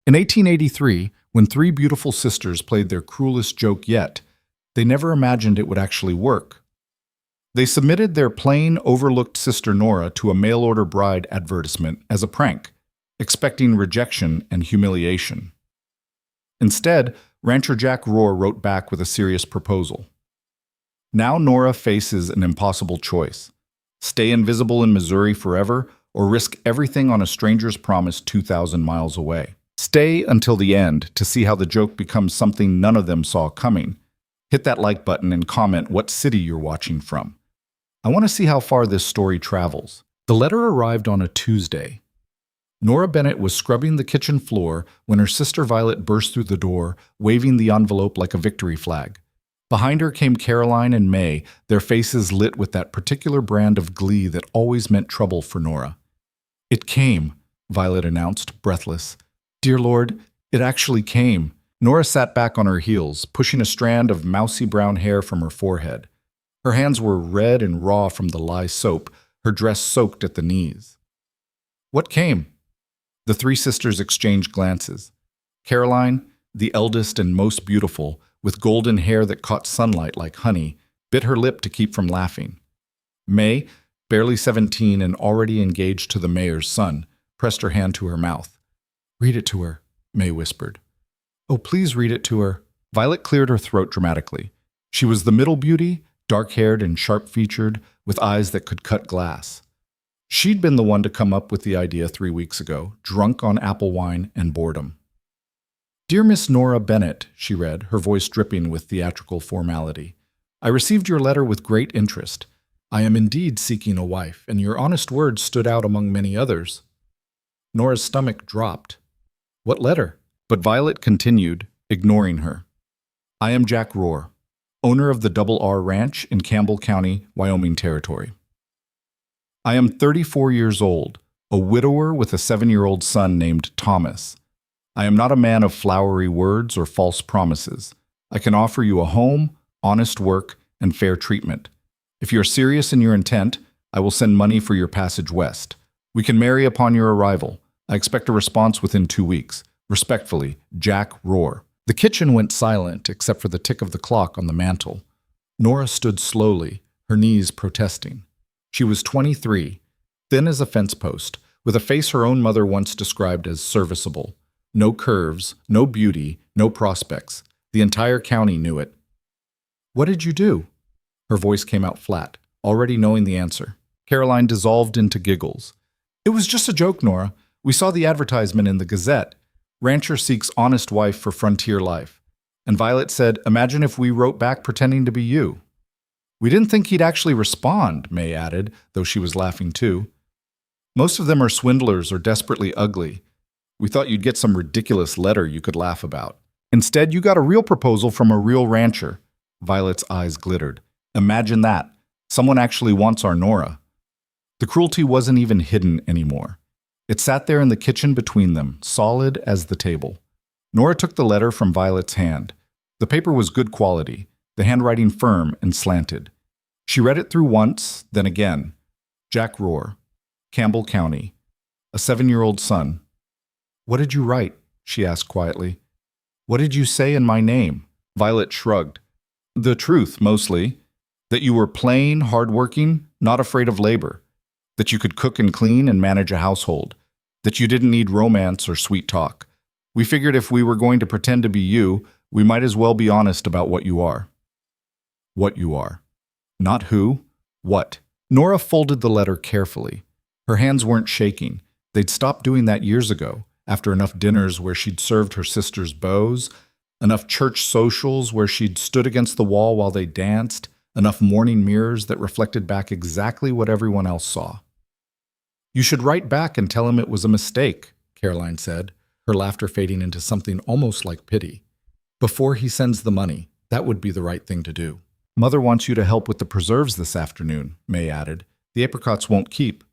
In 1883, when three beautiful sisters played their cruelest joke yet, they never imagined it would actually work. They submitted their plain, overlooked sister Nora to a mail-order bride advertisement as a prank, expecting rejection and humiliation. Instead, rancher Jack Rohr wrote back with a serious proposal. Now Nora faces an impossible choice: stay invisible in Missouri forever or risk everything on a stranger's promise 2,000 miles away. Stay until the end to see how the joke becomes something none of them saw coming. Hit that like button and comment what city you're watching from. I want to see how far this story travels. The letter arrived on a Tuesday. Nora Bennett was scrubbing the kitchen floor when her sister Violet burst through the door, waving the envelope like a victory flag. Behind her came Caroline and May, their faces lit with that particular brand of glee that always meant trouble for Nora. "It came," Violet announced, breathless. "Dear Lord, it actually came." Nora sat back on her heels, pushing a strand of mousy brown hair from her forehead. Her hands were red and raw from the lye soap, her dress soaked at the knees. "What came?" The three sisters exchanged glances. Caroline, the eldest and most beautiful, with golden hair that caught sunlight like honey, bit her lip to keep from laughing. May, barely 17 and already engaged to the mayor's son, pressed her hand to her mouth. "Read it to her," May whispered. "Oh, please read it to her." Violet cleared her throat dramatically. She was the middle beauty, dark-haired and sharp-featured, with eyes that could cut glass. She'd been the one to come up with the idea 3 weeks ago, drunk on apple wine and boredom. "Dear Miss Nora Bennett," she read, her voice dripping with theatrical formality. "I received your letter with great interest. I am indeed seeking a wife, and your honest words stood out among many others." Nora's stomach dropped. "What letter?" But Violet continued, ignoring her. "I am Jack Rohr, owner of the Double R Ranch in Campbell County, Wyoming Territory. I am 34 years old, a widower with a 7-year-old son named Thomas. I am not a man of flowery words or false promises. I can offer you a home, honest work, and fair treatment. If you are serious in your intent, I will send money for your passage west. We can marry upon your arrival. I expect a response within 2 weeks. Respectfully, Jack Rohr." The kitchen went silent except for the tick of the clock on the mantel. Nora stood slowly, her knees protesting. She was 23, thin as a fence post, with a face her own mother once described as serviceable. No curves, no beauty, no prospects. The entire county knew it. "What did you do?" Her voice came out flat, already knowing the answer. Caroline dissolved into giggles. "It was just a joke, Nora. We saw the advertisement in the Gazette. Rancher seeks honest wife for frontier life." And Violet said, "Imagine if we wrote back pretending to be you." "We didn't think he'd actually respond," May added, though she was laughing too. "Most of them are swindlers or desperately ugly. We thought you'd get some ridiculous letter you could laugh about. Instead, you got a real proposal from a real rancher." Violet's eyes glittered. "Imagine that. Someone actually wants our Nora." The cruelty wasn't even hidden anymore. It sat there in the kitchen between them, solid as the table. Nora took the letter from Violet's hand. The paper was good quality, the handwriting firm and slanted. She read it through once, then again. Jack Rohr, Campbell County, a 7-year-old son. "What did you write?" she asked quietly. "What did you say in my name?" Violet shrugged. "The truth, mostly. That you were plain, hard-working, not afraid of labor. That you could cook and clean and manage a household. That you didn't need romance or sweet talk. We figured if we were going to pretend to be you, we might as well be honest about what you are." What you are. Not who, what. Nora folded the letter carefully. Her hands weren't shaking. They'd stopped doing that years ago, after enough dinners where she'd served her sisters' beaux, enough church socials where she'd stood against the wall while they danced, enough morning mirrors that reflected back exactly what everyone else saw. "You should write back and tell him it was a mistake," Caroline said, her laughter fading into something almost like pity. "Before he sends the money, that would be the right thing to do." "Mother wants you to help with the preserves this afternoon," May added. "The apricots won't keep."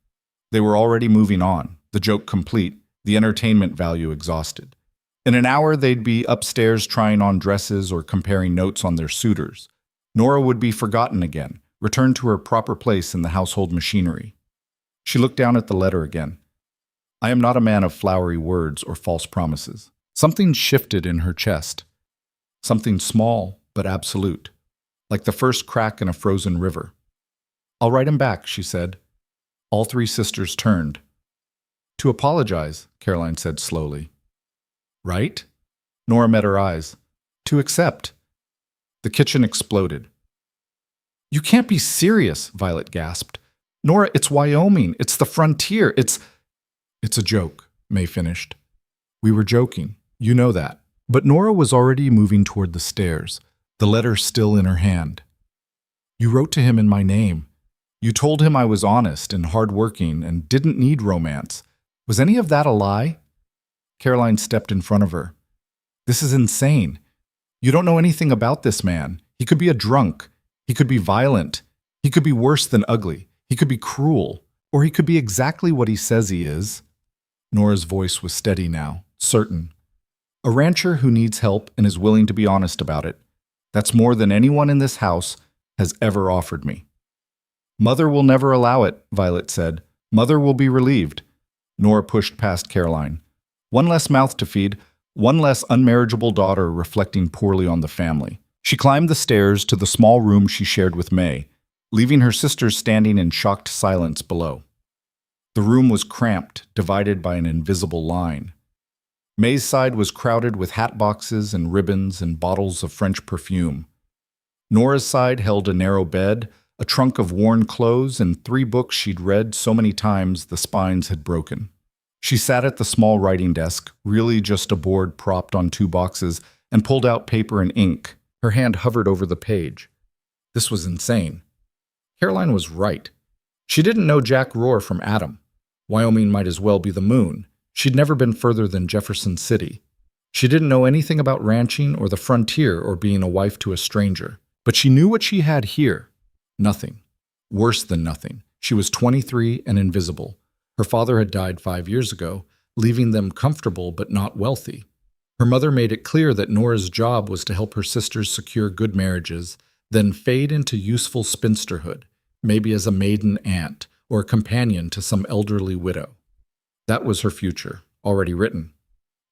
They were already moving on, the joke complete, the entertainment value exhausted. In an hour, they'd be upstairs trying on dresses or comparing notes on their suitors. Nora would be forgotten again, returned to her proper place in the household machinery. She looked down at the letter again. "I am not a man of flowery words or false promises. Something shifted in her chest. Something small but absolute, like the first crack in a frozen river. "I'll write him back," she said. All three sisters turned. "To apologize," Caroline said slowly. "Right?" Nora met her eyes. "To accept." The kitchen exploded. "You can't be serious," Violet gasped. "Nora, it's Wyoming. It's the frontier. It's a joke," May finished. "We were joking. You know that." But Nora was already moving toward the stairs, the letter still in her hand. "You wrote to him in my name. You told him I was honest and hardworking and didn't need romance. Was any of that a lie?" Caroline stepped in front of her. "This is insane. You don't know anything about this man. He could be a drunk. He could be violent. He could be worse than ugly. He could be cruel. Or he could be exactly what he says he is." Nora's voice was steady now, certain. "A rancher who needs help and is willing to be honest about it. That's more than anyone in this house has ever offered me." "Mother will never allow it," Violet said. "Mother will be relieved." Nora pushed past Caroline. One less mouth to feed, one less unmarriageable daughter reflecting poorly on the family. She climbed the stairs to the small room she shared with May, leaving her sisters standing in shocked silence below. The room was cramped, divided by an invisible line. May's side was crowded with hat boxes and ribbons and bottles of French perfume. Nora's side held a narrow bed, a trunk of worn clothes, and 3 books she'd read so many times the spines had broken. She sat at the small writing desk, really just a board propped on 2 boxes, and pulled out paper and ink. Her hand hovered over the page. This was insane. Caroline was right. She didn't know Jack Rohr from Adam. Wyoming might as well be the moon. She'd never been further than Jefferson City. She didn't know anything about ranching or the frontier or being a wife to a stranger. But she knew what she had here. Nothing. Worse than nothing. She was 23 and invisible. Her father had died 5 years ago, leaving them comfortable but not wealthy. Her mother made it clear that Nora's job was to help her sisters secure good marriages, then fade into useful spinsterhood, maybe as a maiden aunt or a companion to some elderly widow. That was her future, already written,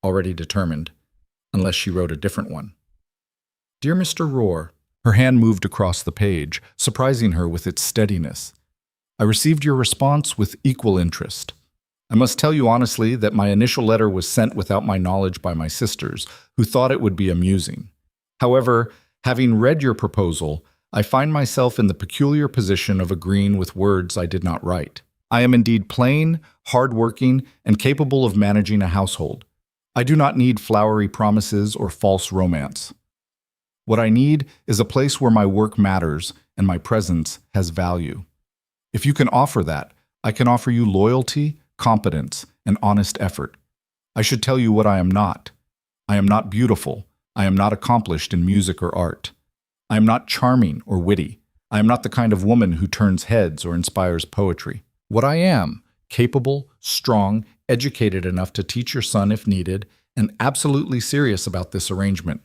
already determined, unless she wrote a different one. "Dear Mr. Rohr," her hand moved across the page, surprising her with its steadiness. "I received your response with equal interest. I must tell you honestly that my initial letter was sent without my knowledge by my sisters, who thought it would be amusing. However, having read your proposal, I find myself in the peculiar position of agreeing with words I did not write. I am indeed plain, hard-working, and capable of managing a household. I do not need flowery promises or false romance. What I need is a place where my work matters and my presence has value. If you can offer that, I can offer you loyalty, competence, and honest effort. I should tell you what I am not. I am not beautiful. I am not accomplished in music or art. I am not charming or witty. I am not the kind of woman who turns heads or inspires poetry. What I am, capable, strong, educated enough to teach your son if needed, and absolutely serious about this arrangement.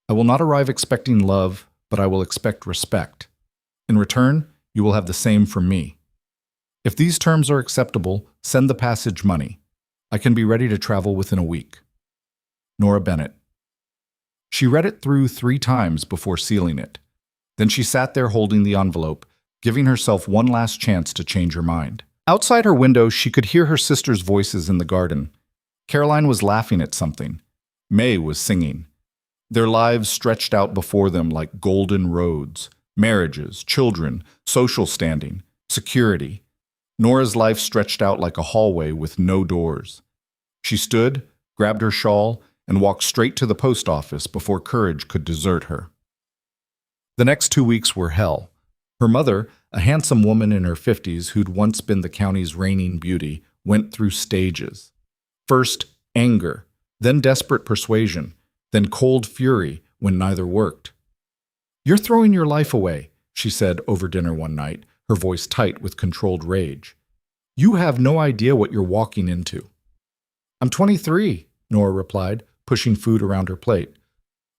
I will not arrive expecting love, but I will expect respect. In return, you will have the same from me. If these terms are acceptable, send the passage money. I can be ready to travel within a week. Nora Bennett. She read it through 3 times before sealing it. Then she sat there holding the envelope, giving herself one last chance to change her mind. Outside her window, she could hear her sisters' voices in the garden. Caroline was laughing at something. May was singing. Their lives stretched out before them like golden roads. Marriages, children, social standing, security. Nora's life stretched out like a hallway with no doors. She stood, grabbed her shawl, and walked straight to the post office before courage could desert her. The next 2 weeks were hell. Her mother, a handsome woman in her 50s who'd once been the county's reigning beauty, went through stages. First, anger, then desperate persuasion, then cold fury when neither worked. "You're throwing your life away," she said over dinner one night, her voice tight with controlled rage. "You have no idea what you're walking into." "I'm 23, Nora replied, pushing food around her plate.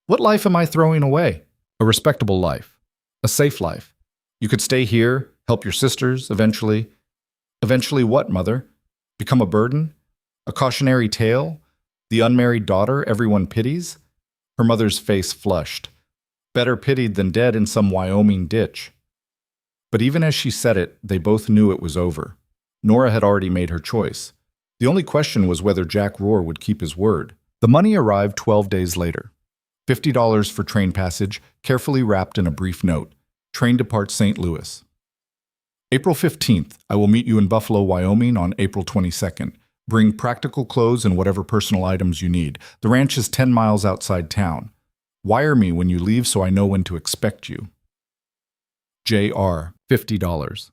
"What life am I throwing away?" "A respectable life. A safe life. You could stay here, help your sisters, eventually." "Eventually what, Mother? Become a burden? A cautionary tale? The unmarried daughter everyone pities? Her mother's face flushed. Better pitied than dead in some Wyoming ditch. But even as she said it, they both knew it was over. Nora had already made her choice. The only question was whether Jack Rohr would keep his word. The money arrived 12 days later. $50 for train passage, carefully wrapped in a brief note. Train departs St. Louis. April 15th, I will meet you in Buffalo, Wyoming on April 22nd. Bring practical clothes and whatever personal items you need. The ranch is 10 miles outside town. Wire me when you leave so I know when to expect you. J.R., $50.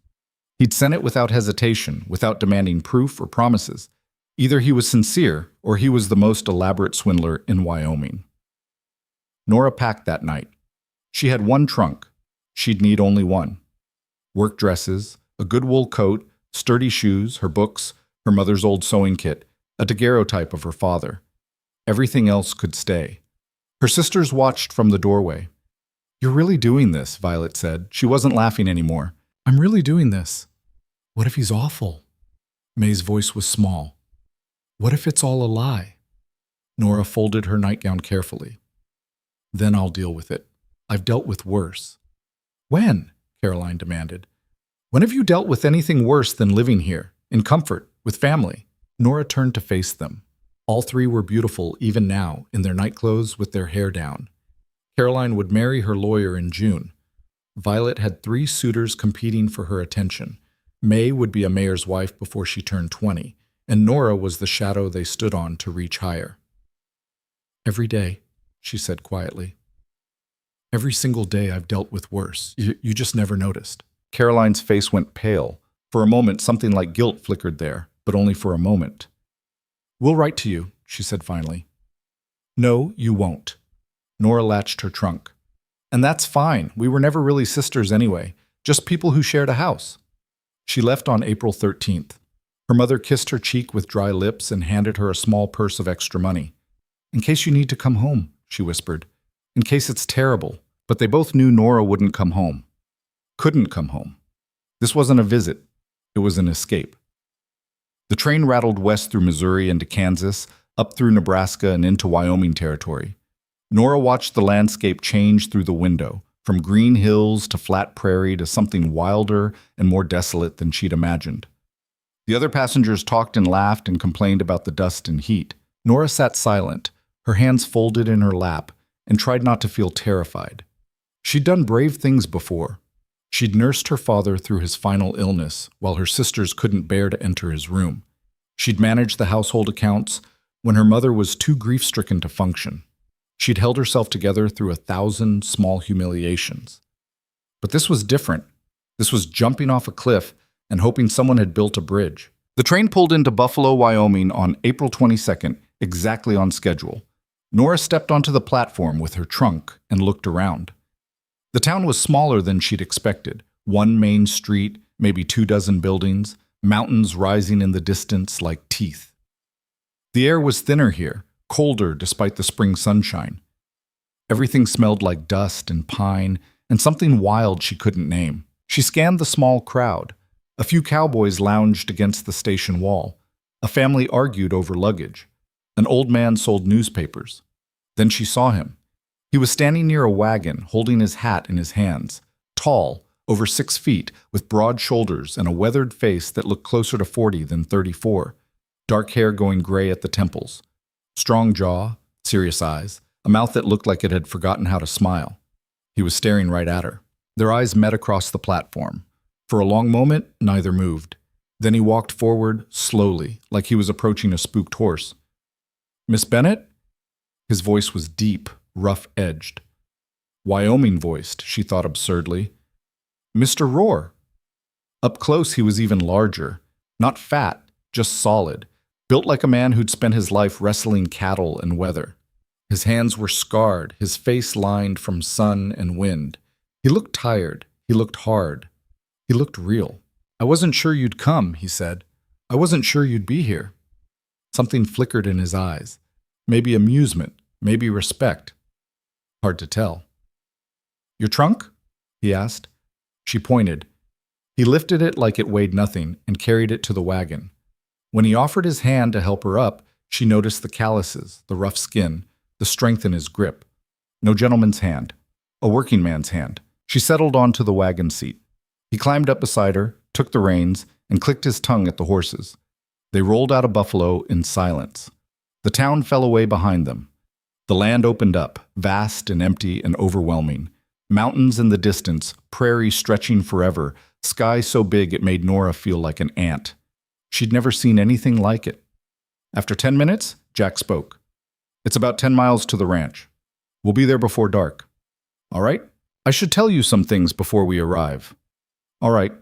He'd sent it without hesitation, without demanding proof or promises. Either he was sincere, or he was the most elaborate swindler in Wyoming. Nora packed that night. She had one trunk. She'd need only one. Work dresses, a good wool coat, sturdy shoes, her books, her mother's old sewing kit, a daguerreotype of her father. Everything else could stay. Her sisters watched from the doorway. "You're really doing this," Violet said. She wasn't laughing anymore. "I'm really doing this. What if he's awful?" May's voice was small. "What if it's all a lie?" Nora folded her nightgown carefully. "Then I'll deal with it. I've dealt with worse." "When?" Caroline demanded. "When have you dealt with anything worse than living here, in comfort, with family?" Nora turned to face them. All three were beautiful even now, in their nightclothes with their hair down. Caroline would marry her lawyer in June. Violet had 3 suitors competing for her attention. May would be a mayor's wife before she turned 20, and Nora was the shadow they stood on to reach higher. "Every day," she said quietly. "Every single day I've dealt with worse. You just never noticed." Caroline's face went pale. For a moment, something like guilt flickered there, but only for a moment. "We'll write to you," she said finally. "No, you won't." Nora latched her trunk. "And that's fine. We were never really sisters anyway, just people who shared a house." She left on April 13th. Her mother kissed her cheek with dry lips and handed her a small purse of extra money. "In case you need to come home," she whispered. "In case it's terrible." But they both knew Nora wouldn't come home. Couldn't come home. This wasn't a visit. It was an escape. The train rattled west through Missouri into Kansas, up through Nebraska and into Wyoming territory. Nora watched the landscape change through the window, from green hills to flat prairie to something wilder and more desolate than she'd imagined. The other passengers talked and laughed and complained about the dust and heat. Nora sat silent, her hands folded in her lap, and tried not to feel terrified. She'd done brave things before. She'd nursed her father through his final illness while her sisters couldn't bear to enter his room. She'd managed the household accounts when her mother was too grief-stricken to function. She'd held herself together through 1,000 small humiliations. But this was different. This was jumping off a cliff and hoping someone had built a bridge. The train pulled into Buffalo, Wyoming on April 22nd, exactly on schedule. Nora stepped onto the platform with her trunk and looked around. The town was smaller than she'd expected. One main street, maybe 24 buildings, mountains rising in the distance like teeth. The air was thinner here, colder despite the spring sunshine. Everything smelled like dust and pine and something wild she couldn't name. She scanned the small crowd. A few cowboys lounged against the station wall. A family argued over luggage. An old man sold newspapers. Then she saw him. He was standing near a wagon, holding his hat in his hands. Tall, over 6 feet, with broad shoulders and a weathered face that looked closer to 40 than 34. Dark hair going gray at the temples. Strong jaw, serious eyes, a mouth that looked like it had forgotten how to smile. He was staring right at her. Their eyes met across the platform. For a long moment, neither moved. Then he walked forward, slowly, like he was approaching a spooked horse. "Miss Bennett?" His voice was deep, rough-edged. Wyoming-voiced, she thought absurdly. "Mr. Rohr." Up close, he was even larger. Not fat, just solid. Built like a man who'd spent his life wrestling cattle and weather. His hands were scarred, his face lined from sun and wind. He looked tired. He looked hard. He looked real. "I wasn't sure you'd come," he said. "I wasn't sure you'd be here." Something flickered in his eyes. Maybe amusement, maybe respect. Hard to tell. "Your trunk?" he asked. She pointed. He lifted it like it weighed nothing and carried it to the wagon. When he offered his hand to help her up, She noticed the calluses, the rough skin, the strength in his grip. No gentleman's hand. A working man's hand. She settled onto the wagon seat. He climbed up beside her, took the reins, and clicked his tongue at the horses. They rolled out of Buffalo in silence. The town fell away behind them. The land opened up, vast and empty and overwhelming. Mountains in the distance, prairie stretching forever, sky so big it made Nora feel like an ant. She'd never seen anything like it. After 10 minutes, Jack spoke. "It's about 10 miles to the ranch. We'll be there before dark. All right? I should tell you some things before we arrive." "All right."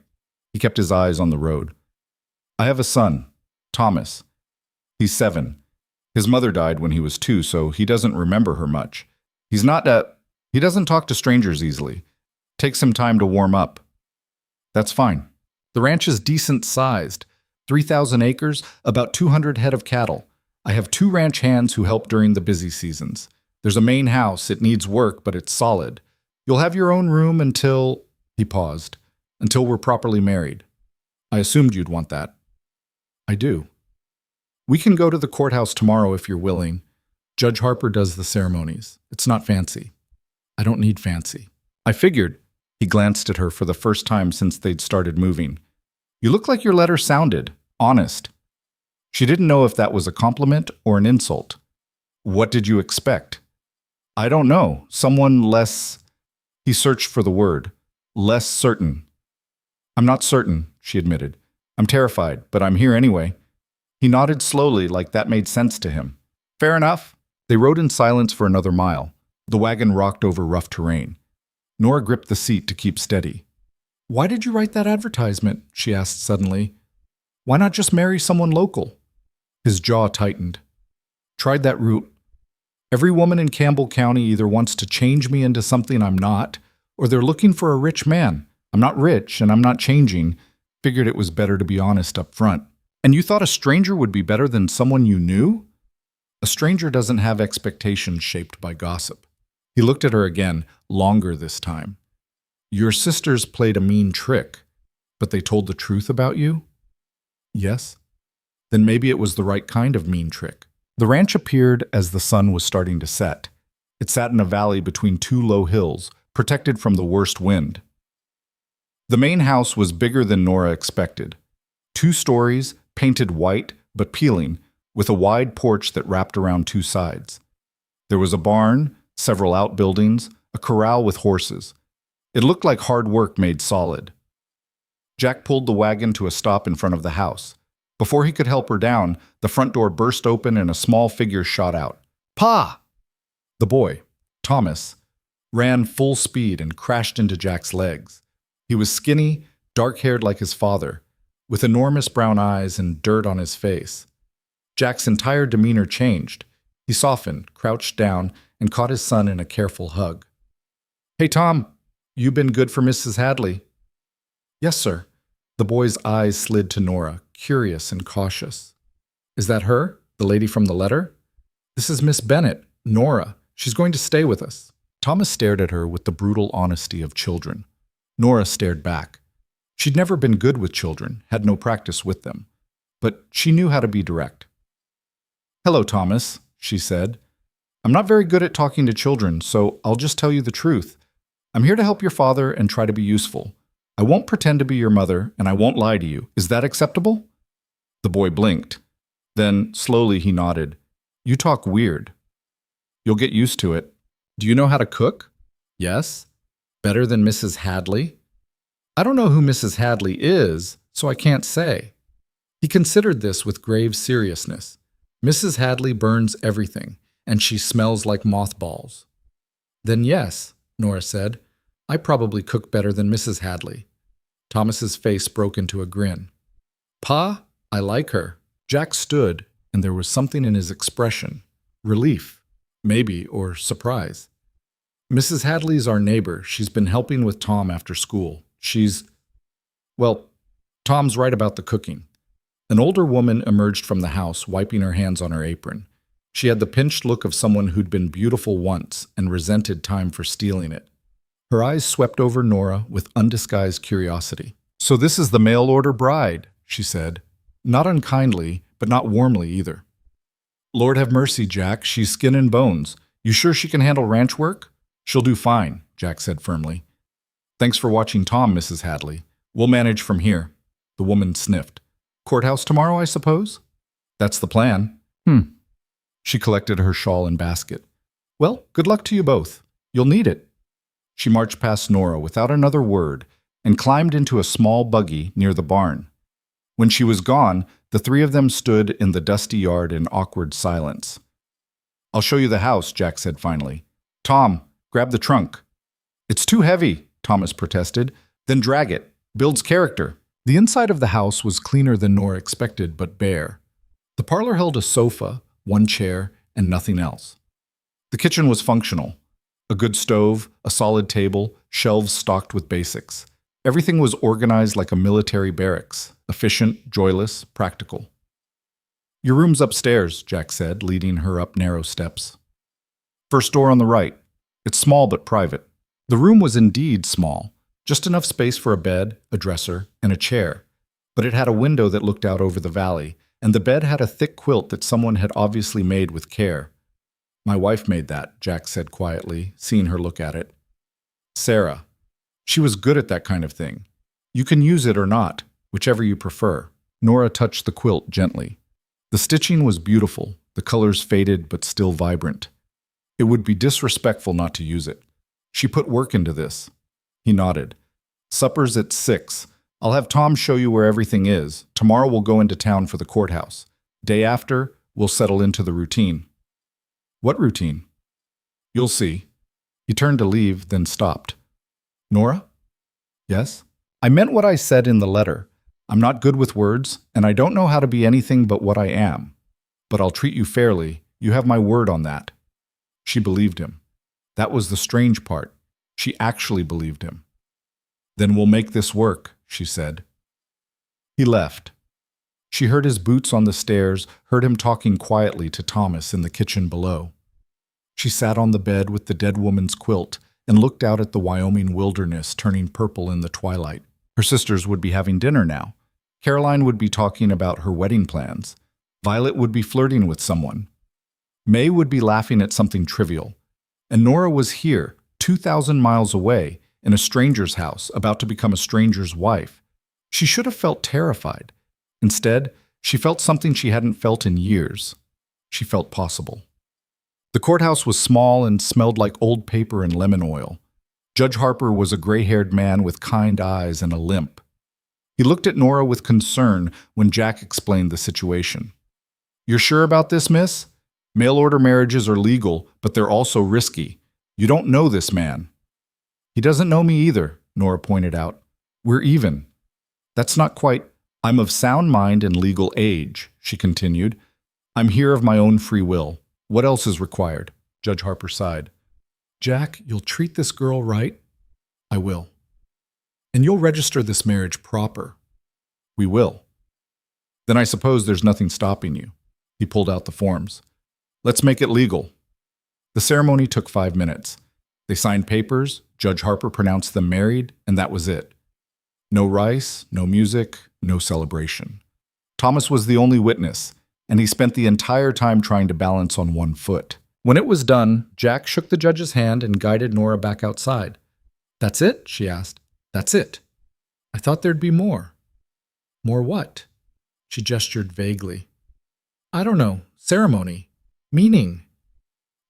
He kept his eyes on the road. "I have a son, Thomas. He's 7. His mother died when he was 2, so he doesn't remember her much. He doesn't talk to strangers easily. Takes him time to warm up." "That's fine. The ranch is decent sized. 3,000 acres, about 200 head of cattle. I have 2 ranch hands who help during the busy seasons. There's a main house. It needs work, but it's solid. You'll have your own room until—" He paused. "Until we're properly married. I assumed you'd want that." "I do." "We can go to the courthouse tomorrow if you're willing. Judge Harper does the ceremonies. It's not fancy." "I don't need fancy." "I figured." He glanced at her for the first time since they'd started moving. "You look like your letter sounded honest." She didn't know if that was a compliment or an insult. "What did you expect?" "I don't know. Someone less—" He searched for the word. "Less certain." "I'm not certain," she admitted. "I'm terrified, but I'm here anyway." He nodded slowly, like that made sense to him. "Fair enough." They rode in silence for another mile. The wagon rocked over rough terrain. Nora gripped the seat to keep steady. "Why did you write that advertisement?" she asked suddenly. "Why not just marry someone local?" His jaw tightened. "Tried that route. Every woman in Campbell County either wants to change me into something I'm not, or they're looking for a rich man. I'm not rich, and I'm not changing. Figured it was better to be honest up front." "And you thought a stranger would be better than someone you knew?" "A stranger doesn't have expectations shaped by gossip." He looked at her again, longer this time. "Your sisters played a mean trick, but they told the truth about you?" "Yes." "Then maybe it was the right kind of mean trick." The ranch appeared as the sun was starting to set. It sat in a valley between 2 low hills, protected from the worst wind. The main house was bigger than Nora expected. 2 stories, painted white but peeling, with a wide porch that wrapped around 2 sides. There was a barn, several outbuildings, a corral with horses. It looked like hard work made solid. Jack pulled the wagon to a stop in front of the house. Before he could help her down, the front door burst open and a small figure shot out. "Pa!" The boy, Thomas, ran full speed and crashed into Jack's legs. He was skinny, dark-haired like his father, with enormous brown eyes and dirt on his face. Jack's entire demeanor changed. He softened, crouched down, and caught his son in a careful hug. "Hey, Tom, you been good for Mrs. Hadley?" "Yes, sir." The boy's eyes slid to Nora, curious and cautious. "Is that her, the lady from the letter?" "This is Miss Bennett, Nora. She's going to stay with us." Thomas stared at her with the brutal honesty of children. Nora stared back. She'd never been good with children, had no practice with them. But she knew how to be direct. "Hello, Thomas," she said. "I'm not very good at talking to children, so I'll just tell you the truth. I'm here to help your father and try to be useful. I won't pretend to be your mother, and I won't lie to you. Is that acceptable?" The boy blinked. Then, slowly, he nodded. "You talk weird." "You'll get used to it. Do you know how to cook?" "Yes." "Better than Mrs. Hadley?" "I don't know who Mrs. Hadley is, so I can't say." He considered this with grave seriousness. "Mrs. Hadley burns everything, and she smells like mothballs." "Then yes," Nora said. "I probably cook better than Mrs. Hadley." Thomas's face broke into a grin. "Pa, I like her." Jack stood, and there was something in his expression. Relief, maybe, or surprise. "Mrs. Hadley's our neighbor. She's been helping with Tom after school. Well, Tom's right about the cooking." An older woman emerged from the house, wiping her hands on her apron. She had the pinched look of someone who'd been beautiful once and resented time for stealing it. Her eyes swept over Nora with undisguised curiosity. "So this is the mail-order bride," she said. Not unkindly, but not warmly either. Lord have mercy, Jack. She's skin and bones. You sure she can handle ranch work? She'll do fine, Jack said firmly. Thanks for watching Tom, Mrs. Hadley. We'll manage from here. The woman sniffed. Courthouse tomorrow, I suppose? That's the plan. She collected her shawl and basket. Well, good luck to you both. You'll need it. She marched past Nora without another word and climbed into a small buggy near the barn. When she was gone, the three of them stood in the dusty yard in awkward silence. I'll show you the house, Jack said finally. Tom, grab the trunk. It's too heavy, Thomas protested. Then drag it. Builds character. The inside of the house was cleaner than Nora expected, but bare. The parlor held a sofa, one chair, and nothing else. The kitchen was functional. A good stove, a solid table, shelves stocked with basics. Everything was organized like a military barracks, efficient, joyless, practical. Your room's upstairs, Jack said, leading her up narrow steps. First door on the right. It's small but private. The room was indeed small, just enough space for a bed, a dresser, and a chair. But it had a window that looked out over the valley, and the bed had a thick quilt that someone had obviously made with care. My wife made that, Jack said quietly, seeing her look at it. Sarah. She was good at that kind of thing. You can use it or not, whichever you prefer. Nora touched the quilt gently. The stitching was beautiful, the colors faded but still vibrant. It would be disrespectful not to use it. She put work into this. He nodded. Supper's at 6. I'll have Tom show you where everything is. Tomorrow we'll go into town for the courthouse. Day after, we'll settle into the routine. What routine? You'll see. He turned to leave, then stopped. Nora? Yes? I meant what I said in the letter. I'm not good with words, and I don't know how to be anything but what I am. But I'll treat you fairly. You have my word on that. She believed him. That was the strange part. She actually believed him. Then we'll make this work, she said. He left. She heard his boots on the stairs, heard him talking quietly to Thomas in the kitchen below. She sat on the bed with the dead woman's quilt and looked out at the Wyoming wilderness turning purple in the twilight. Her sisters would be having dinner now. Caroline would be talking about her wedding plans. Violet would be flirting with someone. May would be laughing at something trivial. And Nora was here, 2,000 miles away, in a stranger's house, about to become a stranger's wife. She should have felt terrified. Instead, she felt something she hadn't felt in years. She felt possible. The courthouse was small and smelled like old paper and lemon oil. Judge Harper was a gray-haired man with kind eyes and a limp. He looked at Nora with concern when Jack explained the situation. You're sure about this, miss? Mail-order marriages are legal, but they're also risky. You don't know this man. He doesn't know me either, Nora pointed out. We're even. That's not quite. I'm of sound mind and legal age, she continued. I'm here of my own free will. What else is required? Judge Harper sighed. Jack, you'll treat this girl right? I will. And you'll register this marriage proper? We will. Then I suppose there's nothing stopping you. He pulled out the forms. Let's make it legal. The ceremony took 5 minutes. They signed papers, Judge Harper pronounced them married, and that was it. No rice, no music, no celebration. Thomas was the only witness, and he spent the entire time trying to balance on one foot. When it was done, Jack shook the judge's hand and guided Nora back outside. That's it? She asked. That's it. I thought there'd be more. More what? She gestured vaguely. I don't know. Ceremony. Meaning.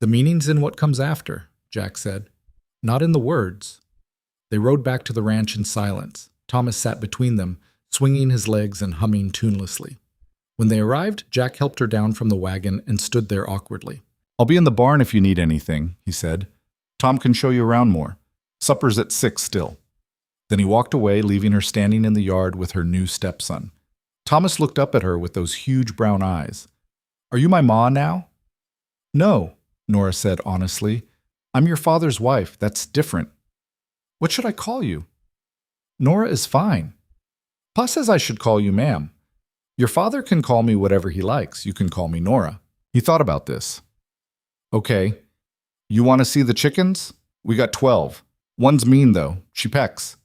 The meaning's in what comes after, Jack said. Not in the words. They rode back to the ranch in silence. Thomas sat between them, swinging his legs and humming tunelessly. When they arrived, Jack helped her down from the wagon and stood there awkwardly. I'll be in the barn if you need anything, he said. Tom can show you around more. Supper's at 6 still. Then he walked away, leaving her standing in the yard with her new stepson. Thomas looked up at her with those huge brown eyes. Are you my ma now? No, Nora said honestly. I'm your father's wife. That's different. What should I call you? Nora is fine. Pa says I should call you ma'am. Your father can call me whatever he likes. You can call me Nora. He thought about this. Okay. You want to see the chickens? We got 12. One's mean, though. She pecks.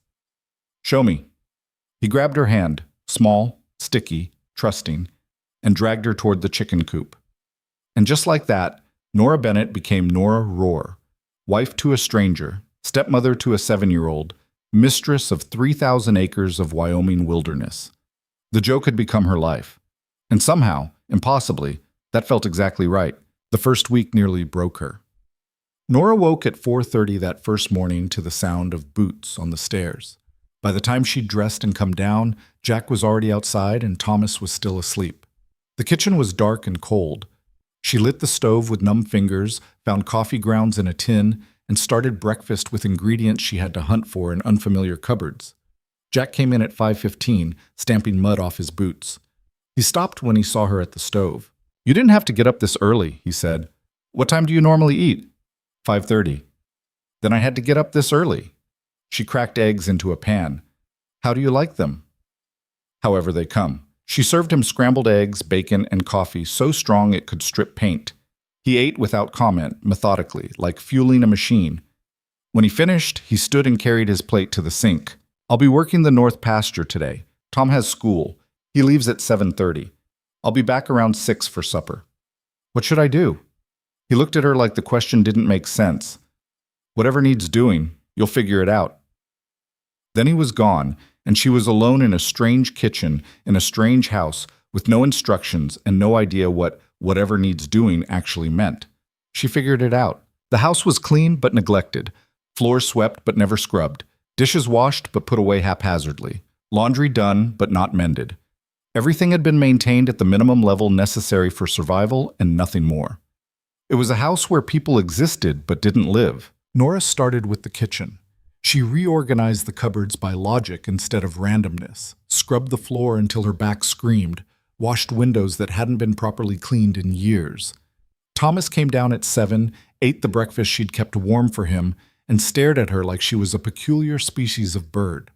Show me. He grabbed her hand, small, sticky, trusting, and dragged her toward the chicken coop. And just like that, Nora Bennett became Nora Rohr, wife to a stranger, stepmother to a 7-year-old, mistress of 3,000 acres of Wyoming wilderness. The joke had become her life. And somehow, impossibly, that felt exactly right. The first week nearly broke her. Nora woke at 4:30 that first morning to the sound of boots on the stairs. By the time she'd dressed and come down, Jack was already outside and Thomas was still asleep. The kitchen was dark and cold. She lit the stove with numb fingers, found coffee grounds in a tin, and started breakfast with ingredients she had to hunt for in unfamiliar cupboards. Jack came in at 5:15, stamping mud off his boots. He stopped when he saw her at the stove. "You didn't have to get up this early," he said. "What time do you normally eat?" 5:30. "Then I had to get up this early." She cracked eggs into a pan. "How do you like them?" "However they come." She served him scrambled eggs, bacon, and coffee so strong it could strip paint. He ate without comment, methodically, like fueling a machine. When he finished, he stood and carried his plate to the sink. "I'll be working the north pasture today. Tom has school. He leaves at 7:30. I'll be back around 6 for supper." "What should I do?" He looked at her like the question didn't make sense. "Whatever needs doing, you'll figure it out." Then he was gone, and she was alone in a strange kitchen, in a strange house, with no instructions and no idea what "whatever needs doing" actually meant. She figured it out. The house was clean but neglected, floors swept but never scrubbed, dishes washed but put away haphazardly, laundry done but not mended. Everything had been maintained at the minimum level necessary for survival and nothing more. It was a house where people existed but didn't live. Nora started with the kitchen. She reorganized the cupboards by logic instead of randomness, scrubbed the floor until her back screamed, washed windows that hadn't been properly cleaned in years. Thomas came down at 7, ate the breakfast she'd kept warm for him, and stared at her like she was a peculiar species of bird.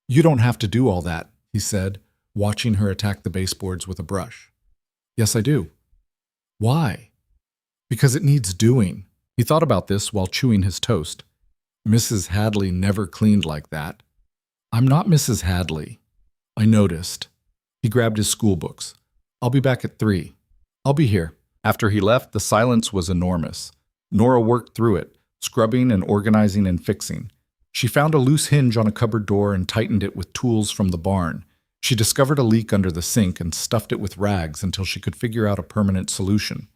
"You don't have to do all that," he said, watching her attack the baseboards with a brush. "Yes, I do." "Why?" "Because it needs doing." He thought about this while chewing his toast. Mrs. Hadley never cleaned like that. "I'm not Mrs. Hadley." I noticed. He grabbed his school books. "I'll be back at 3. "I'll be here." After he left, the silence was enormous. Nora worked through it, scrubbing and organizing and fixing. She found a loose hinge on a cupboard door and tightened it with tools from the barn. She discovered a leak under the sink and stuffed it with rags until she could figure out a permanent solution.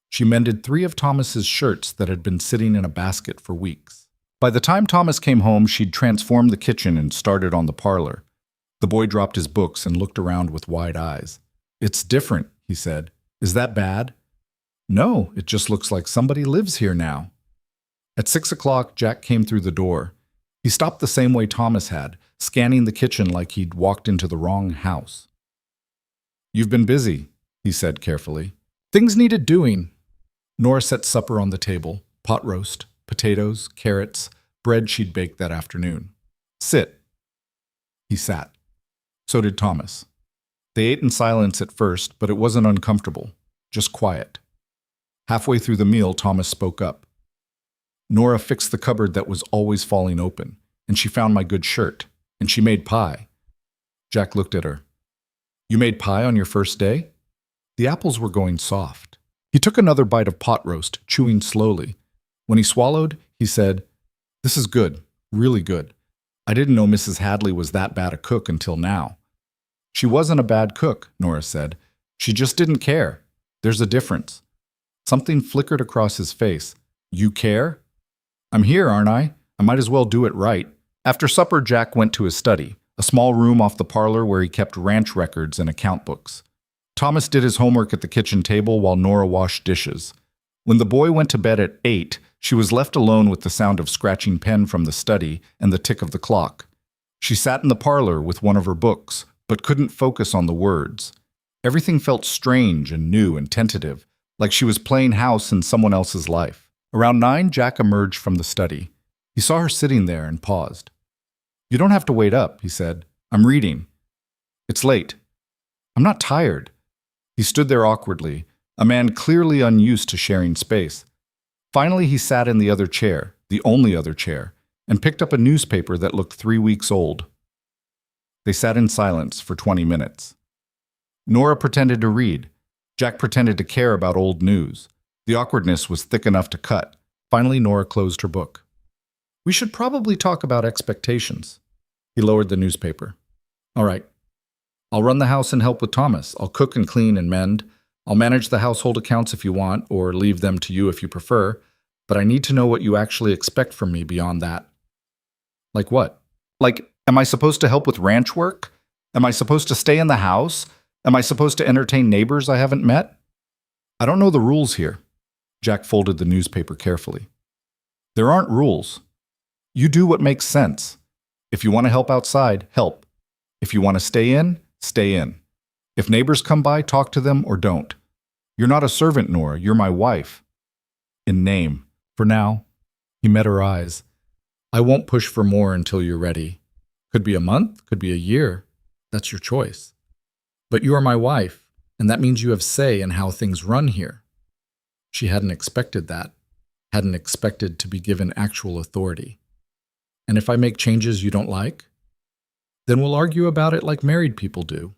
She mended 3 of Thomas's shirts that had been sitting in a basket for weeks. By the time Thomas came home, she'd transformed the kitchen and started on the parlor. The boy dropped his books and looked around with wide eyes. "It's different," he said. "Is that bad?" "No, it just looks like somebody lives here now." At 6 o'clock, Jack came through the door. He stopped the same way Thomas had, scanning the kitchen like he'd walked into the wrong house. "You've been busy," he said carefully. "Things needed doing." Nora set supper on the table, pot roast, potatoes, carrots, bread she'd baked that afternoon. "Sit." He sat. So did Thomas. They ate in silence at first, but it wasn't uncomfortable, just quiet. Halfway through the meal, Thomas spoke up. "Nora fixed the cupboard that was always falling open, and she found my good shirt, and she made pie." Jack looked at her. "You made pie on your first day?" The apples were going soft. He took another bite of pot roast, chewing slowly. When he swallowed, he said, "This is good, really good. I didn't know Mrs. Hadley was that bad a cook until now." "She wasn't a bad cook," Nora said. "She just didn't care. There's a difference." Something flickered across his face. "You care?" "I'm here, aren't I? I might as well do it right." After supper, Jack went to his study, a small room off the parlor where he kept ranch records and account books. Thomas did his homework at the kitchen table while Nora washed dishes. When the boy went to bed at 8, she was left alone with the sound of scratching pen from the study and the tick of the clock. She sat in the parlor with one of her books, but couldn't focus on the words. Everything felt strange and new and tentative, like she was playing house in someone else's life. Around 9, Jack emerged from the study. He saw her sitting there and paused. "You don't have to wait up," he said. "I'm reading." "It's late." "I'm not tired." He stood there awkwardly, a man clearly unused to sharing space. Finally, he sat in the other chair, the only other chair, and picked up a newspaper that looked 3 weeks old. They sat in silence for 20 minutes. Nora pretended to read. Jack pretended to care about old news. The awkwardness was thick enough to cut. Finally, Nora closed her book. We should probably talk about expectations. He lowered the newspaper. All right. I'll run the house and help with Thomas. I'll cook and clean and mend. I'll manage the household accounts if you want, or leave them to you if you prefer. But I need to know what you actually expect from me beyond that. Like what? Like, am I supposed to help with ranch work? Am I supposed to stay in the house? Am I supposed to entertain neighbors I haven't met? I don't know the rules here. Jack folded the newspaper carefully. There aren't rules. You do what makes sense. If you want to help outside, help. If you want to stay in, stay in. If neighbors come by, talk to them or don't. You're not a servant, Nora. You're my wife. In name. For now. He met her eyes. I won't push for more until you're ready. Could be a month, could be a year. That's your choice. But you are my wife, and that means you have say in how things run here. She hadn't expected that. Hadn't expected to be given actual authority. And if I make changes you don't like, then we'll argue about it like married people do.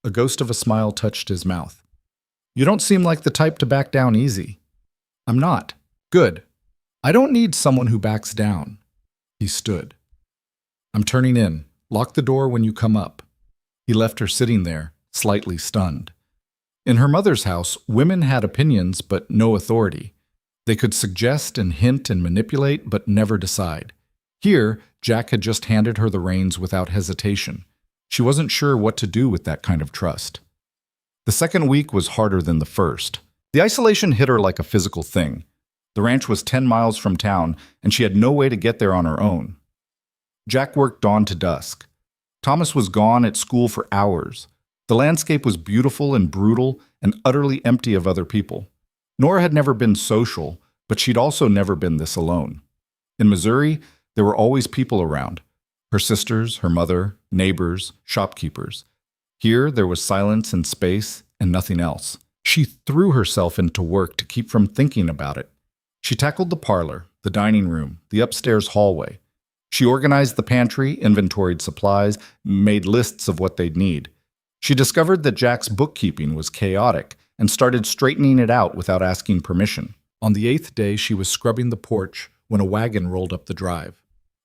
A ghost of a smile touched his mouth. You don't seem like the type to back down easy. I'm not. Good. I don't need someone who backs down. He stood. I'm turning in. Lock the door when you come up. He left her sitting there, slightly stunned. In her mother's house, women had opinions but no authority. They could suggest and hint and manipulate but never decide. Here, Jack had just handed her the reins without hesitation. She wasn't sure what to do with that kind of trust. The second week was harder than the first. The isolation hit her like a physical thing. The ranch was 10 miles from town, and she had no way to get there on her own. Jack worked dawn to dusk. Thomas was gone at school for hours. The landscape was beautiful and brutal and utterly empty of other people. Nora had never been social, but she'd also never been this alone. In Missouri, there were always people around. Her sisters, her mother, neighbors, shopkeepers. Here, there was silence and space and nothing else. She threw herself into work to keep from thinking about it. She tackled the parlor, the dining room, the upstairs hallway. She organized the pantry, inventoried supplies, made lists of what they'd need. She discovered that Jack's bookkeeping was chaotic and started straightening it out without asking permission. On the 8th day, she was scrubbing the porch when a wagon rolled up the drive.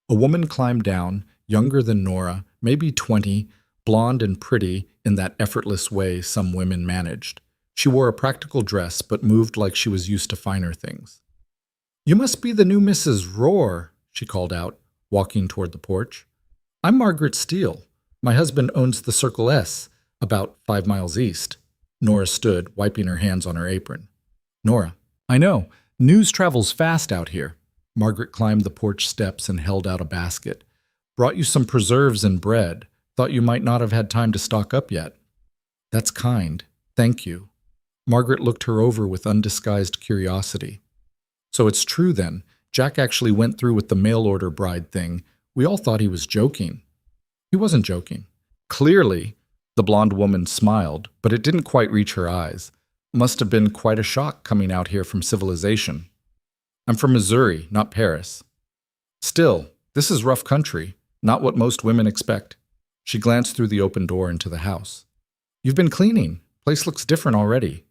A woman climbed down, younger than Nora, maybe 20, blonde and pretty in that effortless way some women managed. She wore a practical dress but moved like she was used to finer things. You must be the new Mrs. Roar, she called out, walking toward the porch. I'm Margaret Steele. My husband owns the Circle S, about 5 miles east. Nora stood, wiping her hands on her apron. Nora, I know. News travels fast out here. Margaret climbed the porch steps and held out a basket. Brought you some preserves and bread. Thought you might not have had time to stock up yet. That's kind. Thank you. Margaret looked her over with undisguised curiosity. So it's true then. Jack actually went through with the mail-order bride thing. We all thought he was joking. He wasn't joking. Clearly, the blonde woman smiled, but it didn't quite reach her eyes. Must have been quite a shock coming out here from civilization. I'm from Missouri, not Paris. Still, this is rough country, not what most women expect. She glanced through the open door into the house. You've been cleaning. Place looks different already.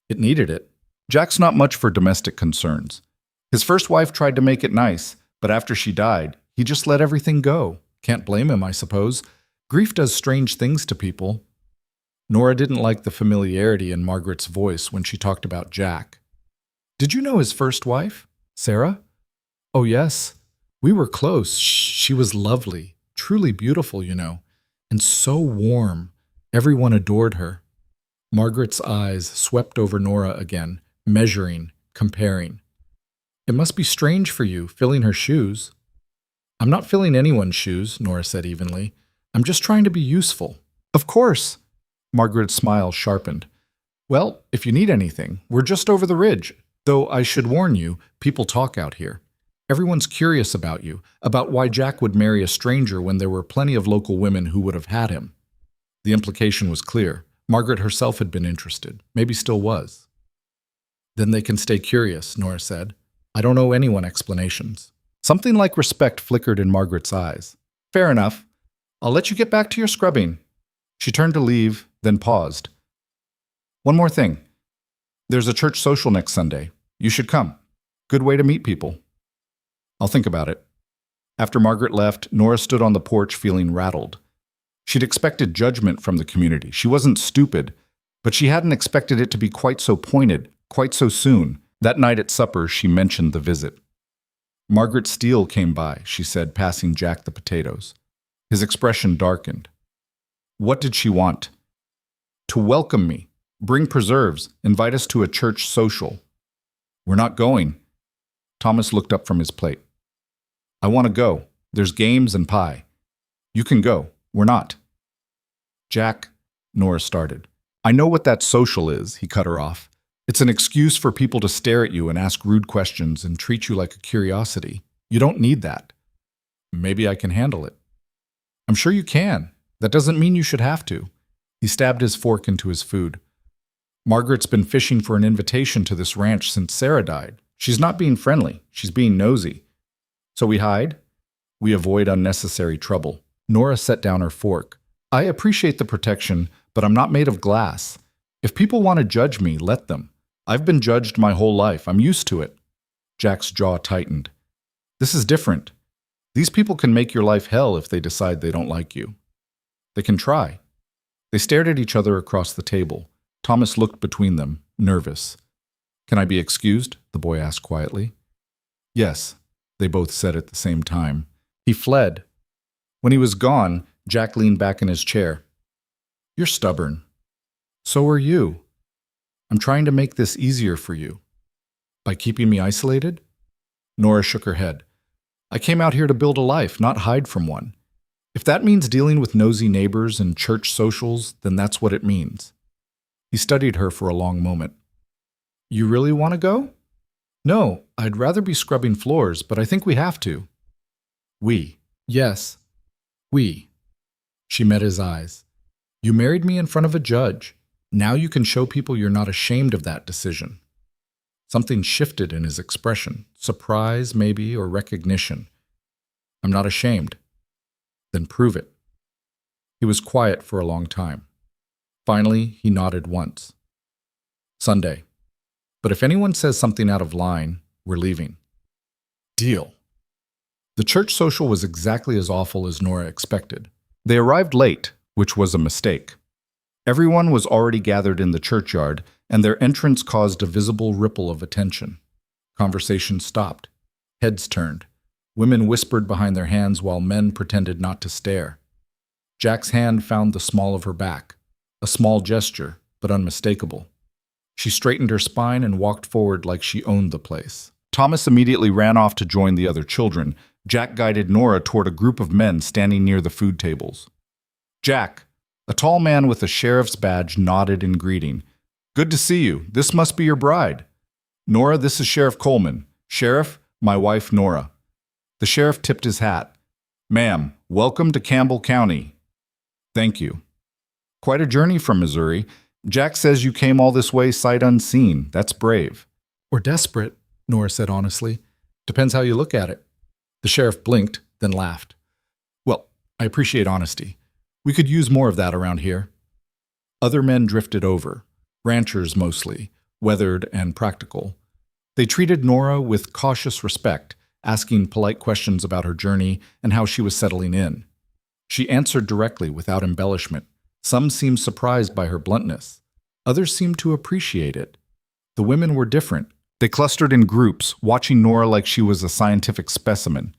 It needed it. Jack's not much for domestic concerns. His first wife tried to make it nice, but after she died, he just let everything go. Can't blame him, I suppose. Grief does strange things to people. Nora didn't like the familiarity in Margaret's voice when she talked about Jack. Did you know his first wife, Sarah? Oh, yes. We were close. She was lovely, truly beautiful, you know, and so warm. Everyone adored her. Margaret's eyes swept over Nora again, measuring, comparing. It must be strange for you, filling her shoes. I'm not filling anyone's shoes, Nora said evenly. I'm just trying to be useful. Of course. Margaret's smile sharpened. Well, if you need anything, we're just over the ridge. Though I should warn you, people talk out here. Everyone's curious about you, about why Jack would marry a stranger when there were plenty of local women who would have had him. The implication was clear. Margaret herself had been interested, maybe still was. Then they can stay curious, Nora said. I don't owe anyone explanations. Something like respect flickered in Margaret's eyes. Fair enough. I'll let you get back to your scrubbing. She turned to leave, then paused. One more thing. There's a church social next Sunday. You should come. Good way to meet people. I'll think about it. After Margaret left, Nora stood on the porch feeling rattled. She'd expected judgment from the community. She wasn't stupid, but she hadn't expected it to be quite so pointed, quite so soon. That night at supper, she mentioned the visit. Margaret Steele came by, she said, passing Jack the potatoes. His expression darkened. What did she want? To welcome me, bring preserves, invite us to a church social. We're not going. Thomas looked up from his plate. I want to go. There's games and pie. You can go. We're not. Jack, Nora started. I know what that social is, he cut her off. It's an excuse for people to stare at you and ask rude questions and treat you like a curiosity. You don't need that. Maybe I can handle it. I'm sure you can. That doesn't mean you should have to. He stabbed his fork into his food. Margaret's been fishing for an invitation to this ranch since Sarah died. She's not being friendly. She's being nosy. So we hide. We avoid unnecessary trouble. Nora set down her fork. I appreciate the protection, but I'm not made of glass. If people want to judge me, let them. I've been judged my whole life. I'm used to it. Jack's jaw tightened. This is different. These people can make your life hell if they decide they don't like you. They can try. They stared at each other across the table. Thomas looked between them, nervous. Can I be excused? The boy asked quietly. Yes, they both said at the same time. He fled. When he was gone, Jack leaned back in his chair. You're stubborn. So are you. I'm trying to make this easier for you. By keeping me isolated? Nora shook her head. I came out here to build a life, not hide from one. If that means dealing with nosy neighbors and church socials, then that's what it means. He studied her for a long moment. You really want to go? No, I'd rather be scrubbing floors, but I think we have to. We. Yes. We. She met his eyes. You married me in front of a judge. Now you can show people you're not ashamed of that decision. Something shifted in his expression. Surprise, maybe, or recognition. I'm not ashamed. Then prove it. He was quiet for a long time. Finally, he nodded once. Sunday. But if anyone says something out of line, we're leaving. Deal. The church social was exactly as awful as Nora expected. They arrived late, which was a mistake. Everyone was already gathered in the churchyard, and their entrance caused a visible ripple of attention. Conversation stopped. Heads turned. Women whispered behind their hands while men pretended not to stare. Jack's hand found the small of her back. A small gesture, but unmistakable. She straightened her spine and walked forward like she owned the place. Thomas immediately ran off to join the other children. Jack guided Nora toward a group of men standing near the food tables. Jack, a tall man with a sheriff's badge, nodded in greeting. Good to see you. This must be your bride. Nora, this is Sheriff Coleman. Sheriff, my wife Nora. The sheriff tipped his hat. Ma'am, welcome to Campbell County. Thank you. Quite a journey from Missouri. Jack says you came all this way sight unseen. That's brave. Or desperate, Nora said honestly. Depends how you look at it. The sheriff blinked, then laughed. Well, I appreciate honesty. We could use more of that around here. Other men drifted over, ranchers mostly, weathered and practical. They treated Nora with cautious respect, asking polite questions about her journey and how she was settling in. She answered directly without embellishment. Some seemed surprised by her bluntness. Others seemed to appreciate it. The women were different. They clustered in groups, watching Nora like she was a scientific specimen.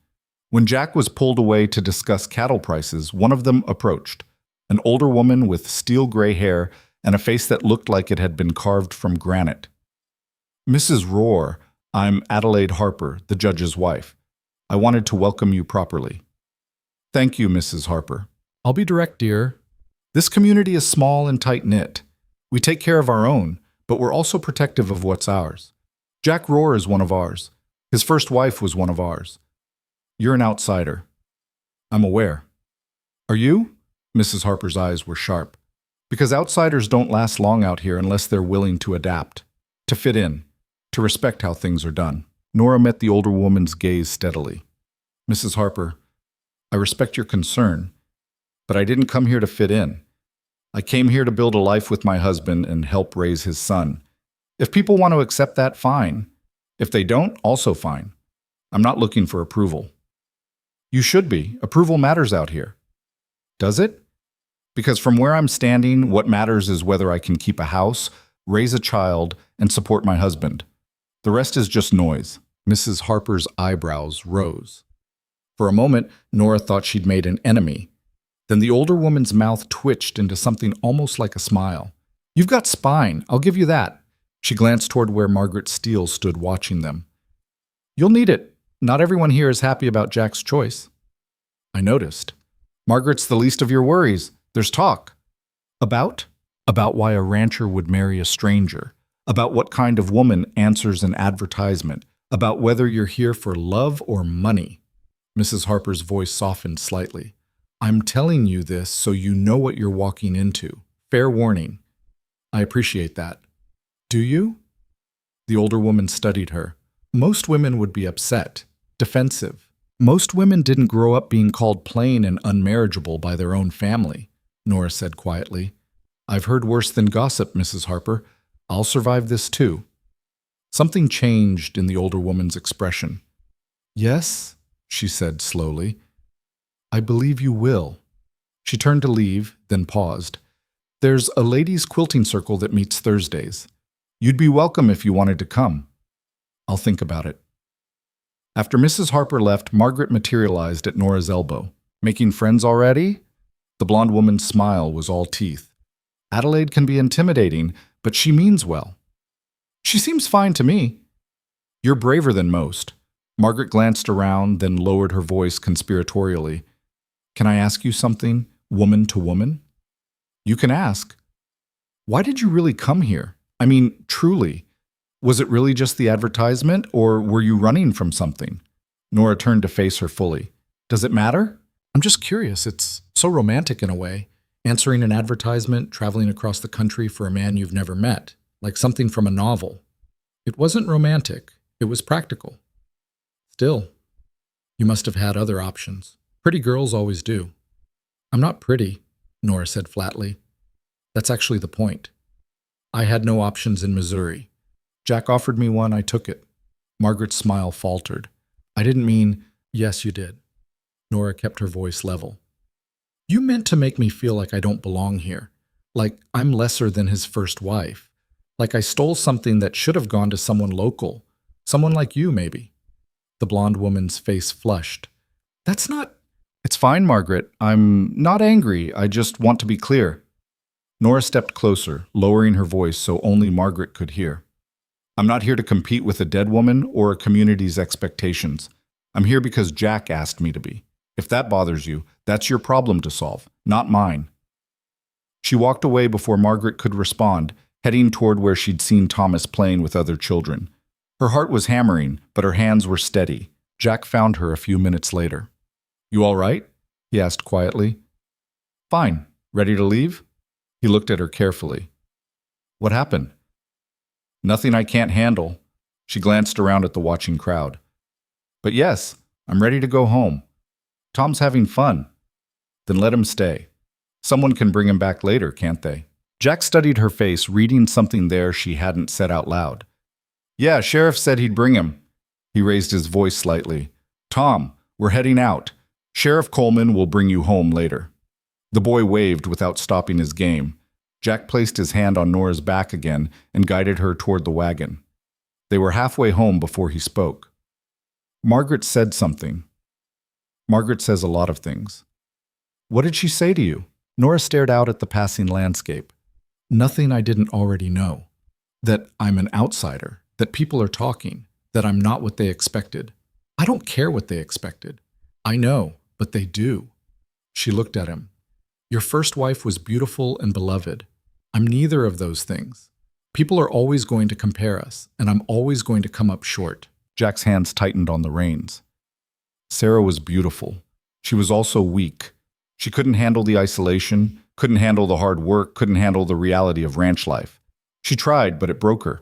When Jack was pulled away to discuss cattle prices, one of them approached, an older woman with steel gray hair and a face that looked like it had been carved from granite. Mrs. Rohr, I'm Adelaide Harper, the judge's wife. I wanted to welcome you properly. Thank you, Mrs. Harper. I'll be direct, dear. This community is small and tight-knit. We take care of our own, but we're also protective of what's ours. Jack Rohr is one of ours. His first wife was one of ours. You're an outsider. I'm aware. Are you? Mrs. Harper's eyes were sharp. Because outsiders don't last long out here unless they're willing to adapt, to fit in, to respect how things are done. Nora met the older woman's gaze steadily. Mrs. Harper, I respect your concern, but I didn't come here to fit in. I came here to build a life with my husband and help raise his son. If people want to accept that, fine. If they don't, also fine. I'm not looking for approval. You should be. Approval matters out here. Does it? Because from where I'm standing, what matters is whether I can keep a house, raise a child, and support my husband. The rest is just noise. Mrs. Harper's eyebrows rose. For a moment, Nora thought she'd made an enemy. Then the older woman's mouth twitched into something almost like a smile. You've got spine, I'll give you that. She glanced toward where Margaret Steele stood watching them. You'll need it. Not everyone here is happy about Jack's choice. I noticed. Margaret's the least of your worries. There's talk. About? About why a rancher would marry a stranger. About what kind of woman answers an advertisement. About whether you're here for love or money. Mrs. Harper's voice softened slightly. I'm telling you this so you know what you're walking into. Fair warning. I appreciate that. Do you? The older woman studied her. Most women would be upset, defensive. Most women didn't grow up being called plain and unmarriageable by their own family, Nora said quietly. I've heard worse than gossip, Mrs. Harper. I'll survive this too. Something changed in the older woman's expression. Yes, she said slowly. I believe you will. She turned to leave, then paused. There's a ladies' quilting circle that meets Thursdays. You'd be welcome if you wanted to come. I'll think about it. After Mrs. Harper left, Margaret materialized at Nora's elbow. Making friends already? The blonde woman's smile was all teeth. Adelaide can be intimidating, but she means well. She seems fine to me. You're braver than most. Margaret glanced around, then lowered her voice conspiratorially. Can I ask you something, woman to woman? You can ask. Why did you really come here? I mean, truly. Was it really just the advertisement, or were you running from something? Nora turned to face her fully. Does it matter? I'm just curious. It's so romantic in a way. Answering an advertisement, traveling across the country for a man you've never met, like something from a novel. It wasn't romantic. It was practical. Still, you must have had other options. Pretty girls always do. I'm not pretty, Nora said flatly. That's actually the point. I had no options in Missouri. Jack offered me one, I took it. Margaret's smile faltered. I didn't mean, yes, you did. Nora kept her voice level. You meant to make me feel like I don't belong here, like I'm lesser than his first wife, like I stole something that should have gone to someone local, someone like you, maybe. The blonde woman's face flushed. That's not... It's fine, Margaret. I'm not angry. I just want to be clear. Nora stepped closer, lowering her voice so only Margaret could hear. I'm not here to compete with a dead woman or a community's expectations. I'm here because Jack asked me to be. If that bothers you, that's your problem to solve, not mine. She walked away before Margaret could respond, heading toward where she'd seen Thomas playing with other children. Her heart was hammering, but her hands were steady. Jack found her a few minutes later. You all right? He asked quietly. Fine. Ready to leave? He looked at her carefully. What happened? Nothing I can't handle. She glanced around at the watching crowd. But yes, I'm ready to go home. Tom's having fun. Then let him stay. Someone can bring him back later, can't they? Jack studied her face, reading something there she hadn't said out loud. Yeah, Sheriff said he'd bring him. He raised his voice slightly. Tom, we're heading out. Sheriff Coleman will bring you home later. The boy waved without stopping his game. Jack placed his hand on Nora's back again and guided her toward the wagon. They were halfway home before he spoke. Margaret said something. Margaret says a lot of things. What did she say to you? Nora stared out at the passing landscape. Nothing I didn't already know. That I'm an outsider, that people are talking, that I'm not what they expected. I don't care what they expected. I know, but they do. She looked at him. Your first wife was beautiful and beloved. I'm neither of those things. People are always going to compare us, and I'm always going to come up short. Jack's hands tightened on the reins. Sarah was beautiful. She was also weak. She couldn't handle the isolation, couldn't handle the hard work, couldn't handle the reality of ranch life. She tried, but it broke her.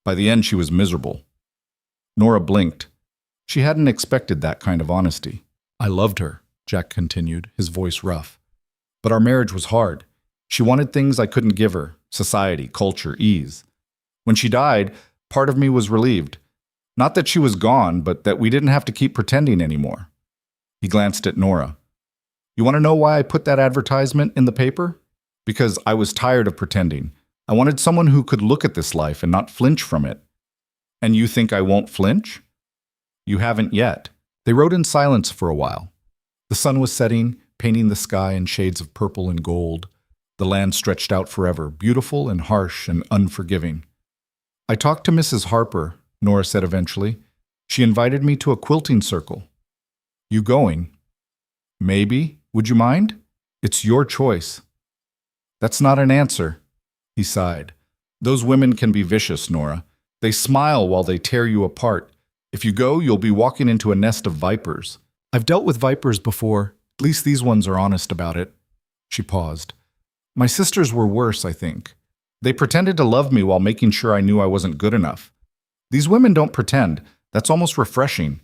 By the end, she was miserable. Nora blinked. She hadn't expected that kind of honesty. I loved her, Jack continued, his voice rough. But our marriage was hard. She wanted things I couldn't give her: society, culture, ease. When she died, part of me was relieved. Not that she was gone, but that we didn't have to keep pretending anymore. He glanced at Nora. You want to know why I put that advertisement in the paper? Because I was tired of pretending. I wanted someone who could look at this life and not flinch from it. And you think I won't flinch? You haven't yet. They rode in silence for a while. The sun was setting, painting the sky in shades of purple and gold. The land stretched out forever, beautiful and harsh and unforgiving. I talked to Mrs. Harper, Nora said eventually. She invited me to a quilting circle. You going? Maybe. Would you mind? It's your choice. That's not an answer. He sighed. Those women can be vicious, Nora. They smile while they tear you apart. If you go, you'll be walking into a nest of vipers. I've dealt with vipers before. At least these ones are honest about it. She paused. My sisters were worse, I think. They pretended to love me while making sure I knew I wasn't good enough. These women don't pretend. That's almost refreshing.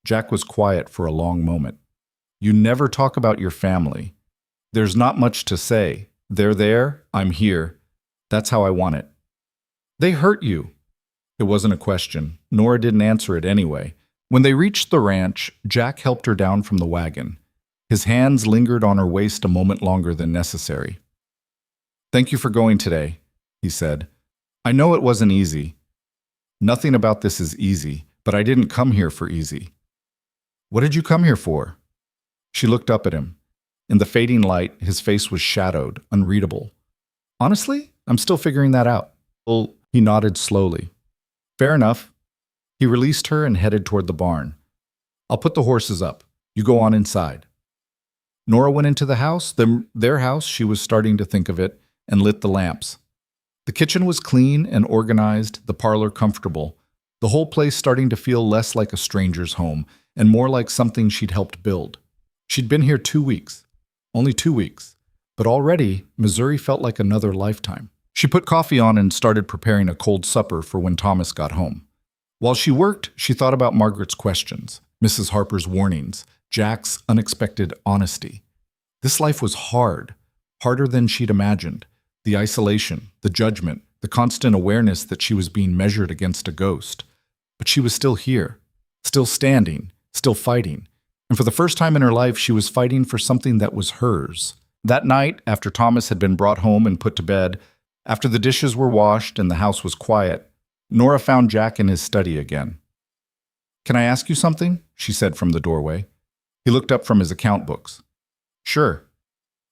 Jack was quiet for a long moment. You never talk about your family. There's not much to say. They're there, I'm here. That's how I want it. They hurt you. It wasn't a question. Nora didn't answer it anyway. When they reached the ranch, Jack helped her down from the wagon. His hands lingered on her waist a moment longer than necessary. Thank you for going today, he said. I know it wasn't easy. Nothing about this is easy, but I didn't come here for easy. What did you come here for? She looked up at him. In the fading light, his face was shadowed, unreadable. Honestly, I'm still figuring that out. Well, he nodded slowly. Fair enough. He released her and headed toward the barn. I'll put the horses up. You go on inside. Nora went into the house, their house, she was starting to think of it, and lit the lamps. The kitchen was clean and organized, the parlor comfortable, the whole place starting to feel less like a stranger's home and more like something she'd helped build. She'd been here 2 weeks. Only 2 weeks. But already, Missouri felt like another lifetime. She put coffee on and started preparing a cold supper for when Thomas got home. While she worked, she thought about Margaret's questions, Mrs. Harper's warnings, Jack's unexpected honesty. This life was hard, harder than she'd imagined. The isolation, the judgment, the constant awareness that she was being measured against a ghost. But she was still here, still standing, still fighting. And for the first time in her life, she was fighting for something that was hers. That night, after Thomas had been brought home and put to bed, after the dishes were washed and the house was quiet, Nora found Jack in his study again. Can I ask you something? She said from the doorway. He looked up from his account books. Sure.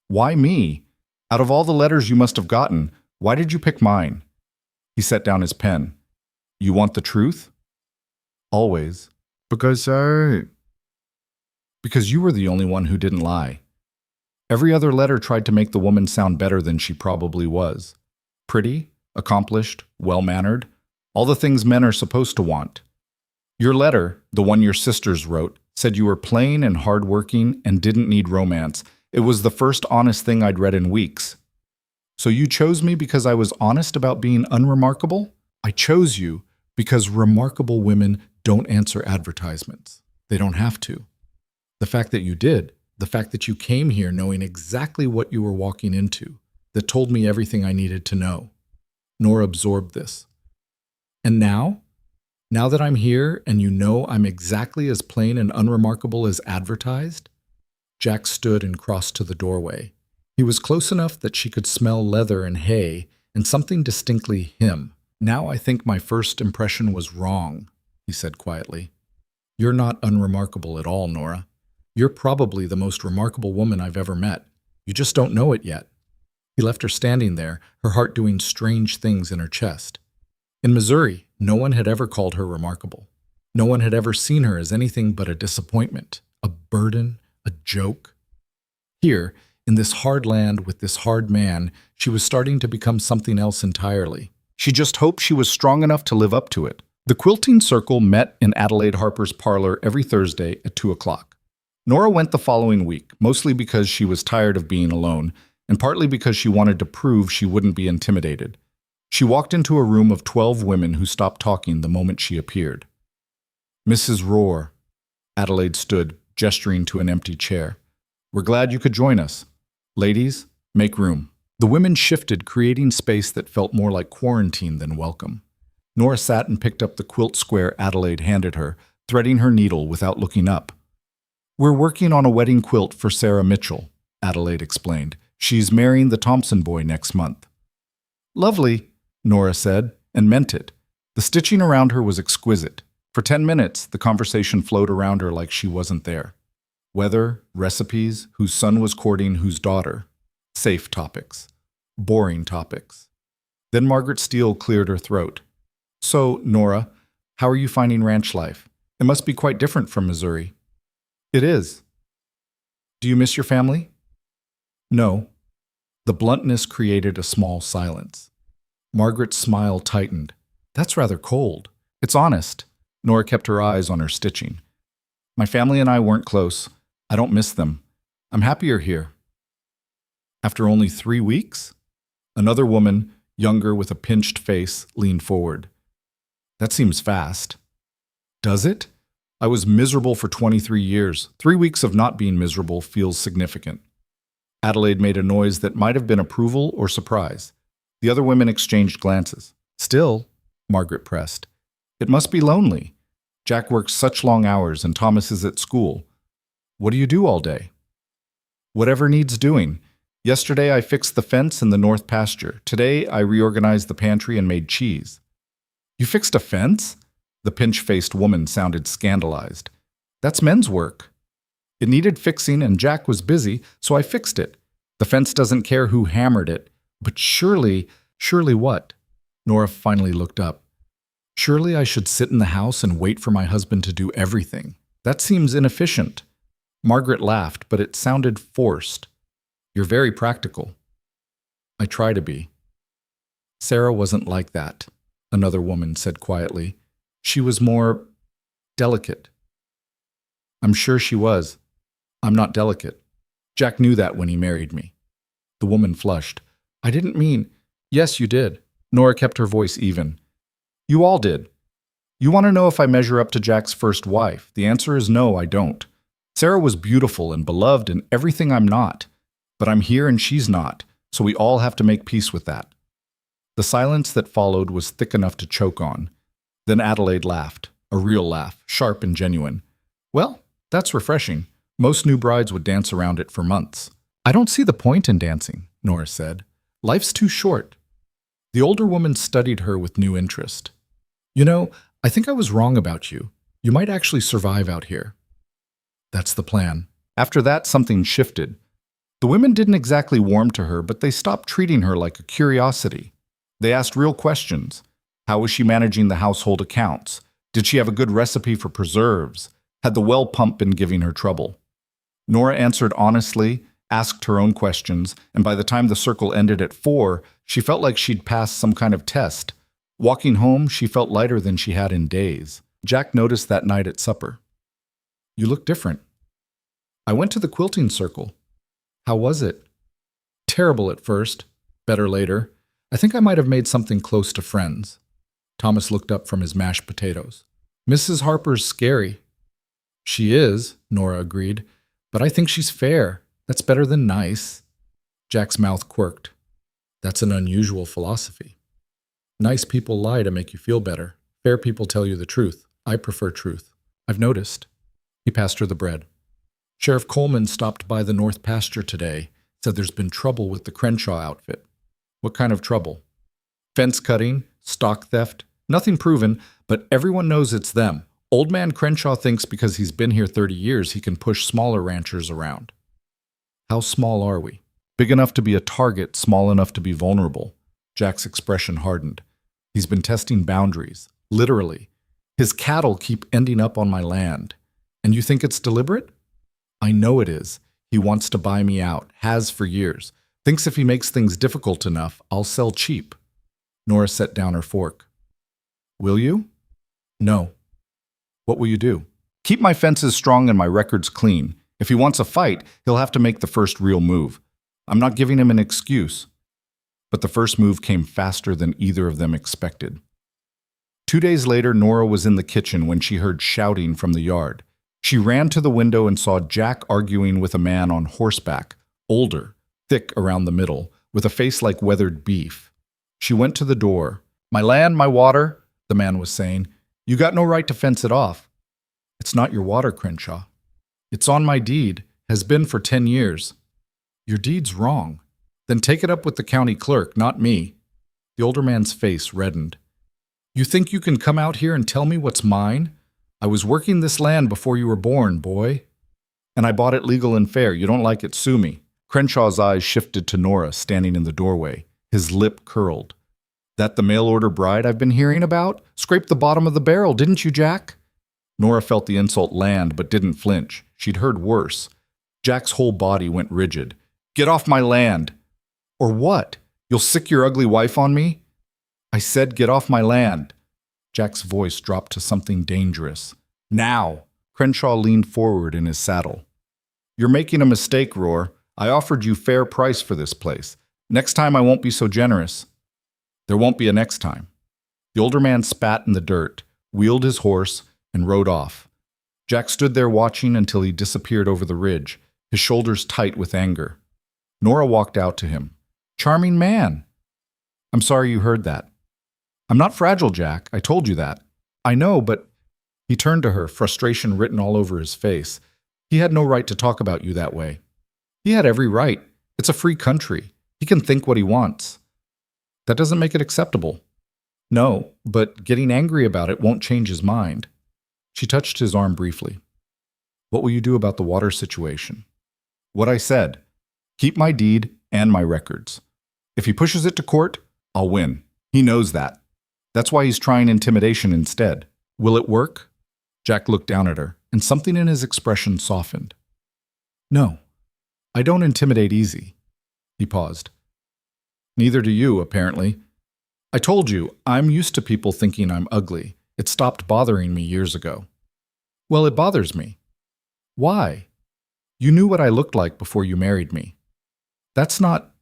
Why me? Out of all the letters you must have gotten, why did you pick mine? He set down his pen. You want the truth? Always. Because you were the only one who didn't lie. Every other letter tried to make the woman sound better than she probably was. Pretty, accomplished, well-mannered, all the things men are supposed to want. Your letter, the one your sisters wrote, said you were plain and hard-working and didn't need romance. It was the first honest thing I'd read in weeks. So you chose me because I was honest about being unremarkable? I chose you because remarkable women don't answer advertisements. They don't have to. The fact that you did, the fact that you came here knowing exactly what you were walking into, that told me everything I needed to know. Nora absorbed this. And now that I'm here and you know I'm exactly as plain and unremarkable as advertised? Jack stood and crossed to the doorway. He was close enough that she could smell leather and hay and something distinctly him. Now I think my first impression was wrong, he said quietly. You're not unremarkable at all, Nora. You're probably the most remarkable woman I've ever met. You just don't know it yet. He left her standing there, her heart doing strange things in her chest. In Missouri, no one had ever called her remarkable. No one had ever seen her as anything but a disappointment, a burden, a joke. Here, in this hard land with this hard man, she was starting to become something else entirely. She just hoped she was strong enough to live up to it. The quilting circle met in Adelaide Harper's parlor every Thursday at 2 o'clock. Nora went the following week, mostly because she was tired of being alone, and partly because she wanted to prove she wouldn't be intimidated. She walked into a room of 12 women who stopped talking the moment she appeared. Mrs. Rohr, Adelaide stood, gesturing to an empty chair. We're glad you could join us. Ladies, make room. The women shifted, creating space that felt more like quarantine than welcome. Nora sat and picked up the quilt square Adelaide handed her, threading her needle without looking up. "We're working on a wedding quilt for Sarah Mitchell," Adelaide explained. "She's marrying the Thompson boy next month." "Lovely," Nora said, and meant it. The stitching around her was exquisite. For 10 minutes, the conversation flowed around her like she wasn't there. Weather, recipes, whose son was courting whose daughter. Safe topics. Boring topics. Then Margaret Steele cleared her throat. "So, Nora, how are you finding ranch life? It must be quite different from Missouri." "It is." "Do you miss your family?" "No." The bluntness created a small silence. Margaret's smile tightened. "That's rather cold." "It's honest." Nora kept her eyes on her stitching. "My family and I weren't close. I don't miss them. I'm happier here." "After only 3 weeks?" Another woman, younger with a pinched face, leaned forward. "That seems fast." "Does it? I was miserable for 23 years. 3 weeks of not being miserable feels significant." Adelaide made a noise that might have been approval or surprise. The other women exchanged glances. "Still," Margaret pressed, "it must be lonely. Jack works such long hours and Thomas is at school. What do you do all day?" "Whatever needs doing. Yesterday I fixed the fence in the north pasture. Today I reorganized the pantry and made cheese." "You fixed a fence?" The pinch-faced woman sounded scandalized. "That's men's work." "It needed fixing and Jack was busy, so I fixed it. The fence doesn't care who hammered it. But surely what?" Nora finally looked up. "Surely I should sit in the house and wait for my husband to do everything. That seems inefficient." Margaret laughed, but it sounded forced. "You're very practical." "I try to be." "Sarah wasn't like that," another woman said quietly. "She was more delicate." "I'm sure she was. I'm not delicate. Jack knew that when he married me." The woman flushed. "I didn't mean—" "Yes, you did." Nora kept her voice even. "You all did. You want to know if I measure up to Jack's first wife? The answer is no, I don't. Sarah was beautiful and beloved and everything I'm not. But I'm here and she's not, so we all have to make peace with that." The silence that followed was thick enough to choke on. Then Adelaide laughed, a real laugh, sharp and genuine. "Well, that's refreshing. Most new brides would dance around it for months." "I don't see the point in dancing," Nora said. "Life's too short." The older woman studied her with new interest. "You know, I think I was wrong about you. You might actually survive out here." "That's the plan." After that, something shifted. The women didn't exactly warm to her, but they stopped treating her like a curiosity. They asked real questions. How was she managing the household accounts? Did she have a good recipe for preserves? Had the well pump been giving her trouble? Nora answered honestly, asked her own questions, and by the time the circle ended at 4, she felt like she'd passed some kind of test. Walking home, she felt lighter than she had in days. Jack noticed that night at supper. "You look different." "I went to the quilting circle." "How was it?" "Terrible at first. Better later. I think I might have made something close to friends." Thomas looked up from his mashed potatoes. "Mrs. Harper's scary." "She is," Nora agreed. "But I think she's fair. That's better than nice." Jack's mouth quirked. "That's an unusual philosophy." "Nice people lie to make you feel better. Fair people tell you the truth. I prefer truth. I've noticed." He passed her the bread. "Sheriff Coleman stopped by the north pasture today. Said there's been trouble with the Crenshaw outfit." "What kind of trouble?" "Fence cutting, stock theft. Nothing proven, but everyone knows it's them. Old man Crenshaw thinks because he's been here 30 years he can push smaller ranchers around." "How small are we?" "Big enough to be a target, small enough to be vulnerable." Jack's expression hardened. "He's been testing boundaries, literally. His cattle keep ending up on my land. And you think it's deliberate?" "I know it is. He wants to buy me out, has for years. Thinks if he makes things difficult enough, I'll sell cheap." Nora set down her fork. "Will you?" "No." "What will you do?" "Keep my fences strong and my records clean. If he wants a fight, he'll have to make the first real move. I'm not giving him an excuse." But the first move came faster than either of them expected. 2 days later, Nora was in the kitchen when she heard shouting from the yard. She ran to the window and saw Jack arguing with a man on horseback, older, thick around the middle, with a face like weathered beef. She went to the door. "My land, my water," the man was saying. "You got no right to fence it off." "It's not your water, Crenshaw. It's on my deed, has been for 10 years. "Your deed's wrong. Then take it up with the county clerk, not me." The older man's face reddened. "You think you can come out here and tell me what's mine? I was working this land before you were born, boy. And I bought it legal and fair. You don't like it, sue me." Crenshaw's eyes shifted to Nora, standing in the doorway. His lip curled. "That the mail-order bride I've been hearing about? Scraped the bottom of the barrel, didn't you, Jack?" Nora felt the insult land, but didn't flinch. She'd heard worse. Jack's whole body went rigid. "Get off my land!" "Or what? You'll sick your ugly wife on me?" "I said get off my land." Jack's voice dropped to something dangerous. "Now!" Crenshaw leaned forward in his saddle. "You're making a mistake, Roar. I offered you fair price for this place. Next time I won't be so generous." "There won't be a next time." The older man spat in the dirt, wheeled his horse, and rode off. Jack stood there watching until he disappeared over the ridge, his shoulders tight with anger. Nora walked out to him. "Charming man." "I'm sorry you heard that." "I'm not fragile, Jack. I told you that." "I know, but—" He turned to her, frustration written all over his face. "He had no right to talk about you that way." "He had every right. It's a free country. He can think what he wants." "That doesn't make it acceptable." "No, but getting angry about it won't change his mind." She touched his arm briefly. "What will you do about the water situation?" "What I said. Keep my deed and my records. If he pushes it to court, I'll win. He knows that. That's why he's trying intimidation instead. Will it work?" Jack looked down at her, and something in his expression softened. "No, I don't intimidate easy." He paused. "Neither do you, apparently. I told you, I'm used to people thinking I'm ugly. It stopped bothering me years ago." "Well, it bothers me." "Why?" "You knew what I looked like before you married me." "That's not—"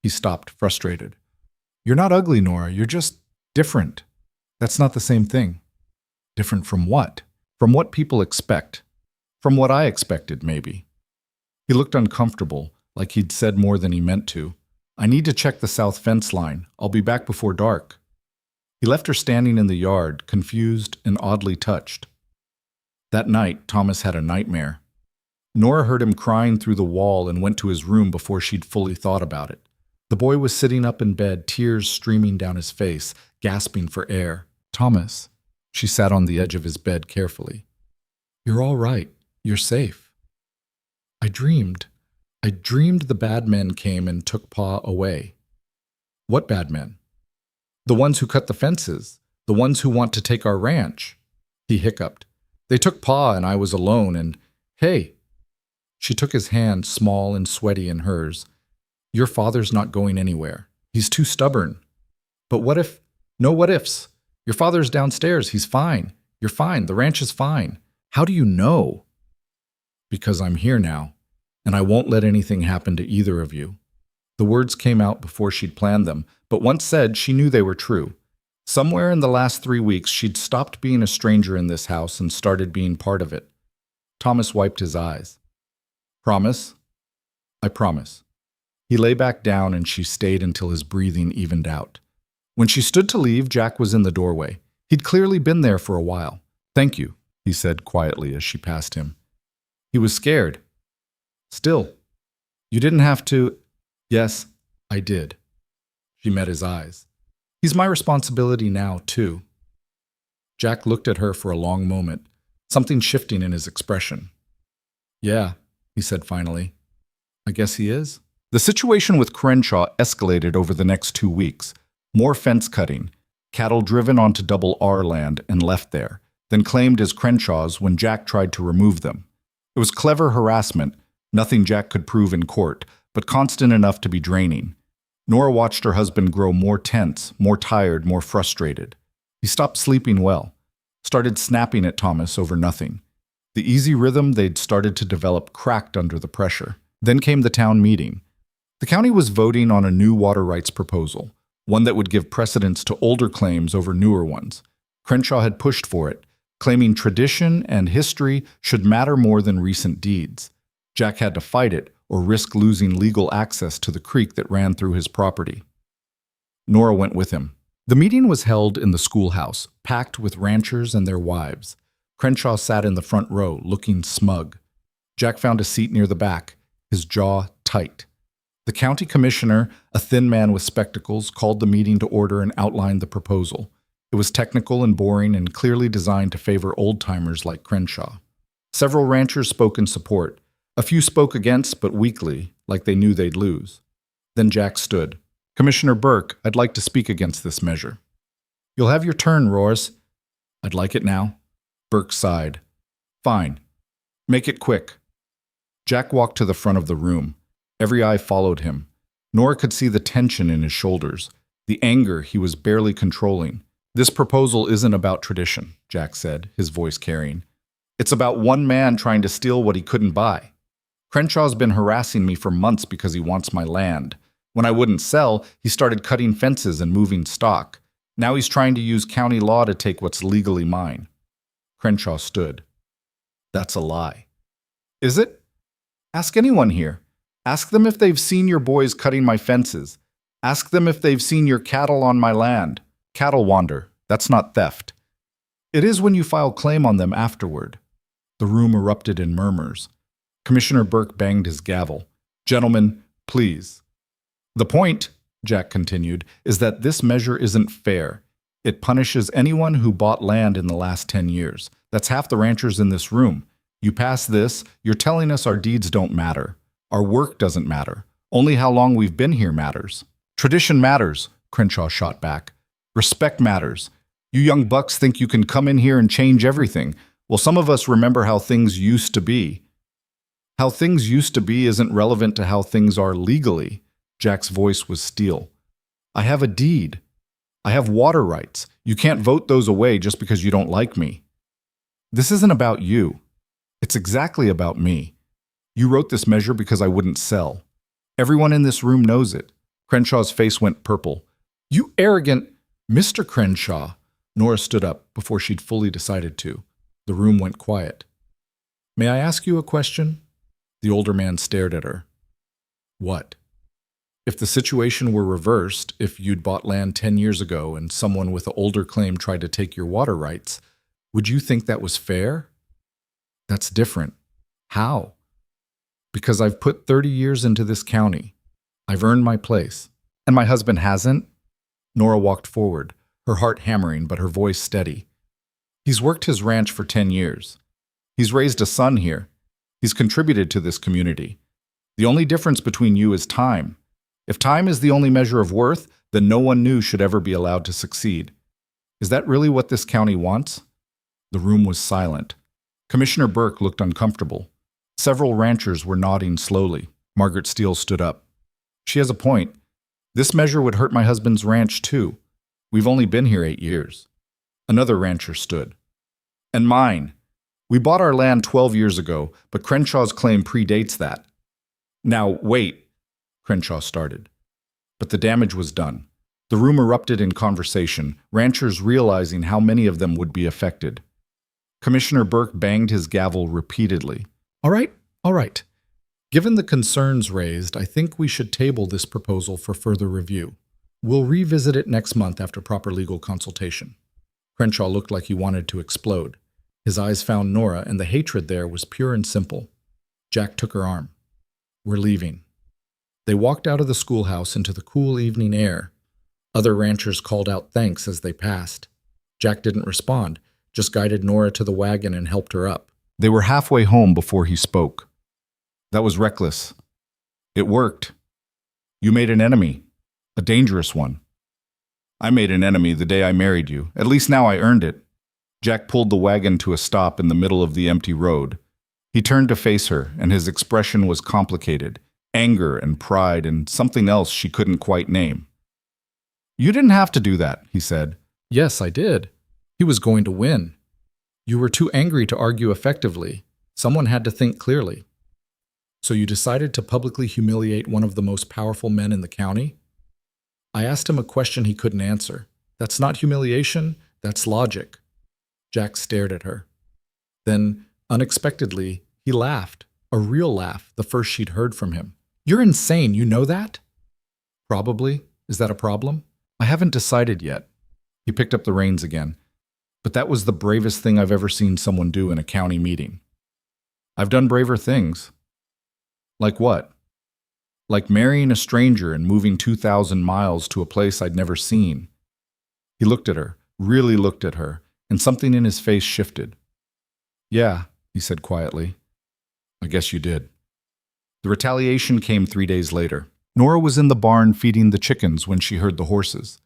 He stopped, frustrated. "You're not ugly, Nora. You're just different. That's not the same thing." "Different from what?" "From what people expect. From what I expected, maybe." He looked uncomfortable, like he'd said more than he meant to. "I need to check the south fence line. I'll be back before dark." He left her standing in the yard, confused and oddly touched. That night, Thomas had a nightmare. Nora heard him crying through the wall and went to his room before she'd fully thought about it. The boy was sitting up in bed, tears streaming down his face, gasping for air. "Thomas." She sat on the edge of his bed carefully. "You're all right. You're safe." I dreamed the bad men came and took Pa away." "What bad men?" "The ones who cut the fences. The ones who want to take our ranch." He hiccuped. "They took Pa and I was alone and, hey." She took his hand, small and sweaty, in hers. "Your father's not going anywhere. He's too stubborn." "But what if—" "No what ifs. Your father's downstairs. He's fine. You're fine. The ranch is fine." "How do you know?" "Because I'm here now, and I won't let anything happen to either of you." The words came out before she'd planned them, but once said, she knew they were true. Somewhere in the last 3 weeks, she'd stopped being a stranger in this house and started being part of it. Thomas wiped his eyes. "Promise?" "I promise." He lay back down and she stayed until his breathing evened out. When she stood to leave, Jack was in the doorway. He'd clearly been there for a while. "Thank you," he said quietly as she passed him. He was scared. "Still, you didn't have to—" "Yes, I did." She met his eyes. "He's my responsibility now, too." Jack looked at her for a long moment, something shifting in his expression. "Yeah," he said finally. "I guess he is." The situation with Crenshaw escalated over the next 2 weeks. More fence cutting, cattle driven onto double R land and left there, then claimed as Crenshaw's when Jack tried to remove them. It was clever harassment, nothing Jack could prove in court, but constant enough to be draining. Nora watched her husband grow more tense, more tired, more frustrated. He stopped sleeping well, started snapping at Thomas over nothing. The easy rhythm they'd started to develop cracked under the pressure. Then came the town meeting. The county was voting on a new water rights proposal, one that would give precedence to older claims over newer ones. Crenshaw had pushed for it, claiming tradition and history should matter more than recent deeds. Jack had to fight it, or risk losing legal access to the creek that ran through his property. Nora went with him. The meeting was held in the schoolhouse, packed with ranchers and their wives. Crenshaw sat in the front row, looking smug. Jack found a seat near the back, his jaw tight. The county commissioner, a thin man with spectacles, called the meeting to order and outlined the proposal. It was technical and boring and clearly designed to favor old-timers like Crenshaw. Several ranchers spoke in support. A few spoke against, but weakly, like they knew they'd lose. Then Jack stood. "Commissioner Burke, I'd like to speak against this measure." "You'll have your turn, Roars." "I'd like it now." Burke sighed. "Fine. Make it quick." Jack walked to the front of the room. Every eye followed him. Nora could see the tension in his shoulders, the anger he was barely controlling. "This proposal isn't about tradition," Jack said, his voice carrying. "It's about one man trying to steal what he couldn't buy. Crenshaw's been harassing me for months because he wants my land. When I wouldn't sell, he started cutting fences and moving stock. Now he's trying to use county law to take what's legally mine." Crenshaw stood. "That's a lie." "Is it? Ask anyone here. Ask them if they've seen your boys cutting my fences. Ask them if they've seen your cattle on my land. Cattle wander. That's not theft. It is when you file claim on them afterward." The room erupted in murmurs. Commissioner Burke banged his gavel. "Gentlemen, please." "The point," Jack continued, "is that this measure isn't fair. It punishes anyone who bought land in the last 10 years. That's half the ranchers in this room. You pass this, you're telling us our deeds don't matter. Our work doesn't matter. Only how long we've been here matters." "Tradition matters," Crenshaw shot back. "Respect matters. You young bucks think you can come in here and change everything. Well, some of us remember how things used to be." "How things used to be isn't relevant to how things are legally." Jack's voice was steel. "I have a deed. I have water rights. You can't vote those away just because you don't like me. This isn't about you. It's exactly about me. You wrote this measure because I wouldn't sell. Everyone in this room knows it." Crenshaw's face went purple. "You arrogant—" "Mr. Crenshaw." Nora stood up before she'd fully decided to. The room went quiet. "May I ask you a question?" The older man stared at her. "What?" "If the situation were reversed, if you'd bought land 10 years ago and someone with an older claim tried to take your water rights, would you think that was fair?" "That's different." "How?" "Because I've put 30 years into this county. I've earned my place. And my husband hasn't?" Nora walked forward, her heart hammering but her voice steady. "He's worked his ranch for 10 years. He's raised a son here. He's contributed to this community. The only difference between you is time. If time is the only measure of worth, then no one new should ever be allowed to succeed. Is that really what this county wants?" The room was silent. Commissioner Burke looked uncomfortable. Several ranchers were nodding slowly. Margaret Steele stood up. "She has a point. This measure would hurt my husband's ranch, too. We've only been here 8 years. Another rancher stood. "And mine. We bought our land 12 years ago, but Crenshaw's claim predates that." "Now, wait," Crenshaw started. But the damage was done. The room erupted in conversation, ranchers realizing how many of them would be affected. Commissioner Burke banged his gavel repeatedly. All right. Given the concerns raised, I think we should table this proposal for further review. We'll revisit it next month after proper legal consultation." Crenshaw looked like he wanted to explode. His eyes found Nora, and the hatred there was pure and simple. Jack took her arm. "We're leaving." They walked out of the schoolhouse into the cool evening air. Other ranchers called out thanks as they passed. Jack didn't respond, just guided Nora to the wagon and helped her up. They were halfway home before he spoke. "That was reckless. It worked. You made an enemy, a dangerous one. I made an enemy the day I married you. At least now I earned it." Jack pulled the wagon to a stop in the middle of the empty road. He turned to face her, and his expression was complicated. Anger and pride and something else she couldn't quite name. "You didn't have to do that," he said. "Yes, I did. He was going to win. You were too angry to argue effectively. Someone had to think clearly. So you decided to publicly humiliate one of the most powerful men in the county?" I asked him a question he couldn't answer. "That's not humiliation, that's logic." Jack stared at her. Then, unexpectedly, he laughed, A real laugh, the first she'd heard from him. "You're insane, you know that?" "Probably. Is that a problem?" "I haven't decided yet." He picked up the reins again. "But that was the bravest thing I've ever seen someone do in a county meeting." "I've done braver things." "Like what?" "Like marrying a stranger and moving 2,000 miles to a place I'd never seen." He looked at her, really looked at her, and something in his face shifted. "Yeah," he said quietly. "I guess you did." The retaliation came 3 days later. Nora was in the barn feeding the chickens when she heard the horses.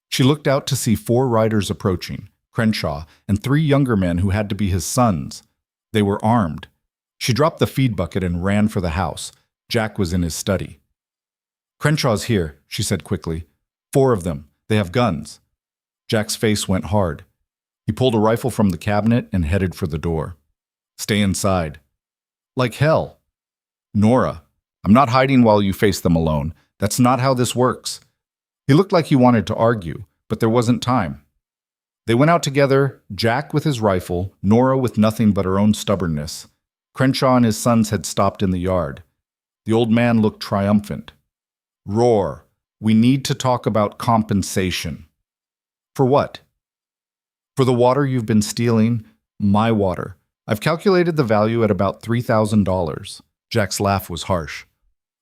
She looked out to see 4 riders approaching, Crenshaw, and 3 younger men who had to be his sons. They were armed. She dropped the feed bucket and ran for the house. Jack was in his study. "Crenshaw's here," she said quickly. 4 of them. They have guns." Jack's face went hard. He pulled a rifle from the cabinet and headed for the door. "Stay inside." "Like hell." "Nora, I'm not hiding while you face them alone. That's not how this works." He looked like he wanted to argue, but there wasn't time. They went out together, Jack with his rifle, Nora with nothing but her own stubbornness. Crenshaw and his sons had stopped in the yard. The old man looked triumphant. "Roar. We need to talk about compensation." "For what?" "For the water you've been stealing, my water. I've calculated the value at about $3,000. Jack's laugh was harsh.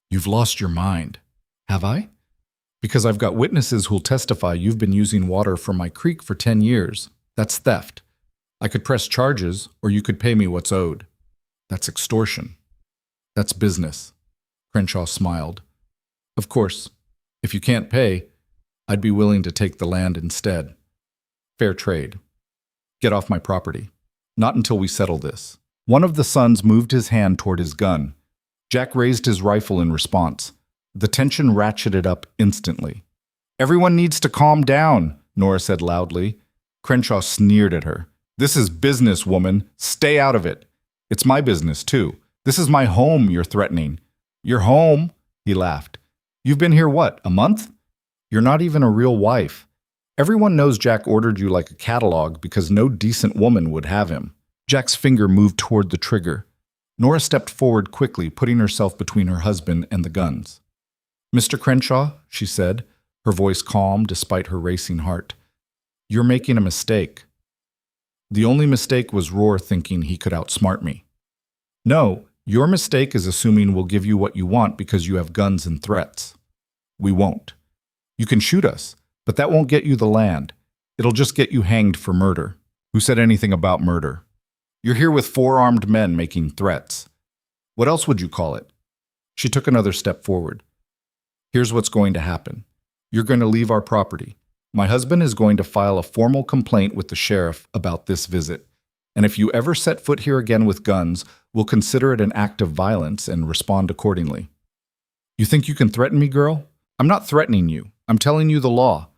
"You've lost your mind." "Have I?" "Because I've got witnesses who'll testify you've been using water from my creek for 10 years. That's theft. I could press charges, or you could pay me what's owed." "That's extortion." "That's business." Crenshaw smiled. "Of course, if you can't pay, I'd be willing to take the land instead. Fair trade. Get off my property. Not until we settle this." One of the sons moved his hand toward his gun. Jack raised his rifle in response. The tension ratcheted up instantly. "Everyone needs to calm down," Nora said loudly. Crenshaw sneered at her. "This is business, woman. Stay out of it. It's my business, too. This is my home you're threatening." "Your home?" He laughed. "You've been here what, a month? You're not even a real wife. Everyone knows Jack ordered you like a catalog because no decent woman would have him." Jack's finger moved toward the trigger. Nora stepped forward quickly, putting herself between her husband and the guns. "Mr. Crenshaw," she said, her voice calm despite her racing heart, "you're making a mistake." "The only mistake was Roar thinking he could outsmart me." "No, your mistake is assuming we'll give you what you want because you have guns and threats. We won't. You can shoot us, but that won't get you the land. It'll just get you hanged for murder." "Who said anything about murder?" "You're here with 4 armed men making threats. What else would you call it?" She took another step forward. "Here's what's going to happen. You're going to leave our property. My husband is going to file a formal complaint with the sheriff about this visit. And if you ever set foot here again with guns, we'll consider it an act of violence and respond accordingly." "You think you can threaten me, girl?" "I'm not threatening you. I'm telling you the law.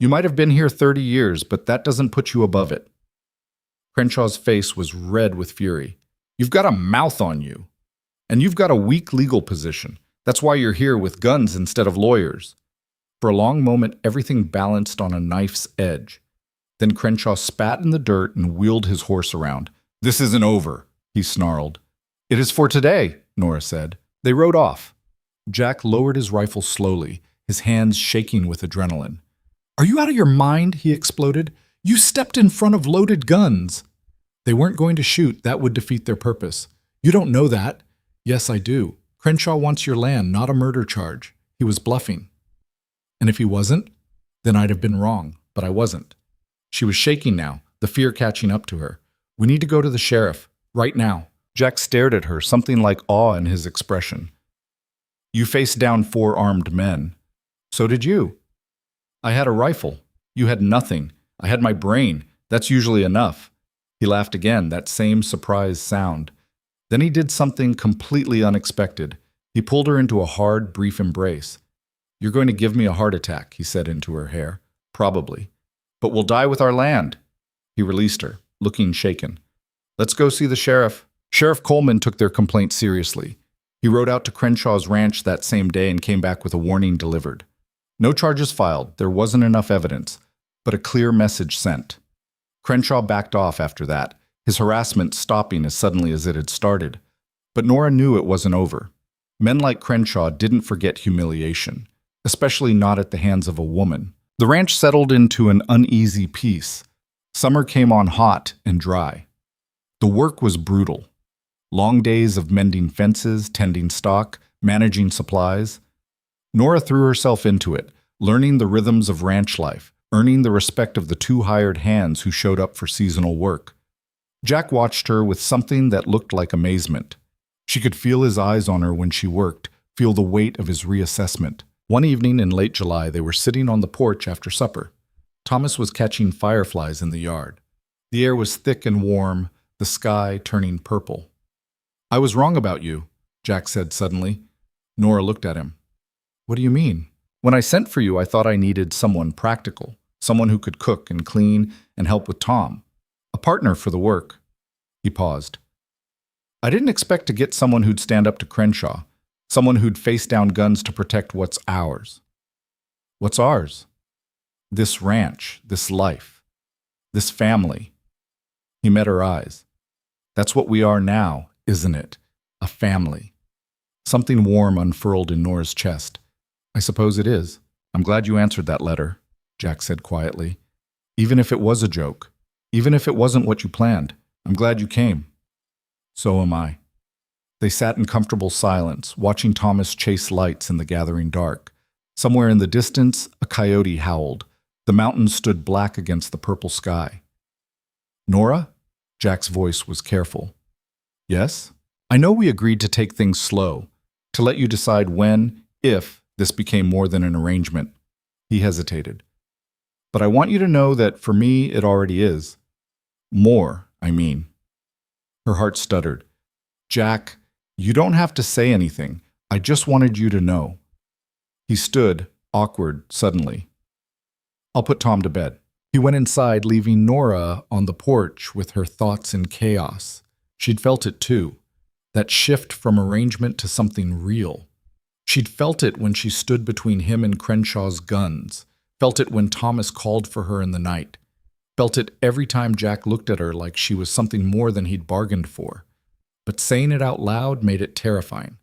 You might have been here 30 years, but that doesn't put you above it." Crenshaw's face was red with fury. "You've got a mouth on you. And you've got a weak legal position. That's why you're here with guns instead of lawyers." For a long moment, everything balanced on a knife's edge. Then Crenshaw spat in the dirt and wheeled his horse around. "This isn't over," he snarled. "It is for today," Nora said. They rode off. Jack lowered his rifle slowly, his hands shaking with adrenaline. "Are you out of your mind?" he exploded. "You stepped in front of loaded guns." "They weren't going to shoot. That would defeat their purpose." "You don't know that." "Yes, I do. Crenshaw wants your land, not a murder charge." He was bluffing. "And if he wasn't? Then I'd have been wrong, but I wasn't." She was shaking now, the fear catching up to her. "We need to go to the sheriff, right now." Jack stared at her, something like awe in his expression. "You faced down 4 armed men. So did you." "I had a rifle. You had nothing. I had my brain. That's usually enough." He laughed again, that same surprised sound. Then he did something completely unexpected. He pulled her into a hard, brief embrace. "You're going to give me a heart attack," he said into her hair. "Probably. But we'll die with our land." He released her, looking shaken. "Let's go see the sheriff." Sheriff Coleman took their complaint seriously. He rode out to Crenshaw's ranch that same day and came back with a warning delivered. No charges filed, there wasn't enough evidence, but a clear message sent. Crenshaw backed off after that, his harassment stopping as suddenly as it had started. But Nora knew it wasn't over. Men like Crenshaw didn't forget humiliation, especially not at the hands of a woman. The ranch settled into an uneasy peace. Summer came on hot and dry. The work was brutal. Long days of mending fences, tending stock, managing supplies. Nora threw herself into it, learning the rhythms of ranch life, earning the respect of the two hired hands who showed up for seasonal work. Jack watched her with something that looked like amazement. She could feel his eyes on her when she worked, feel the weight of his reassessment. One evening in late July, they were sitting on the porch after supper. Thomas was catching fireflies in the yard. The air was thick and warm, the sky turning purple. "I was wrong about you," Jack said suddenly. Nora looked at him. "What do you mean? When I sent for you, I thought I needed someone practical, someone who could cook and clean and help with Tom. A partner for the work." He paused. "I didn't expect to get someone who'd stand up to Crenshaw, someone who'd face down guns to protect what's ours." "What's ours?" "This ranch, this life, this family." He met her eyes. "That's what we are now, isn't it? A family." Something warm unfurled in Nora's chest. "I suppose it is. I'm glad you answered that letter," Jack said quietly. "Even if it was a joke, even if it wasn't what you planned, I'm glad you came." "So am I." They sat in comfortable silence, watching Thomas chase lights in the gathering dark. Somewhere in the distance, a coyote howled. The mountains stood black against the purple sky. "Nora?" Jack's voice was careful. "Yes? I know we agreed to take things slow, to let you decide when, if, this became more than an arrangement." He hesitated. "But I want you to know that for me it already is. More, I mean." Her heart stuttered. "Jack, you don't have to say anything. I just wanted you to know." He stood, awkward, suddenly. "I'll put Tom to bed." He went inside, leaving Nora on the porch with her thoughts in chaos. She'd felt it too, that shift from arrangement to something real. She'd felt it when she stood between him and Crenshaw's guns, felt it when Thomas called for her in the night, felt it every time Jack looked at her like she was something more than he'd bargained for. But saying it out loud made it terrifying.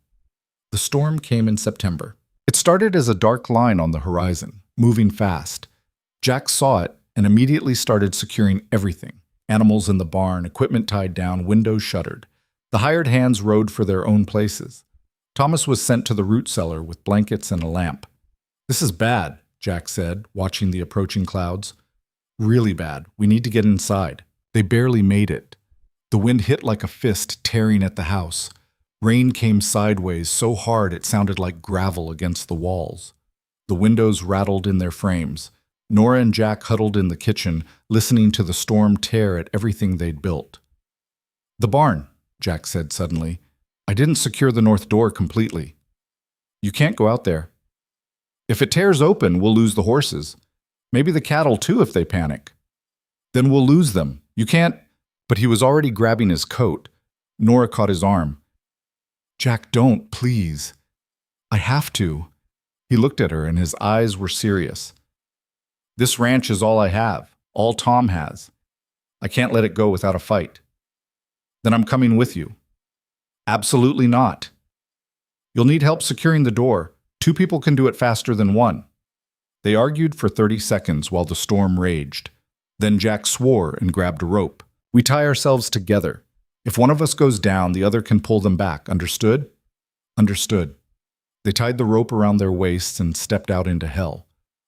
The storm came in September. It started as a dark line on the horizon, moving fast. Jack saw it and immediately started securing everything. Animals in the barn, equipment tied down, windows shuttered. The hired hands rode for their own places. Thomas was sent to the root cellar with blankets and a lamp. "This is bad," Jack said, watching the approaching clouds. "Really bad. We need to get inside." They barely made it. The wind hit like a fist, tearing at the house. Rain came sideways, so hard it sounded like gravel against the walls. The windows rattled in their frames. Nora and Jack huddled in the kitchen, listening to the storm tear at everything they'd built. "The barn," Jack said suddenly. "I didn't secure the north door completely." "You can't go out there. If it tears open, we'll lose the horses. Maybe the cattle too if they panic. Then we'll lose them. You can't—" But he was already grabbing his coat. Nora caught his arm. "Jack, don't, please. I have to." He looked at her and his eyes were serious. "This ranch is all I have, all Tom has. I can't let it go without a fight." "Then I'm coming with you." "Absolutely not." "You'll need help securing the door. 2 people can do it faster than 1. They argued for 30 seconds while the storm raged. Then Jack swore and grabbed a rope. "We tie ourselves together. If one of us goes down, the other can pull them back. Understood?" "Understood." They tied the rope around their waists and stepped out into hell.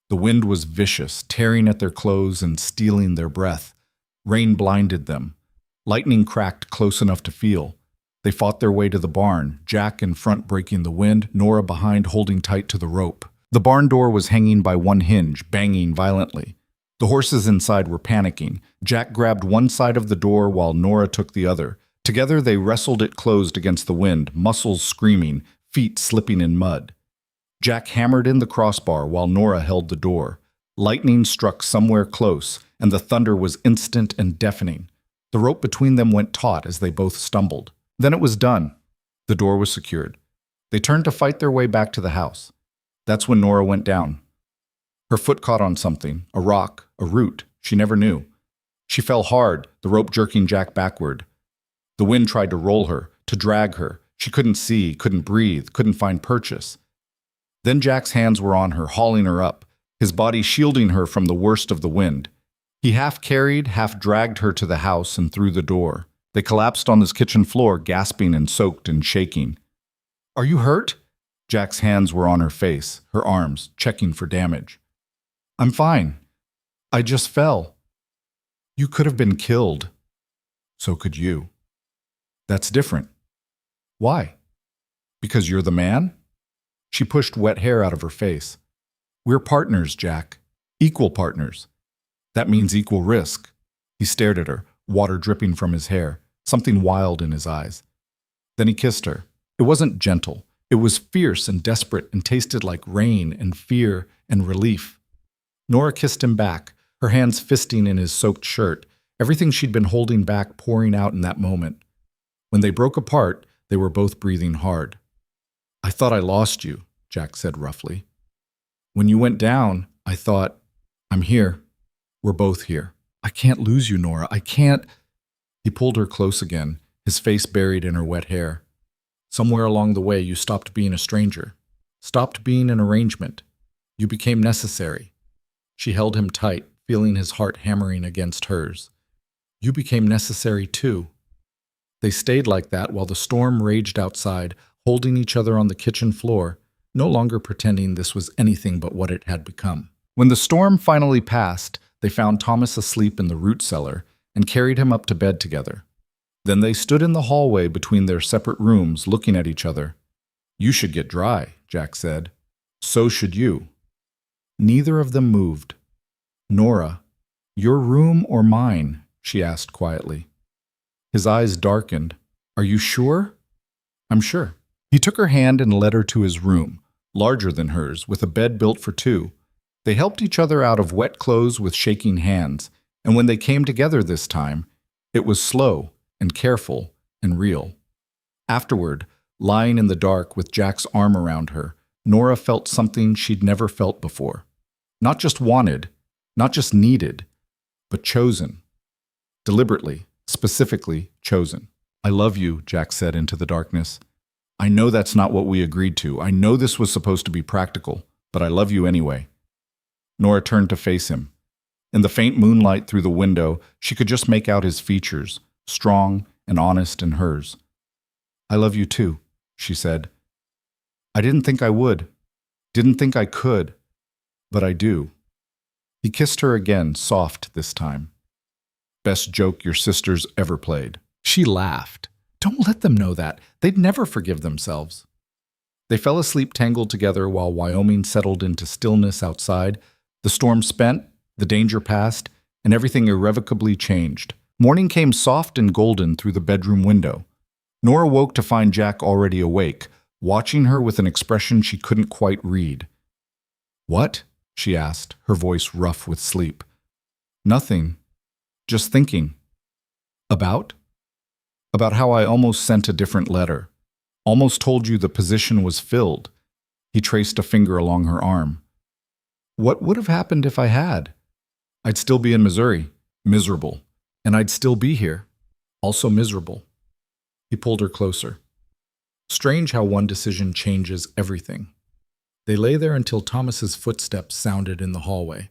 The wind was vicious, tearing at their clothes and stealing their breath. Rain blinded them. Lightning cracked close enough to feel. They fought their way to the barn, Jack in front breaking the wind, Nora behind holding tight to the rope. The barn door was hanging by one hinge, banging violently. The horses inside were panicking. Jack grabbed one side of the door while Nora took the other. Together they wrestled it closed against the wind, muscles screaming, feet slipping in mud. Jack hammered in the crossbar while Nora held the door. Lightning struck somewhere close, and the thunder was instant and deafening. The rope between them went taut as they both stumbled. Then it was done. The door was secured. They turned to fight their way back to the house. That's when Nora went down. Her foot caught on something, a rock, a root, she never knew. She fell hard, the rope jerking Jack backward. The wind tried to roll her, to drag her. She couldn't see, couldn't breathe, couldn't find purchase. Then Jack's hands were on her, hauling her up, his body shielding her from the worst of the wind. He half carried, half dragged her to the house and through the door. They collapsed on his kitchen floor, gasping and soaked and shaking. "Are you hurt?" Jack's hands were on her face, her arms, checking for damage. "I'm fine. I just fell." "You could have been killed." "So could you." "That's different." "Why?" "Because you're the man?" She pushed wet hair out of her face. "We're partners, Jack. Equal partners. That means equal risk." He stared at her, water dripping from his hair, something wild in his eyes. Then he kissed her. It wasn't gentle. It was fierce and desperate and tasted like rain and fear and relief. Nora kissed him back, her hands fisting in his soaked shirt, everything she'd been holding back pouring out in that moment. When they broke apart, they were both breathing hard. "I thought I lost you," Jack said roughly. "When you went down, I thought, I'm here. We're both here. I can't lose you, Nora. I can't." He pulled her close again, his face buried in her wet hair. "Somewhere along the way, you stopped being a stranger, stopped being an arrangement. You became necessary." She held him tight, feeling his heart hammering against hers. "You became necessary too." They stayed like that while the storm raged outside, holding each other on the kitchen floor, no longer pretending this was anything but what it had become. When the storm finally passed, they found Thomas asleep in the root cellar and carried him up to bed together. Then they stood in the hallway between their separate rooms, looking at each other. "You should get dry," Jack said. "So should you." Neither of them moved. "Nora, your room or mine?" she asked quietly. His eyes darkened. "Are you sure?" "I'm sure." He took her hand and led her to his room, larger than hers, with a bed built for two. They helped each other out of wet clothes with shaking hands, and when they came together this time, it was slow and careful and real. Afterward, lying in the dark with Jack's arm around her, Nora felt something she'd never felt before. Not just wanted, not just needed, but chosen. Deliberately, specifically chosen. "I love you," Jack said into the darkness. "I know that's not what we agreed to. I know this was supposed to be practical, but I love you anyway." Nora turned to face him. In the faint moonlight through the window, she could just make out his features, strong and honest in hers. "I love you too," she said. "I didn't think I would. Didn't think I could. But I do." He kissed her again, soft this time. "Best joke your sisters ever played." She laughed. Don't let them know that. They'd never forgive themselves. They fell asleep tangled together while Wyoming settled into stillness outside. The storm spent, the danger passed, and everything irrevocably changed. Morning came soft and golden through the bedroom window. Nora woke to find Jack already awake, watching her with an expression she couldn't quite read. "What?" she asked, her voice rough with sleep. "Nothing. Just thinking." "About?" "About how I almost sent a different letter. Almost told you the position was filled." He traced a finger along her arm. "What would have happened if I had? I'd still be in Missouri, miserable. And I'd still be here, also miserable." He pulled her closer. Strange how one decision changes everything. They lay there until Thomas's footsteps sounded in the hallway.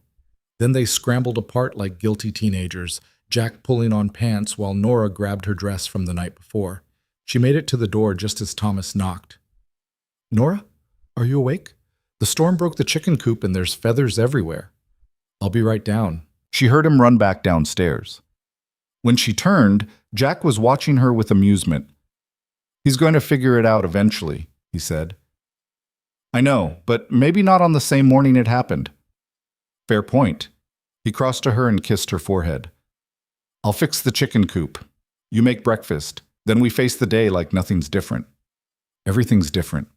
Then they scrambled apart like guilty teenagers, Jack pulling on pants while Nora grabbed her dress from the night before. She made it to the door just as Thomas knocked. "Nora, are you awake? The storm broke the chicken coop and there's feathers everywhere." "I'll be right down." She heard him run back downstairs. When she turned, Jack was watching her with amusement. "He's going to figure it out eventually," he said. "I know, but maybe not on the same morning it happened." "Fair point." He crossed to her and kissed her forehead. "I'll fix the chicken coop. You make breakfast. Then we face the day like nothing's different." "Everything's different."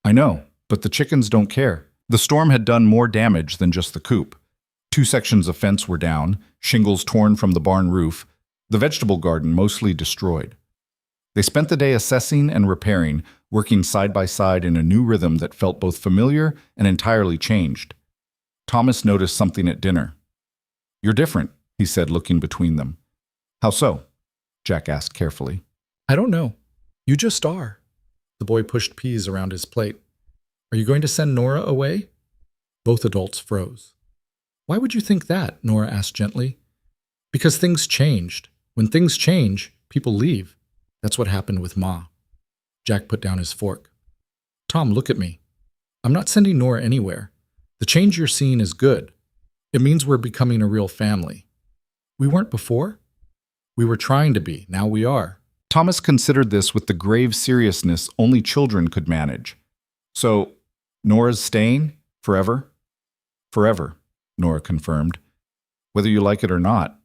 "I know, but the chickens don't care." The storm had done more damage than just the coop. 2 sections of fence were down, shingles torn from the barn roof, the vegetable garden mostly destroyed. They spent the day assessing and repairing, working side by side in a new rhythm that felt both familiar and entirely changed. Thomas noticed something at dinner. "You're different," he said, looking between them. "How so?" Jack asked carefully. "I don't know. You just are." The boy pushed peas around his plate. Are you going to send Nora away? Both adults froze. Why would you think that? Nora asked gently. Because things changed. When things change, people leave. That's what happened with Ma. Jack put down his fork. Tom, look at me. I'm not sending Nora anywhere. The change you're seeing is good. It means we're becoming a real family. We weren't before? We were trying to be. Now we are. Thomas considered this with the grave seriousness only children could manage. So, Nora's staying? Forever? Forever, Nora confirmed. Whether you like it or not.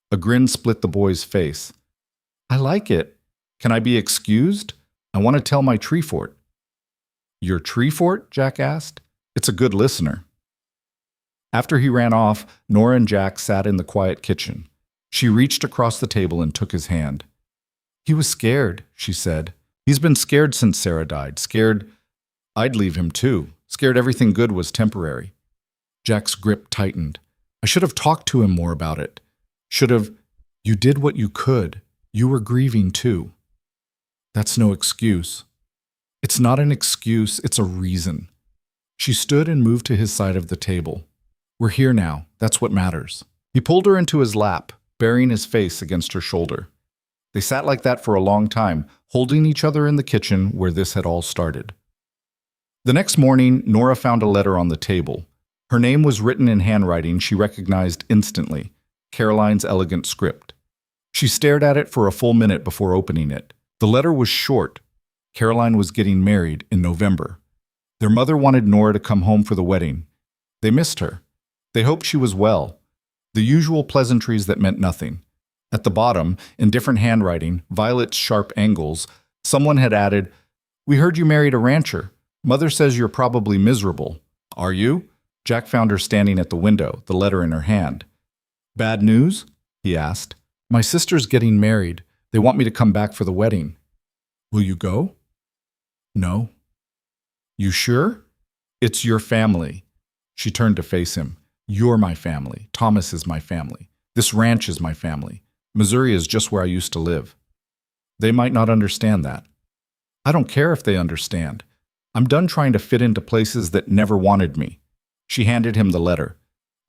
A grin split the boy's face. I like it. Can I be excused? I want to tell my tree fort. Your tree fort? Jack asked. It's a good listener. After he ran off, Nora and Jack sat in the quiet kitchen. She reached across the table and took his hand. He was scared, she said. He's been scared since Sarah died. Scared I'd leave him too. Scared everything good was temporary. Jack's grip tightened. I should have talked to him more about it. Should have. You did what you could. You were grieving too. That's no excuse. It's not an excuse, it's a reason. She stood and moved to his side of the table. We're here now. That's what matters. He pulled her into his lap, burying his face against her shoulder. They sat like that for a long time, holding each other in the kitchen where this had all started. The next morning, Nora found a letter on the table. Her name was written in handwriting she recognized instantly, Caroline's elegant script. She stared at it for a full minute before opening it. The letter was short. Caroline was getting married in November. Their mother wanted Nora to come home for the wedding. They missed her. They hoped she was well. The usual pleasantries that meant nothing. At the bottom, in different handwriting, Violet's sharp angles, someone had added, We heard you married a rancher. Mother says you're probably miserable. Are you? Jack found her standing at the window, the letter in her hand. Bad news? He asked. My sister's getting married. They want me to come back for the wedding. Will you go? No. You sure? It's your family. She turned to face him. You're my family. Thomas is my family. This ranch is my family. Missouri is just where I used to live. They might not understand that. I don't care if they understand. I'm done trying to fit into places that never wanted me. She handed him the letter.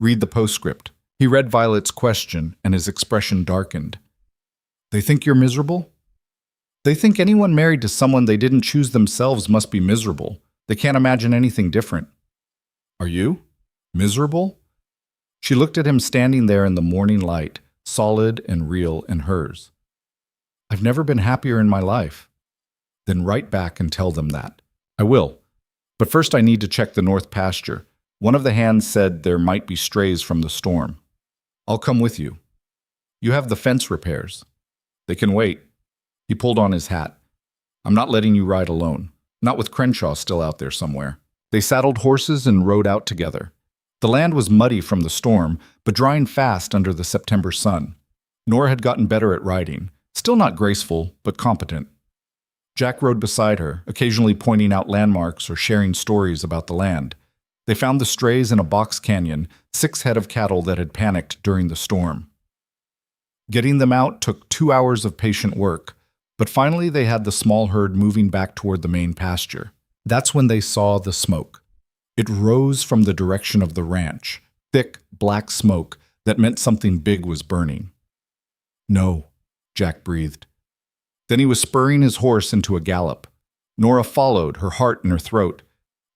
Read the postscript. He read Violet's question, and his expression darkened. They think you're miserable? They think anyone married to someone they didn't choose themselves must be miserable. They can't imagine anything different. Are you? Miserable? She looked at him standing there in the morning light, solid and real in hers. I've never been happier in my life. Then write back and tell them that. I will. But first I need to check the north pasture. One of the hands said there might be strays from the storm. I'll come with you. You have the fence repairs. They can wait. He pulled on his hat. I'm not letting you ride alone. Not with Crenshaw still out there somewhere. They saddled horses and rode out together. The land was muddy from the storm, but drying fast under the September sun. Nora had gotten better at riding. Still not graceful, but competent. Jack rode beside her, occasionally pointing out landmarks or sharing stories about the land. They found the strays in a box canyon, 6 head of cattle that had panicked during the storm. Getting them out took 2 hours of patient work, but finally they had the small herd moving back toward the main pasture. That's when they saw the smoke. It rose from the direction of the ranch, thick, black smoke that meant something big was burning. No, Jack breathed. Then he was spurring his horse into a gallop. Nora followed, her heart in her throat.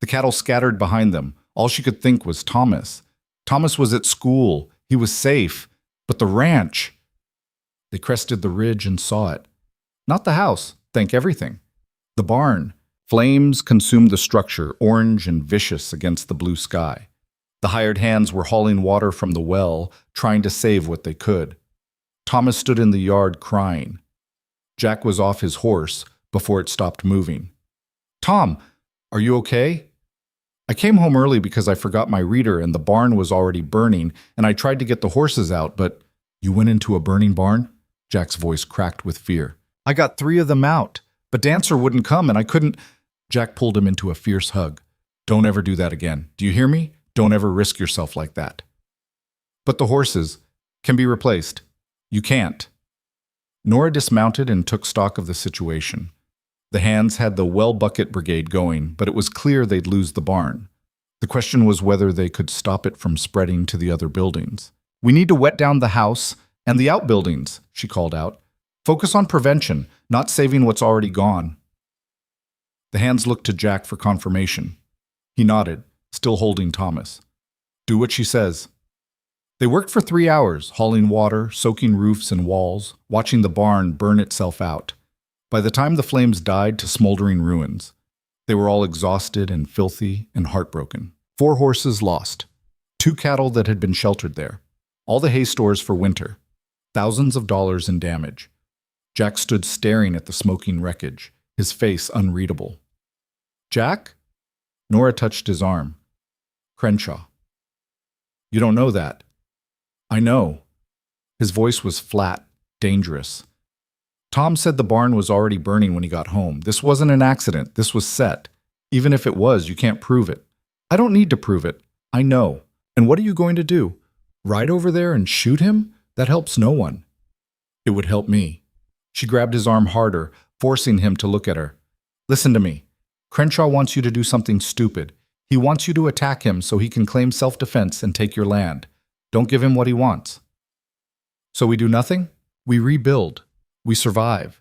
The cattle scattered behind them. All she could think was Thomas. Thomas was at school. He was safe. But the ranch... They crested the ridge and saw it. Not the house, thank everything. The barn. Flames consumed the structure, orange and vicious against the blue sky. The hired hands were hauling water from the well, trying to save what they could. Thomas stood in the yard crying. Jack was off his horse before it stopped moving. Tom, are you okay? I came home early because I forgot my reader and the barn was already burning, and I tried to get the horses out, but... You went into a burning barn? Jack's voice cracked with fear. I got 3 of them out, but Dancer wouldn't come and I couldn't... Jack pulled him into a fierce hug. Don't ever do that again. Do you hear me? Don't ever risk yourself like that. But the horses can be replaced. You can't. Nora dismounted and took stock of the situation. The hands had the well bucket brigade going, but it was clear they'd lose the barn. The question was whether they could stop it from spreading to the other buildings. "We need to wet down the house and the outbuildings," she called out. "Focus on prevention, not saving what's already gone." The hands looked to Jack for confirmation. He nodded, still holding Thomas. "Do what she says." They worked for 3 hours, hauling water, soaking roofs and walls, watching the barn burn itself out. By the time the flames died to smoldering ruins, they were all exhausted and filthy and heartbroken. 4 horses lost, 2 cattle that had been sheltered there, all the hay stores for winter, thousands of dollars in damage. Jack stood staring at the smoking wreckage, his face unreadable. "Jack?" Nora touched his arm. "Crenshaw." "You don't know that." "I know." His voice was flat, dangerous. "Tom said the barn was already burning when he got home. This wasn't an accident. This was set. Even if it was, you can't prove it." "I don't need to prove it. I know. And what are you going to do? Ride over there and shoot him? That helps no one." "It would help me." She grabbed his arm harder, forcing him to look at her. "Listen to me. Crenshaw wants you to do something stupid. He wants you to attack him so he can claim self-defense and take your land. Don't give him what he wants." "So we do nothing? We rebuild. We survive.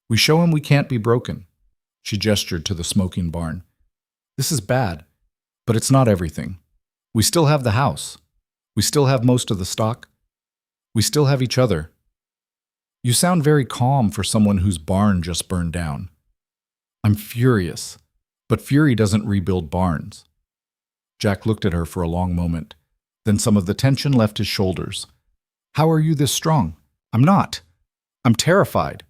We show him we can't be broken." She gestured to the smoking barn. "This is bad, but it's not everything. We still have the house. We still have most of the stock. We still have each other." "You sound very calm for someone whose barn just burned down." "I'm furious, but fury doesn't rebuild barns." Jack looked at her for a long moment. Then some of the tension left his shoulders. "How are you this strong?" "I'm not. I'm terrified.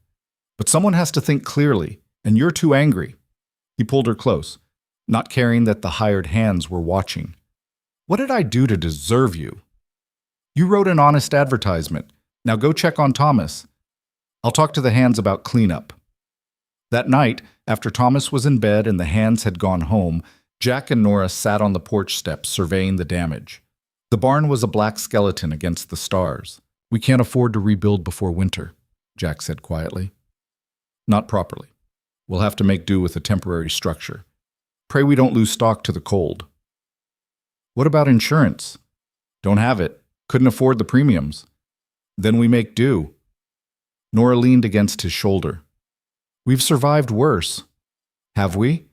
But someone has to think clearly, and you're too angry." He pulled her close, not caring that the hired hands were watching. "What did I do to deserve you?" "You wrote an honest advertisement. Now go check on Thomas. I'll talk to the hands about cleanup." That night, after Thomas was in bed and the hands had gone home, Jack and Nora sat on the porch steps surveying the damage. The barn was a black skeleton against the stars. "We can't afford to rebuild before winter," Jack said quietly. "Not properly. We'll have to make do with a temporary structure. Pray we don't lose stock to the cold." "What about insurance?" "Don't have it. Couldn't afford the premiums." "Then we make do." Nora leaned against his shoulder. "We've survived worse." "Have we?"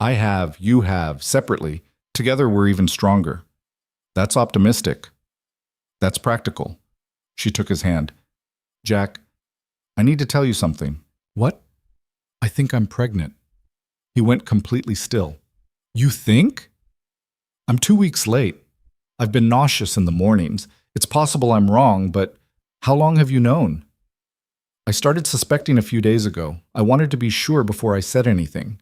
"I have, you have, separately. Together we're even stronger." "That's optimistic." "That's practical." She took his hand. "Jack, I need to tell you something." "What?" "I think I'm pregnant." He went completely still. "You think?" "I'm 2 weeks late. I've been nauseous in the mornings. It's possible I'm wrong, but how long have you known?" "I started suspecting a few days ago. I wanted to be sure before I said anything."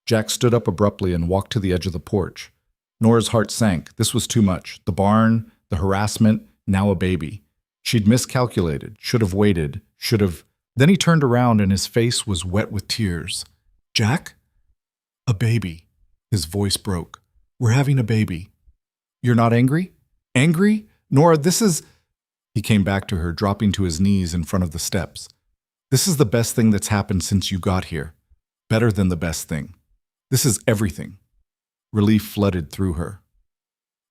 Jack stood up abruptly and walked to the edge of the porch. Nora's heart sank. This was too much. The barn, the harassment, now a baby. She'd miscalculated, should have waited, should have... Then he turned around and his face was wet with tears. "Jack?" "A baby." His voice broke. "We're having a baby." "You're not angry?" "Angry? Nora, this is..." He came back to her, dropping to his knees in front of the steps. "This is the best thing that's happened since you got here. Better than the best thing. This is everything." Relief flooded through her.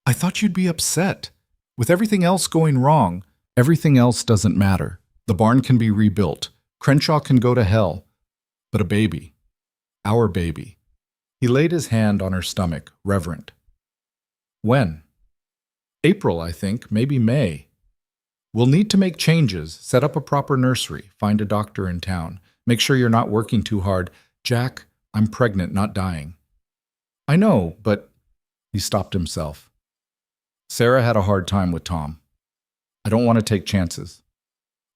"I thought you'd be upset. With everything else going wrong..." "Everything else doesn't matter. The barn can be rebuilt. Crenshaw can go to hell. But a baby. Our baby." He laid his hand on her stomach, reverent. "When?" "April, I think. Maybe May. We'll need to make changes, set up a proper nursery, find a doctor in town, make sure you're not working too hard. Jack, I'm pregnant, not dying." "I know, but..." He stopped himself. "Sarah had a hard time with Tom. I don't want to take chances."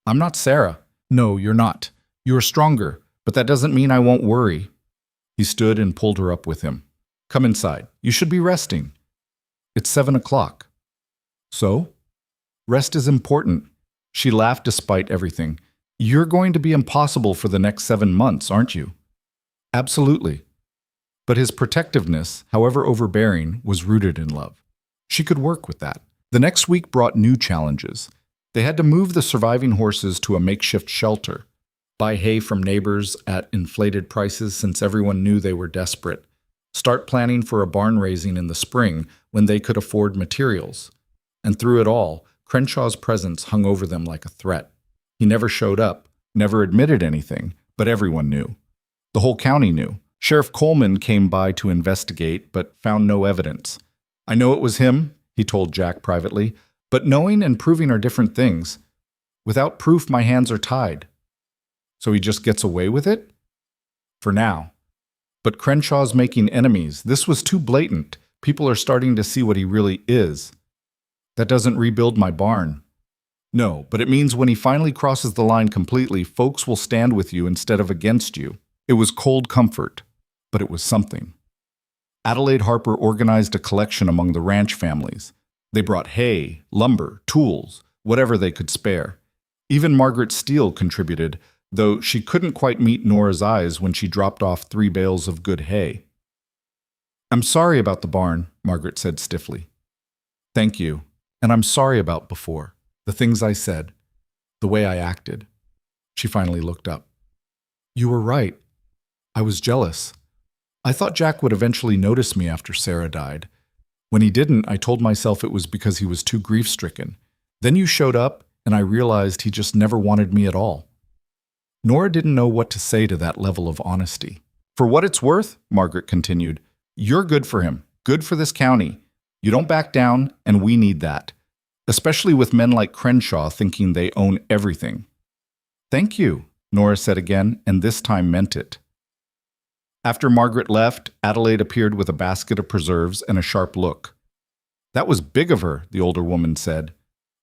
"I'm not Sarah." "No, you're not. You're stronger, but that doesn't mean I won't worry." He stood and pulled her up with him. "Come inside. You should be resting." "It's 7 o'clock." "So?" "Rest is important." She laughed despite everything. "You're going to be impossible for the next 7 months, aren't you?" "Absolutely." But his protectiveness, however overbearing, was rooted in love. She could work with that. The next week brought new challenges. They had to move the surviving horses to a makeshift shelter. Buy hay from neighbors at inflated prices since everyone knew they were desperate. Start planning for a barn raising in the spring when they could afford materials. And through it all, Crenshaw's presence hung over them like a threat. He never showed up, never admitted anything, but everyone knew. The whole county knew. Sheriff Coleman came by to investigate, but found no evidence. I know it was him, he told Jack privately, but knowing and proving are different things. Without proof, my hands are tied. So he just gets away with it? For now. But Crenshaw's making enemies. This was too blatant. People are starting to see what he really is. That doesn't rebuild my barn. No, but it means when he finally crosses the line completely, folks will stand with you instead of against you. It was cold comfort, but it was something. Adelaide Harper organized a collection among the ranch families. They brought hay, lumber, tools, whatever they could spare. Even Margaret Steele contributed, though she couldn't quite meet Nora's eyes when she dropped off 3 bales of good hay. I'm sorry about the barn, Margaret said stiffly. Thank you, and I'm sorry about before, the things I said, the way I acted. She finally looked up. You were right. I was jealous. I thought Jack would eventually notice me after Sarah died. When he didn't, I told myself it was because he was too grief-stricken. Then you showed up, and I realized he just never wanted me at all. Nora didn't know what to say to that level of honesty. For what it's worth, Margaret continued, you're good for him, good for this county. You don't back down, and we need that. Especially with men like Crenshaw thinking they own everything. Thank you, Nora said again, and this time meant it. After Margaret left, Adelaide appeared with a basket of preserves and a sharp look. That was big of her, the older woman said.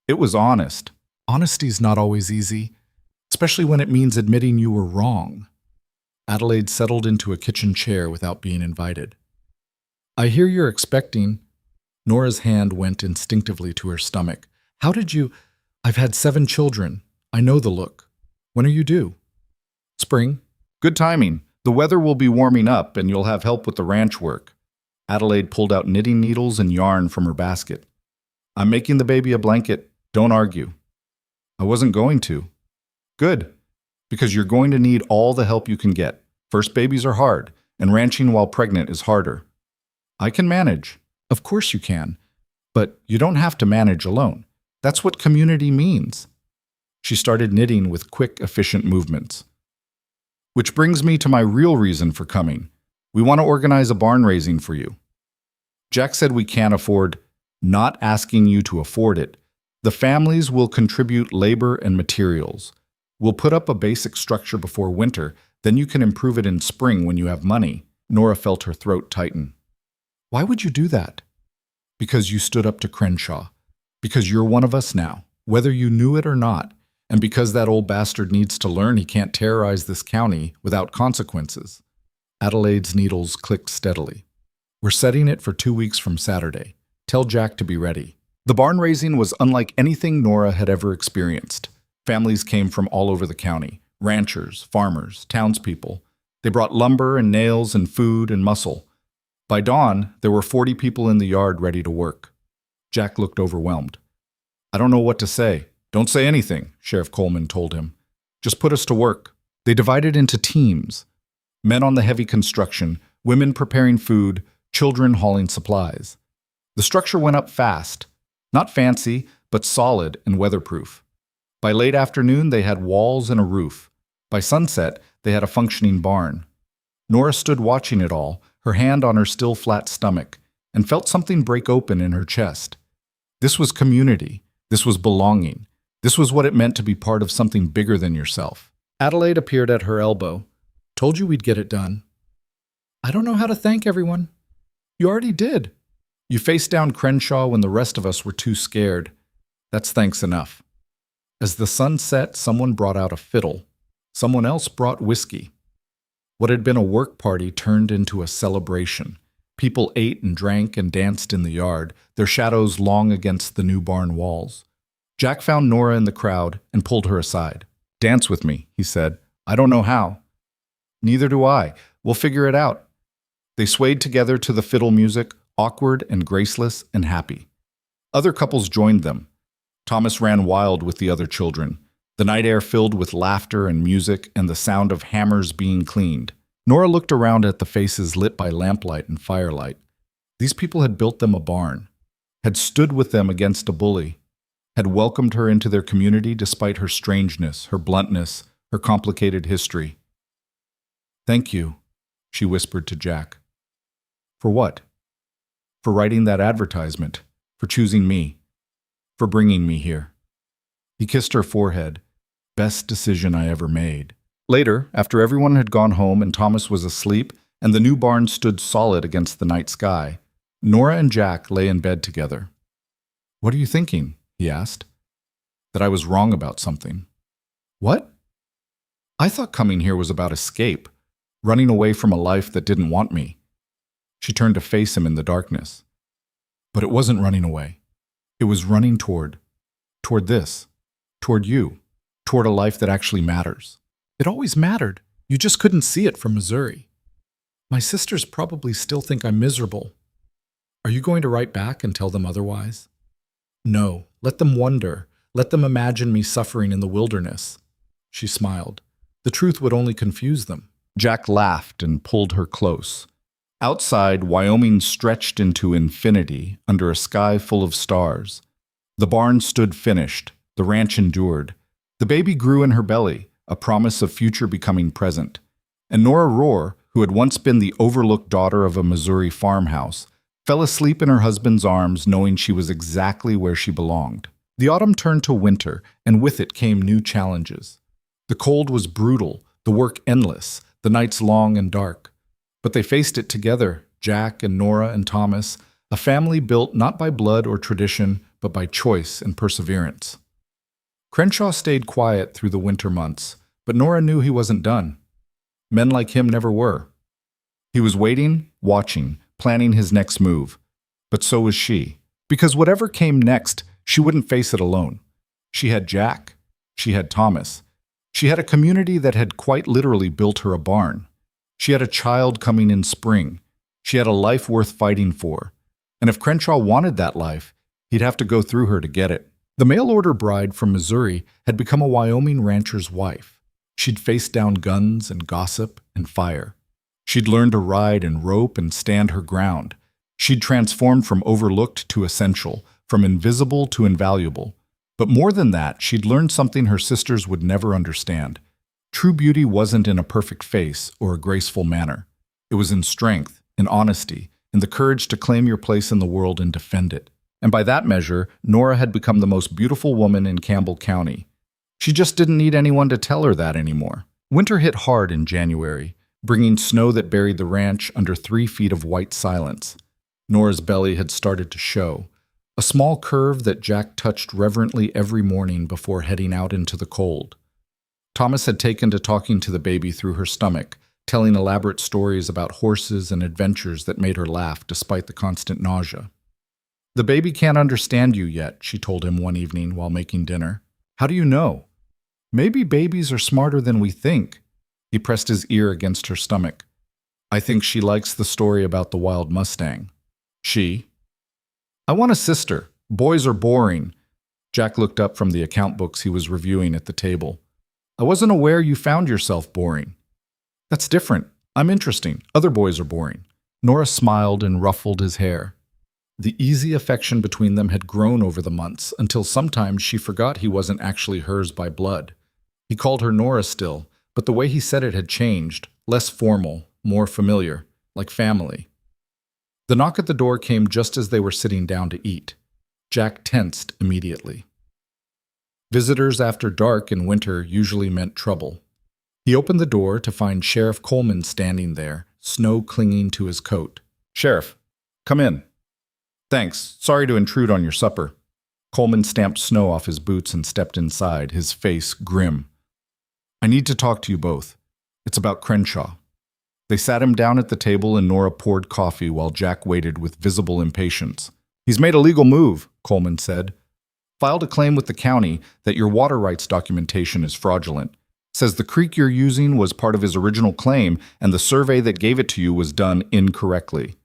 It was honest. Honesty's not always easy, especially when it means admitting you were wrong. Adelaide settled into a kitchen chair without being invited. I hear you're expecting. Nora's hand went instinctively to her stomach. How did you? I've had 7 children. I know the look. When are you due? Spring. Good timing. The weather will be warming up and you'll have help with the ranch work. Adelaide pulled out knitting needles and yarn from her basket. I'm making the baby a blanket. Don't argue. I wasn't going to. Good. Because you're going to need all the help you can get. First babies are hard, and ranching while pregnant is harder. I can manage. Of course you can. But you don't have to manage alone. That's what community means. She started knitting with quick, efficient movements. Which brings me to my real reason for coming. We want to organize a barn raising for you. Jack said we can't afford, not asking you to afford it. The families will contribute labor and materials. We'll put up a basic structure before winter, then you can improve it in spring when you have money. Nora felt her throat tighten. Why would you do that? Because you stood up to Crenshaw. Because you're one of us now, whether you knew it or not. And because that old bastard needs to learn he can't terrorize this county without consequences. Adelaide's needles clicked steadily. We're setting it for 2 weeks from Saturday. Tell Jack to be ready. The barn raising was unlike anything Nora had ever experienced. Families came from all over the county. Ranchers, farmers, townspeople. They brought lumber and nails and food and muscle. By dawn, there were 40 people in the yard ready to work. Jack looked overwhelmed. I don't know what to say. Don't say anything, Sheriff Coleman told him. Just put us to work. They divided into teams. Men on the heavy construction, women preparing food, children hauling supplies. The structure went up fast. Not fancy, but solid and weatherproof. By late afternoon, they had walls and a roof. By sunset, they had a functioning barn. Nora stood watching it all, her hand on her still flat stomach, and felt something break open in her chest. This was community. This was belonging. This was what it meant to be part of something bigger than yourself. Adelaide appeared at her elbow. Told you we'd get it done. I don't know how to thank everyone. You already did. You faced down Crenshaw when the rest of us were too scared. That's thanks enough. As the sun set, someone brought out a fiddle. Someone else brought whiskey. What had been a work party turned into a celebration. People ate and drank and danced in the yard, their shadows long against the new barn walls. Jack found Nora in the crowd and pulled her aside. Dance with me, he said. I don't know how. Neither do I. We'll figure it out. They swayed together to the fiddle music, awkward and graceless and happy. Other couples joined them. Thomas ran wild with the other children. the night air filled with laughter and music and the sound of hammers being cleaned. Nora looked around at the faces lit by lamplight and firelight. These people had built them a barn, had stood with them against a bully, had welcomed her into their community despite her strangeness, her bluntness, her complicated history. "Thank you," she whispered to Jack. "For what?" "For writing that advertisement, for choosing me, for bringing me here." He kissed her forehead. "Best decision I ever made." Later, after everyone had gone home and Thomas was asleep and the new barn stood solid against the night sky, Nora and Jack lay in bed together. "What are you thinking?" he asked. "That I was wrong about something." "What?" "I thought coming here was about escape, running away from a life that didn't want me." She turned to face him in the darkness. "But it wasn't running away. It was running toward this, toward you, toward a life that actually matters." "It always mattered. You just couldn't see it from Missouri. My sisters probably still think I'm miserable. Are you going to write back and tell them otherwise?" "No, let them wonder. Let them imagine me suffering in the wilderness." She smiled. "The truth would only confuse them." Jack laughed and pulled her close. Outside, Wyoming stretched into infinity under a sky full of stars. The barn stood finished. The ranch endured. The baby grew in her belly, a promise of future becoming present. And Nora Rohr, who had once been the overlooked daughter of a Missouri farmhouse, fell asleep in her husband's arms knowing she was exactly where she belonged. The autumn turned to winter, and with it came new challenges. The cold was brutal, the work endless, the nights long and dark. But they faced it together, Jack and Nora and Thomas, a family built not by blood or tradition, but by choice and perseverance. Crenshaw stayed quiet through the winter months, but Nora knew he wasn't done. Men like him never were. He was waiting, watching, planning his next move. But so was she. Because whatever came next, she wouldn't face it alone. She had Jack. She had Thomas. She had a community that had quite literally built her a barn. She had a child coming in spring. She had a life worth fighting for. And if Crenshaw wanted that life, he'd have to go through her to get it. The mail-order bride from Missouri had become a Wyoming rancher's wife. She'd faced down guns and gossip and fire. She'd learned to ride and rope and stand her ground. She'd transformed from overlooked to essential, from invisible to invaluable. But more than that, she'd learned something her sisters would never understand. True beauty wasn't in a perfect face or a graceful manner. It was in strength, in honesty, in the courage to claim your place in the world and defend it. And by that measure, Nora had become the most beautiful woman in Campbell County. She just didn't need anyone to tell her that anymore. Winter hit hard in January, bringing snow that buried the ranch under 3 feet of white silence. Nora's belly had started to show, a small curve that Jack touched reverently every morning before heading out into the cold. Thomas had taken to talking to the baby through her stomach, telling elaborate stories about horses and adventures that made her laugh despite the constant nausea. "The baby can't understand you yet," she told him one evening while making dinner. "How do you know?" "Maybe babies are smarter than we think." He pressed his ear against her stomach. "I think she likes the story about the wild Mustang." "She?" "I want a sister. Boys are boring." Jack looked up from the account books he was reviewing at the table. "I wasn't aware you found yourself boring." "That's different. I'm interesting. Other boys are boring." Nora smiled and ruffled his hair. The easy affection between them had grown over the months, until sometimes she forgot he wasn't actually hers by blood. He called her Nora still, but the way he said it had changed, less formal, more familiar, like family. The knock at the door came just as they were sitting down to eat. Jack tensed immediately. Visitors after dark in winter usually meant trouble. He opened the door to find Sheriff Coleman standing there, snow clinging to his coat. "Sheriff, come in." "Thanks. Sorry to intrude on your supper." Coleman stamped snow off his boots and stepped inside, his face grim. "I need to talk to you both. It's about Crenshaw." They sat him down at the table and Nora poured coffee while Jack waited with visible impatience. "He's made a legal move," Coleman said. "Filed a claim with the county that your water rights documentation is fraudulent. Says the creek you're using was part of his original claim and the survey that gave it to you was done incorrectly."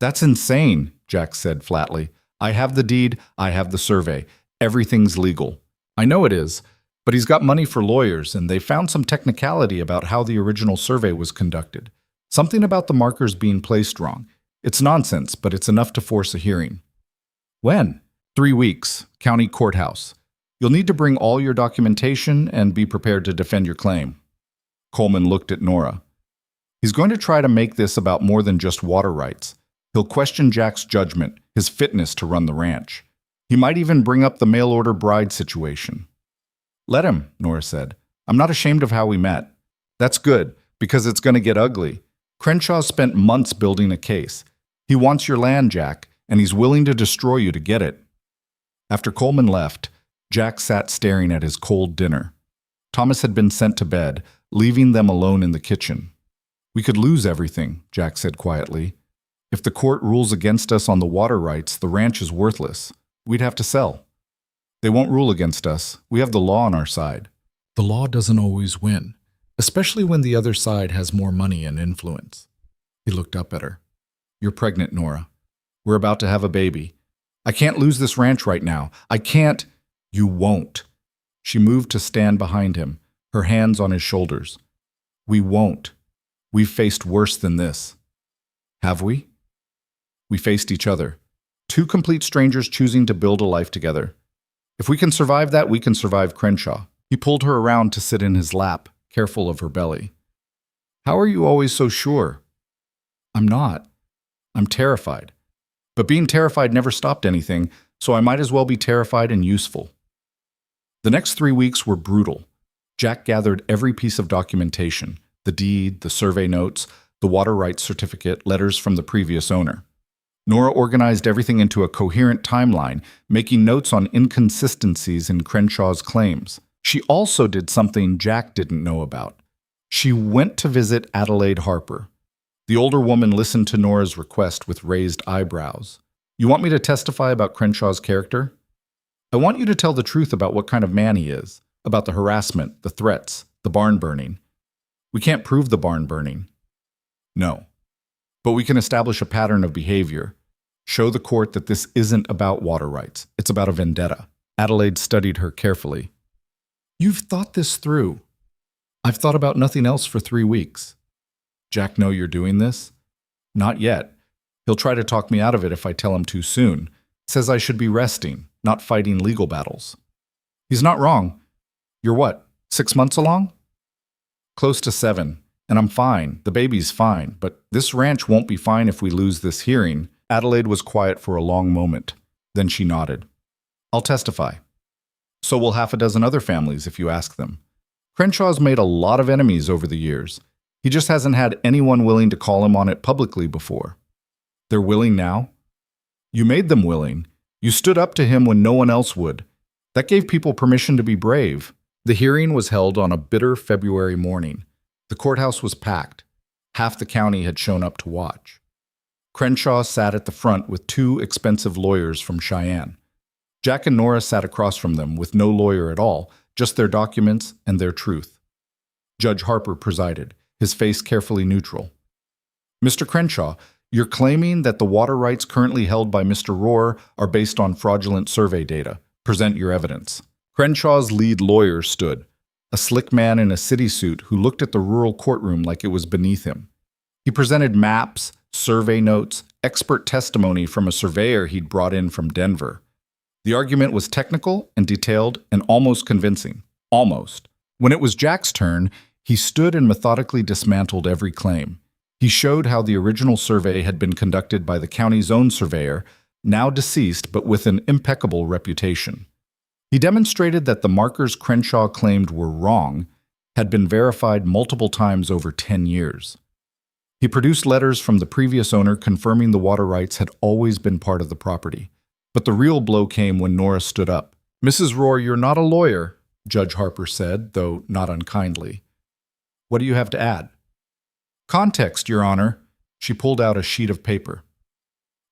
"That's insane," Jack said flatly. "I have the deed, I have the survey. Everything's legal." "I know it is, But he's got money for lawyers, and they found some technicality about how the original survey was conducted. Something about the markers being placed wrong. It's nonsense, but it's enough to force a hearing. When? 3 weeks, county courthouse. You'll need to bring all your documentation and be prepared to defend your claim. Coleman looked at Nora. He's going to try to make this about more than just water rights. He'll question Jack's judgment, his fitness to run the ranch. He might even bring up the mail-order bride situation. Let him, Nora said. I'm not ashamed of how we met. That's good, because it's going to get ugly. Crenshaw spent months building a case. He wants your land, Jack, and he's willing to destroy you to get it. After Coleman left, Jack sat staring at his cold dinner. Thomas had been sent to bed, leaving them alone in the kitchen. We could lose everything, Jack said quietly. If the court rules against us on the water rights, the ranch is worthless. We'd have to sell. They won't rule against us. We have the law on our side. The law doesn't always win, especially when the other side has more money and influence. He looked up at her. You're pregnant, Nora. We're about to have a baby. I can't lose this ranch right now. I can't. You won't. She moved to stand behind him, her hands on his shoulders. We won't. We've faced worse than this. Have we? We faced each other. 2 complete strangers choosing to build a life together. If we can survive that, we can survive Crenshaw. He pulled her around to sit in his lap, careful of her belly. How are you always so sure? I'm not. I'm terrified. But being terrified never stopped anything, so I might as well be terrified and useful. The next 3 weeks were brutal. Jack gathered every piece of documentation, the deed, the survey notes, the water rights certificate, letters from the previous owner. Nora organized everything into a coherent timeline, making notes on inconsistencies in Crenshaw's claims. She also did something Jack didn't know about. She went to visit Adelaide Harper. The older woman listened to Nora's request with raised eyebrows. You want me to testify about Crenshaw's character? I want you to tell the truth about what kind of man he is, about the harassment, the threats, the barn burning. We can't prove the barn burning. No. But we can establish a pattern of behavior. Show the court that this isn't about water rights. It's about a vendetta. Adelaide studied her carefully. You've thought this through. I've thought about nothing else for 3 weeks. Jack know you're doing this? Not yet. He'll try to talk me out of it if I tell him too soon. Says I should be resting, not fighting legal battles. He's not wrong. You're what, 6 months along? Close to 7. And I'm fine. The baby's fine. But this ranch won't be fine if we lose this hearing. Adelaide was quiet for a long moment. Then she nodded. I'll testify. So will 6 other families if you ask them. Crenshaw's made a lot of enemies over the years. He just hasn't had anyone willing to call him on it publicly before. They're willing now? You made them willing. You stood up to him when no one else would. That gave people permission to be brave. The hearing was held on a bitter February morning. The courthouse was packed. Half the county had shown up to watch. Crenshaw sat at the front with 2 expensive lawyers from Cheyenne. Jack and Nora sat across from them with no lawyer at all, just their documents and their truth. Judge Harper presided, his face carefully neutral. Mr. Crenshaw, you're claiming that the water rights currently held by Mr. Rohr are based on fraudulent survey data. Present your evidence. Crenshaw's lead lawyer stood, a slick man in a city suit who looked at the rural courtroom like it was beneath him. He presented maps, survey notes, expert testimony from a surveyor he'd brought in from Denver. The argument was technical and detailed and almost convincing. Almost. When it was Jack's turn, he stood and methodically dismantled every claim. He showed how the original survey had been conducted by the county's own surveyor, now deceased but with an impeccable reputation. He demonstrated that the markers Crenshaw claimed were wrong had been verified multiple times over 10 years. He produced letters from the previous owner confirming the water rights had always been part of the property. But the real blow came when Nora stood up. Mrs. Rohr, you're not a lawyer, Judge Harper said, though not unkindly. What do you have to add? Context, Your Honor. She pulled out a sheet of paper.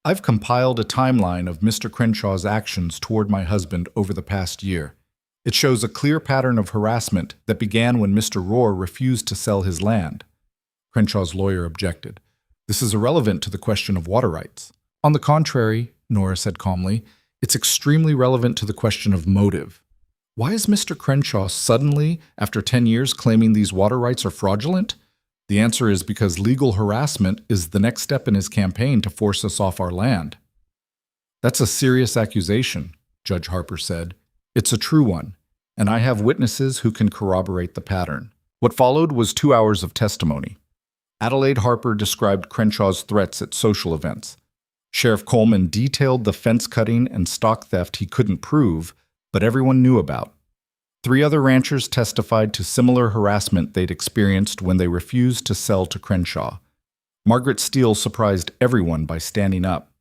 I've compiled a timeline of Mr. Crenshaw's actions toward my husband over the past year. It shows a clear pattern of harassment that began when Mr. Rohr refused to sell his land. Crenshaw's lawyer objected. This is irrelevant to the question of water rights. On the contrary, Nora said calmly, it's extremely relevant to the question of motive. Why is Mr. Crenshaw suddenly, after 10 years, claiming these water rights are fraudulent? The answer is because legal harassment is the next step in his campaign to force us off our land. That's a serious accusation, Judge Harper said. It's a true one, and I have witnesses who can corroborate the pattern. What followed was 2 hours of testimony. Adelaide Harper described Crenshaw's threats at social events. Sheriff Coleman detailed the fence cutting and stock theft he couldn't prove, but everyone knew about. 3 other ranchers testified to similar harassment they'd experienced when they refused to sell to Crenshaw. Margaret Steele surprised everyone by standing up.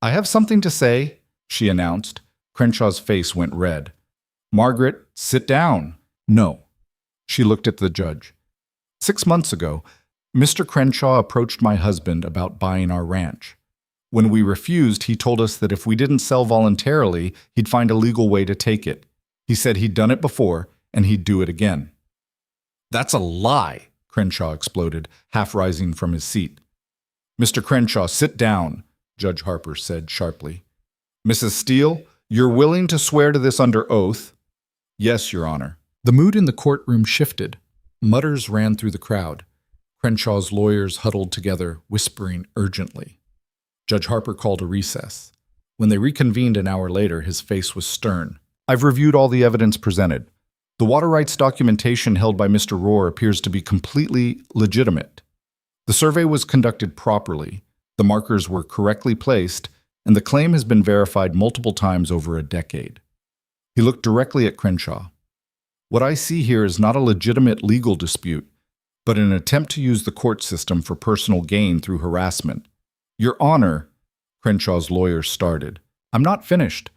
"I have something to say," she announced. Crenshaw's face went red. "Margaret, sit down." "No." She looked at the judge. "6 months ago, Mr. Crenshaw approached my husband about buying our ranch. When we refused, he told us that if we didn't sell voluntarily, he'd find a legal way to take it. He said he'd done it before, and he'd do it again." "That's a lie," Crenshaw exploded, half rising from his seat. "Mr. Crenshaw, sit down," Judge Harper said sharply. "Mrs. Steele, you're willing to swear to this under oath?" "Yes, Your Honor." The mood in the courtroom shifted. Mutters ran through the crowd. Crenshaw's lawyers huddled together, whispering urgently. Judge Harper called a recess. When they reconvened an hour later, his face was stern. "I've reviewed all the evidence presented. The water rights documentation held by Mr. Rohr appears to be completely legitimate. The survey was conducted properly, the markers were correctly placed, and the claim has been verified multiple times over a decade." He looked directly at Crenshaw. "What I see here is not a legitimate legal dispute, but an attempt to use the court system for personal gain through harassment. Your Honor," Crenshaw's lawyer started. "I'm not finished.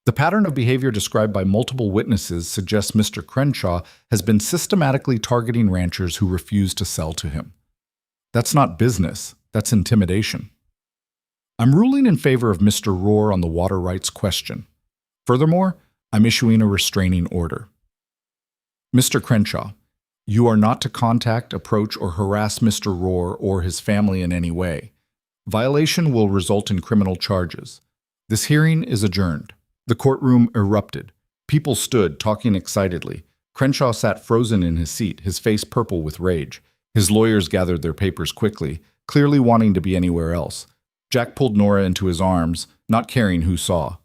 The pattern of behavior described by multiple witnesses suggests Mr. Crenshaw has been systematically targeting ranchers who refuse to sell to him. That's not business, that's intimidation. I'm ruling in favor of Mr. Rohr on the water rights question. Furthermore, I'm issuing a restraining order. Mr. Crenshaw, you are not to contact, approach, or harass Mr. Rohr or his family in any way. Violation will result in criminal charges. This hearing is adjourned." The courtroom erupted. People stood, talking excitedly. Crenshaw sat frozen in his seat, his face purple with rage. His lawyers gathered their papers quickly, clearly wanting to be anywhere else. Jack pulled Nora into his arms, not caring who saw.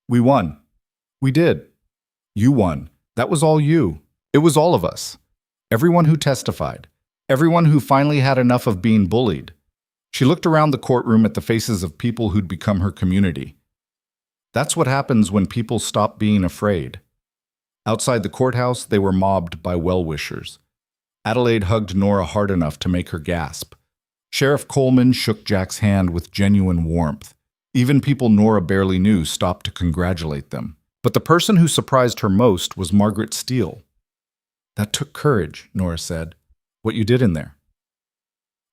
"We won." "We did." "You won. That was all you. It was all of us. Everyone who testified. Everyone who finally had enough of being bullied." She looked around the courtroom at the faces of people who'd become her community. That's what happens when people stop being afraid. Outside the courthouse, they were mobbed by well-wishers. Adelaide hugged Nora hard enough to make her gasp. Sheriff Coleman shook Jack's hand with genuine warmth. Even people Nora barely knew stopped to congratulate them. But the person who surprised her most was Margaret Steele. "That took courage," Nora said. "What you did in there."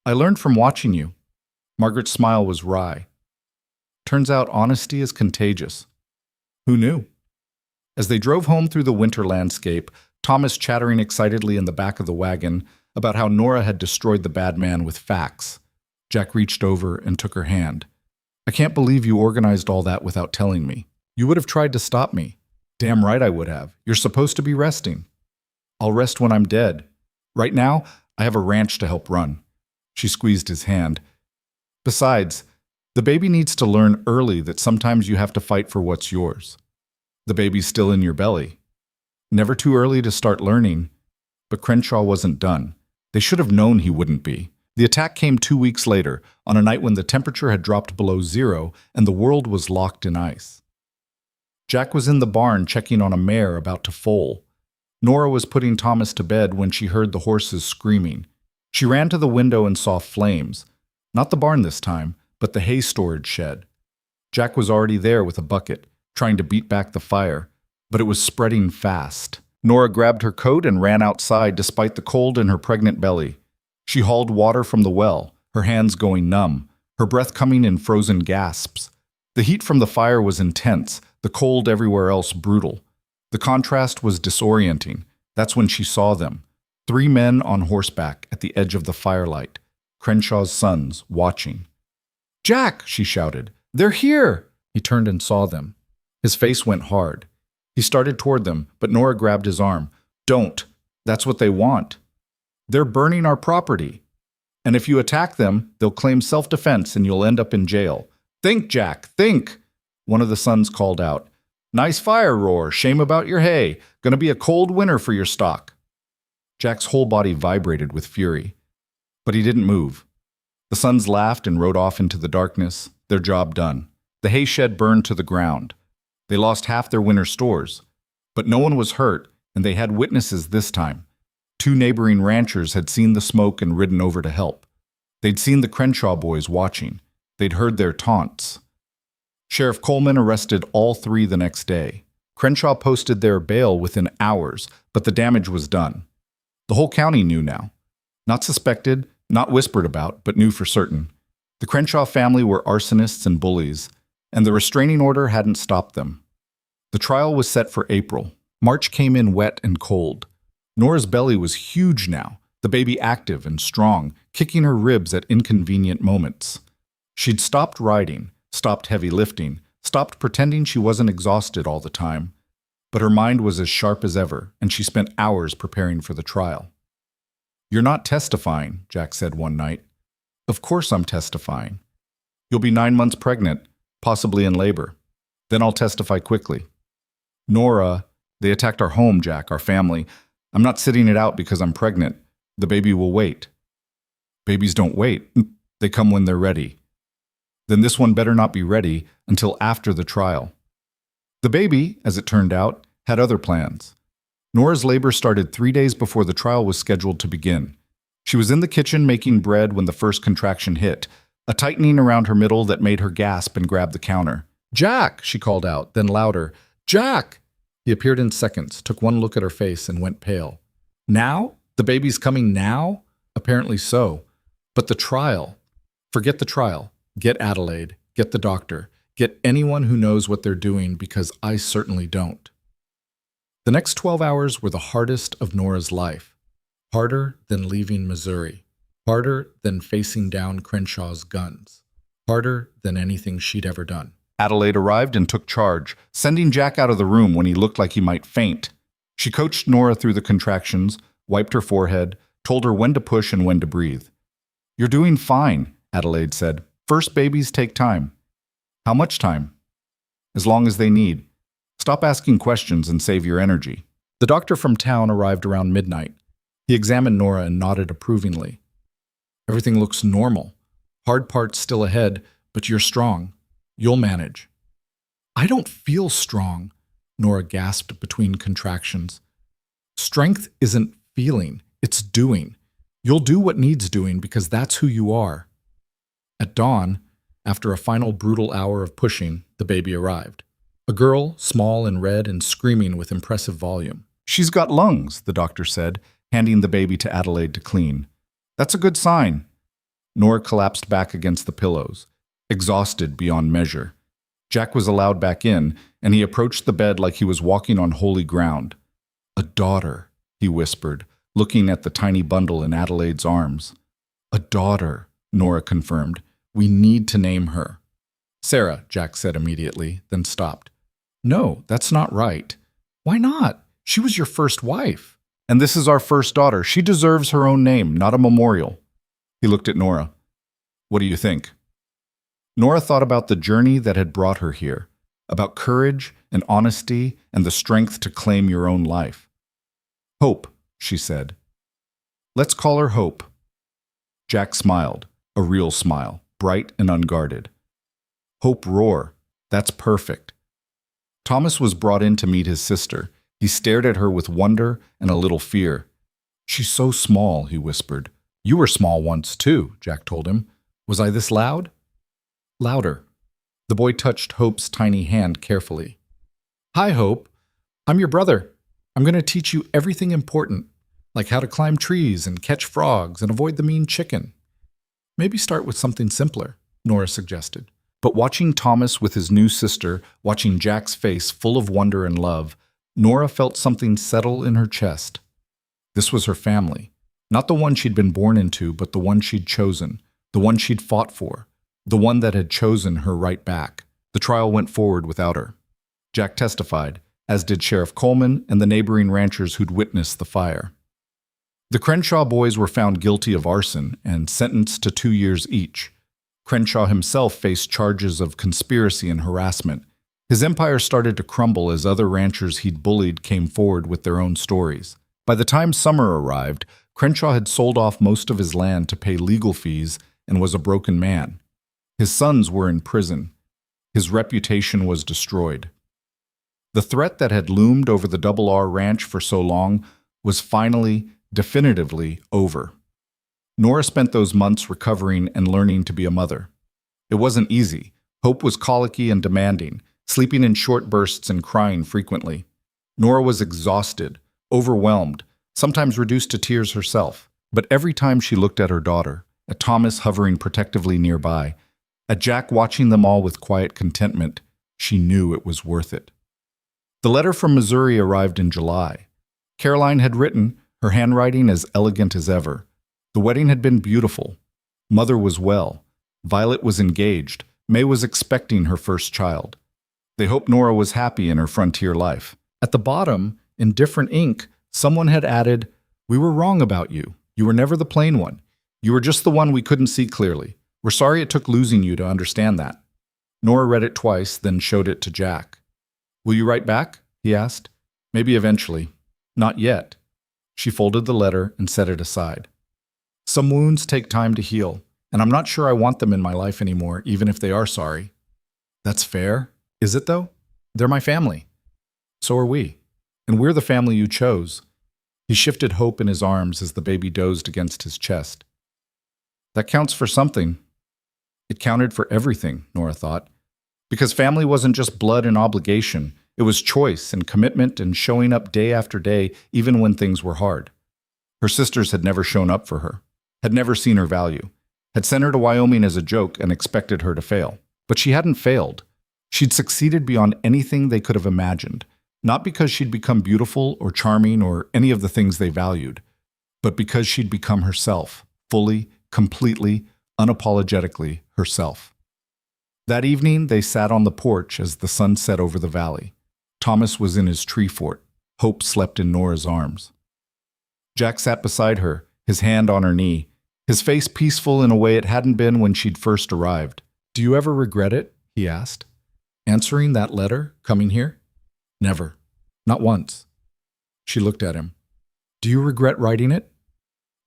"I learned from watching you." Margaret's smile was wry. "Turns out honesty is contagious." "Who knew?" As they drove home through the winter landscape, Thomas chattering excitedly in the back of the wagon about how Nora had destroyed the bad man with facts. Jack reached over and took her hand. "I can't believe you organized all that without telling me. You would have tried to stop me." "Damn right I would have. You're supposed to be resting." "I'll rest when I'm dead. Right now, I have a ranch to help run." She squeezed his hand. "Besides, the baby needs to learn early that sometimes you have to fight for what's yours. The baby's still in your belly. Never too early to start learning." But Crenshaw wasn't done. They should have known he wouldn't be. The attack came 2 weeks later, on a night when the temperature had dropped below zero and the world was locked in ice. Jack was in the barn checking on a mare about to foal. Nora was putting Thomas to bed when she heard the horses screaming. She ran to the window and saw flames. Not the barn this time, but the hay storage shed. Jack was already there with a bucket, trying to beat back the fire, but it was spreading fast. Nora grabbed her coat and ran outside despite the cold in her pregnant belly. She hauled water from the well, her hands going numb, her breath coming in frozen gasps. The heat from the fire was intense, the cold everywhere else brutal. The contrast was disorienting. That's when she saw them. 3 men on horseback at the edge of the firelight. Crenshaw's sons, watching. "Jack!" she shouted. "They're here!" He turned and saw them. His face went hard. He started toward them, but Nora grabbed his arm. Don't. That's what they want. They're burning our property. And if you attack them, they'll claim self-defense and you'll end up in jail. Think, Jack, think! One of the sons called out. Nice fire, Roar. Shame about your hay. Gonna be a cold winter for your stock. Jack's whole body vibrated with fury. But he didn't move. The sons laughed and rode off into the darkness, their job done. The hay shed burned to the ground. They lost half their winter stores. But no one was hurt, and they had witnesses this time. 2 neighboring ranchers had seen the smoke and ridden over to help. They'd seen the Crenshaw boys watching. They'd heard their taunts. Sheriff Coleman arrested all 3 the next day. Crenshaw posted their bail within hours, but the damage was done. The whole county knew now. Not suspected, not whispered about, but knew for certain. The Crenshaw family were arsonists and bullies, and the restraining order hadn't stopped them. The trial was set for April. March came in wet and cold. Nora's belly was huge now, the baby active and strong, kicking her ribs at inconvenient moments. She'd stopped riding, stopped heavy lifting, stopped pretending she wasn't exhausted all the time. But her mind was as sharp as ever, and she spent hours preparing for the trial. You're not testifying, Jack said one night. Of course I'm testifying. You'll be 9 months pregnant, possibly in labor. Then I'll testify quickly. Nora, they attacked our home, Jack, our family. I'm not sitting it out because I'm pregnant. The baby will wait. Babies don't wait. They come when they're ready. Then this one better not be ready until after the trial. The baby, as it turned out, had other plans. Nora's labor started 3 days before the trial was scheduled to begin. She was in the kitchen making bread when the first contraction hit, a tightening around her middle that made her gasp and grab the counter. Jack, she called out, then louder, Jack! He appeared in seconds, took one look at her face, and went pale. Now? The baby's coming now? Apparently so. But the trial. Forget the trial. Get Adelaide. Get the doctor. Get anyone who knows what they're doing, because I certainly don't. The next 12 hours were the hardest of Nora's life. Harder than leaving Missouri. Harder than facing down Crenshaw's guns. Harder than anything she'd ever done. Adelaide arrived and took charge, sending Jack out of the room when he looked like he might faint. She coached Nora through the contractions, wiped her forehead, told her when to push and when to breathe. You're doing fine, Adelaide said. First babies take time. How much time? As long as they need. Stop asking questions and save your energy. The doctor from town arrived around midnight. He examined Nora and nodded approvingly. Everything looks normal. Hard part's still ahead, but you're strong. You'll manage. I don't feel strong, Nora gasped between contractions. Strength isn't feeling, it's doing. You'll do what needs doing because that's who you are. At dawn, after a final brutal hour of pushing, the baby arrived. A girl, small and red and screaming with impressive volume. She's got lungs, the doctor said, handing the baby to Adelaide to clean. That's a good sign. Nora collapsed back against the pillows, exhausted beyond measure. Jack was allowed back in, and he approached the bed like he was walking on holy ground. A daughter, he whispered, looking at the tiny bundle in Adelaide's arms. A daughter, Nora confirmed. We need to name her. Sarah, Jack said immediately, then stopped. No, that's not right. Why not? She was your first wife. And this is our first daughter. She deserves her own name, not a memorial. He looked at Nora. What do you think? Nora thought about the journey that had brought her here, about courage and honesty and the strength to claim your own life. Hope, she said. Let's call her Hope. Jack smiled, a real smile, bright and unguarded. Hope Roar, that's perfect. Thomas was brought in to meet his sister. He stared at her with wonder and a little fear. She's so small, he whispered. You were small once too, Jack told him. Was I this loud? Louder. The boy touched Hope's tiny hand carefully. Hi, Hope. I'm your brother. I'm going to teach you everything important, like how to climb trees and catch frogs and avoid the mean chicken. Maybe start with something simpler, Nora suggested. But watching Thomas with his new sister, watching Jack's face full of wonder and love, Nora felt something settle in her chest. This was her family. Not the one she'd been born into, but the one she'd chosen, the one she'd fought for, the one that had chosen her right back. The trial went forward without her. Jack testified. as did Sheriff Coleman and the neighboring ranchers who'd witnessed the fire. The Crenshaw boys were found guilty of arson and sentenced to 2 years each. Crenshaw himself faced charges of conspiracy and harassment. His empire started to crumble as other ranchers he'd bullied came forward with their own stories. By the time summer arrived, Crenshaw had sold off most of his land to pay legal fees and was a broken man. His sons were in prison. His reputation was destroyed. The threat that had loomed over the Double R Ranch for so long was finally, definitively over. Nora spent those months recovering and learning to be a mother. It wasn't easy. Hope was colicky and demanding, sleeping in short bursts and crying frequently. Nora was exhausted, overwhelmed, sometimes reduced to tears herself. But every time she looked at her daughter, at Thomas hovering protectively nearby, at Jack watching them all with quiet contentment, she knew it was worth it. The letter from Missouri arrived in July. Caroline had written, her handwriting as elegant as ever. The wedding had been beautiful. Mother was well. Violet was engaged. May was expecting her first child. They hoped Nora was happy in her frontier life. At the bottom, in different ink, someone had added, "We were wrong about you. You were never the plain one. You were just the one we couldn't see clearly. We're sorry it took losing you to understand that." Nora read it twice, then showed it to Jack. "Will you write back?" he asked. "Maybe eventually." "Not yet." She folded the letter and set it aside. "Some wounds take time to heal, and I'm not sure I want them in my life anymore, even if they are sorry." "That's fair." "Is it, though? They're my family." "So are we. And we're the family you chose." He shifted hope in his arms as the baby dozed against his chest. That counts for something. It counted for everything, Nora thought. Because family wasn't just blood and obligation. It was choice and commitment and showing up day after day, even when things were hard. Her sisters had never shown up for her, had never seen her value, had sent her to Wyoming as a joke and expected her to fail. But she hadn't failed. She'd succeeded beyond anything they could have imagined, not because she'd become beautiful or charming or any of the things they valued, but because she'd become herself, fully, completely, unapologetically herself. That evening, they sat on the porch as the sun set over the valley. Thomas was in his tree fort. Hope slept in Nora's arms. Jack sat beside her, his hand on her knee, his face peaceful in a way it hadn't been when she'd first arrived. "Do you ever regret it?" he asked. "Answering that letter, coming here?" "Never. Not once." She looked at him. "Do you regret writing it?"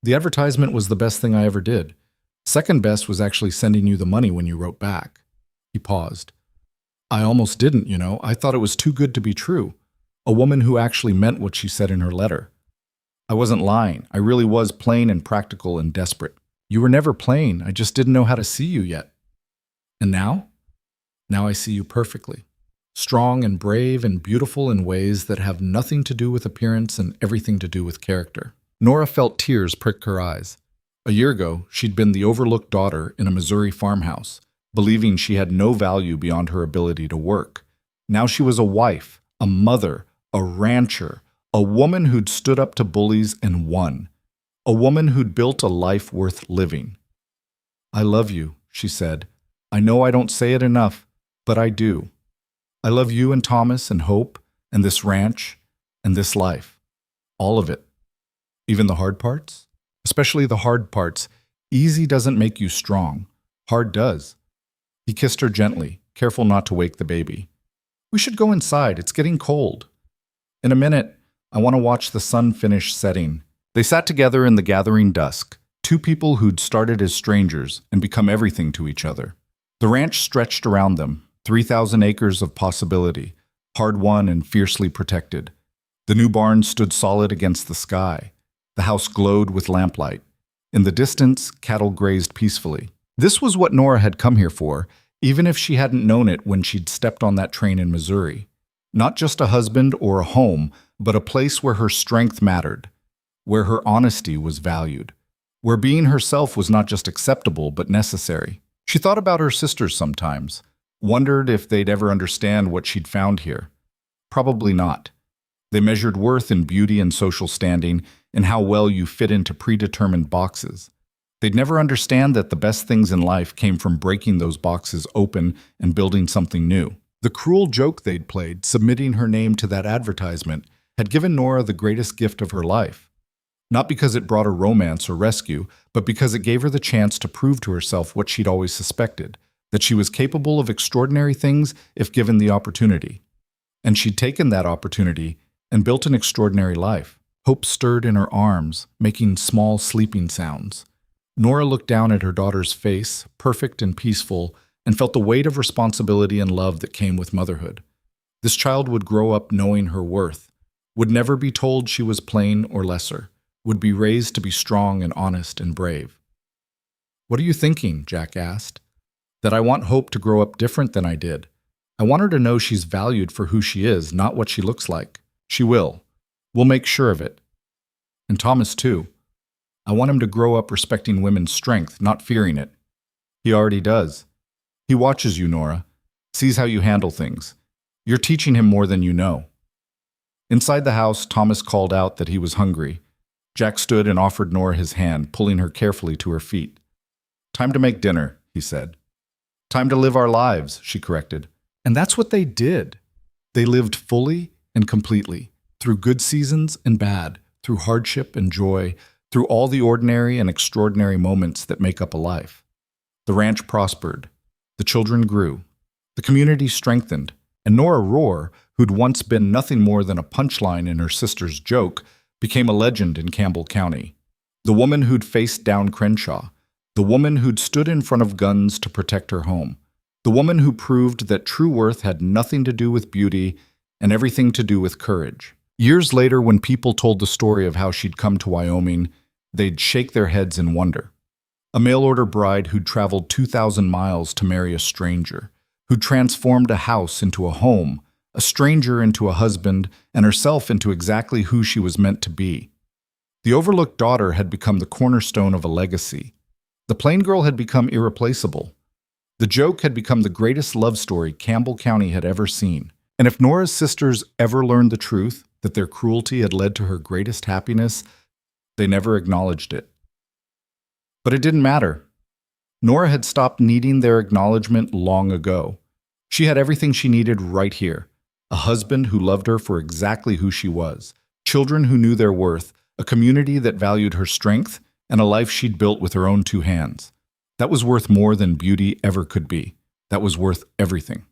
"The advertisement was the best thing I ever did. Second best was actually sending you the money when you wrote back." He paused. "I almost didn't, you know. I thought it was too good to be true. A woman who actually meant what she said in her letter. I wasn't lying. I really was plain and practical and desperate. You were never plain. I just didn't know how to see you yet. And now? Now I see you perfectly. Strong and brave and beautiful in ways that have nothing to do with appearance and everything to do with character." Nora felt tears prick her eyes. A year ago, she'd been the overlooked daughter in a Missouri farmhouse, believing she had no value beyond her ability to work. Now she was a wife, a mother, a rancher, a woman who'd stood up to bullies and won. A woman who'd built a life worth living. "I love you," she said. "I know I don't say it enough, but I do. I love you and Thomas and Hope and this ranch and this life. All of it. Even the hard parts? Especially the hard parts. Easy doesn't make you strong. Hard does." He kissed her gently, careful not to wake the baby. "We should go inside. It's getting cold." "In a minute. I want to watch the sun finish setting." They sat together in the gathering dusk, two people who'd started as strangers and become everything to each other. The ranch stretched around them, 3,000 acres of possibility, hard-won and fiercely protected. The new barn stood solid against the sky. The house glowed with lamplight. In the distance, cattle grazed peacefully. This was what Nora had come here for, even if she hadn't known it when she'd stepped on that train in Missouri. Not just a husband or a home, but a place where her strength mattered, where her honesty was valued, where being herself was not just acceptable but necessary. She thought about her sisters sometimes, wondered if they'd ever understand what she'd found here. Probably not. They measured worth in beauty and social standing, and how well you fit into predetermined boxes. They'd never understand that the best things in life came from breaking those boxes open and building something new. The cruel joke they'd played, submitting her name to that advertisement, had given Nora the greatest gift of her life. Not because it brought her romance or rescue, but because it gave her the chance to prove to herself what she'd always suspected, that she was capable of extraordinary things if given the opportunity. And she'd taken that opportunity and built an extraordinary life. Hope stirred in her arms, making small sleeping sounds. Nora looked down at her daughter's face, perfect and peaceful, and felt the weight of responsibility and love that came with motherhood. This child would grow up knowing her worth, would never be told she was plain or lesser, would be raised to be strong and honest and brave. "What are you thinking?" Jack asked. "That I want Hope to grow up different than I did. I want her to know she's valued for who she is, not what she looks like. She will. We'll make sure of it. And Thomas, too. I want him to grow up respecting women's strength, not fearing it. He already does. He watches you, Nora, sees how you handle things. You're teaching him more than you know." Inside the house, Thomas called out that he was hungry. Jack stood and offered Nora his hand, pulling her carefully to her feet. "Time to make dinner," he said. "Time to live our lives," she corrected. And that's what they did. They lived fully and completely, through good seasons and bad, through hardship and joy, through all the ordinary and extraordinary moments that make up a life. The ranch prospered. The children grew. The community strengthened. And Nora Rohr, who'd once been nothing more than a punchline in her sister's joke, became a legend in Campbell County. The woman who'd faced down Crenshaw. The woman who'd stood in front of guns to protect her home. The woman who proved that true worth had nothing to do with beauty and everything to do with courage. Years later, when people told the story of how she'd come to Wyoming, they'd shake their heads in wonder. A mail-order bride who'd traveled 2,000 miles to marry a stranger, who'd transformed a house into a home, a stranger into a husband, and herself into exactly who she was meant to be. The overlooked daughter had become the cornerstone of a legacy. The plain girl had become irreplaceable. The joke had become the greatest love story Campbell County had ever seen. And if Nora's sisters ever learned the truth, that their cruelty had led to her greatest happiness, they never acknowledged it. But it didn't matter. Nora had stopped needing their acknowledgement long ago. She had everything she needed right here. A husband who loved her for exactly who she was, children who knew their worth, a community that valued her strength, and a life she'd built with her own two hands. That was worth more than beauty ever could be. That was worth everything.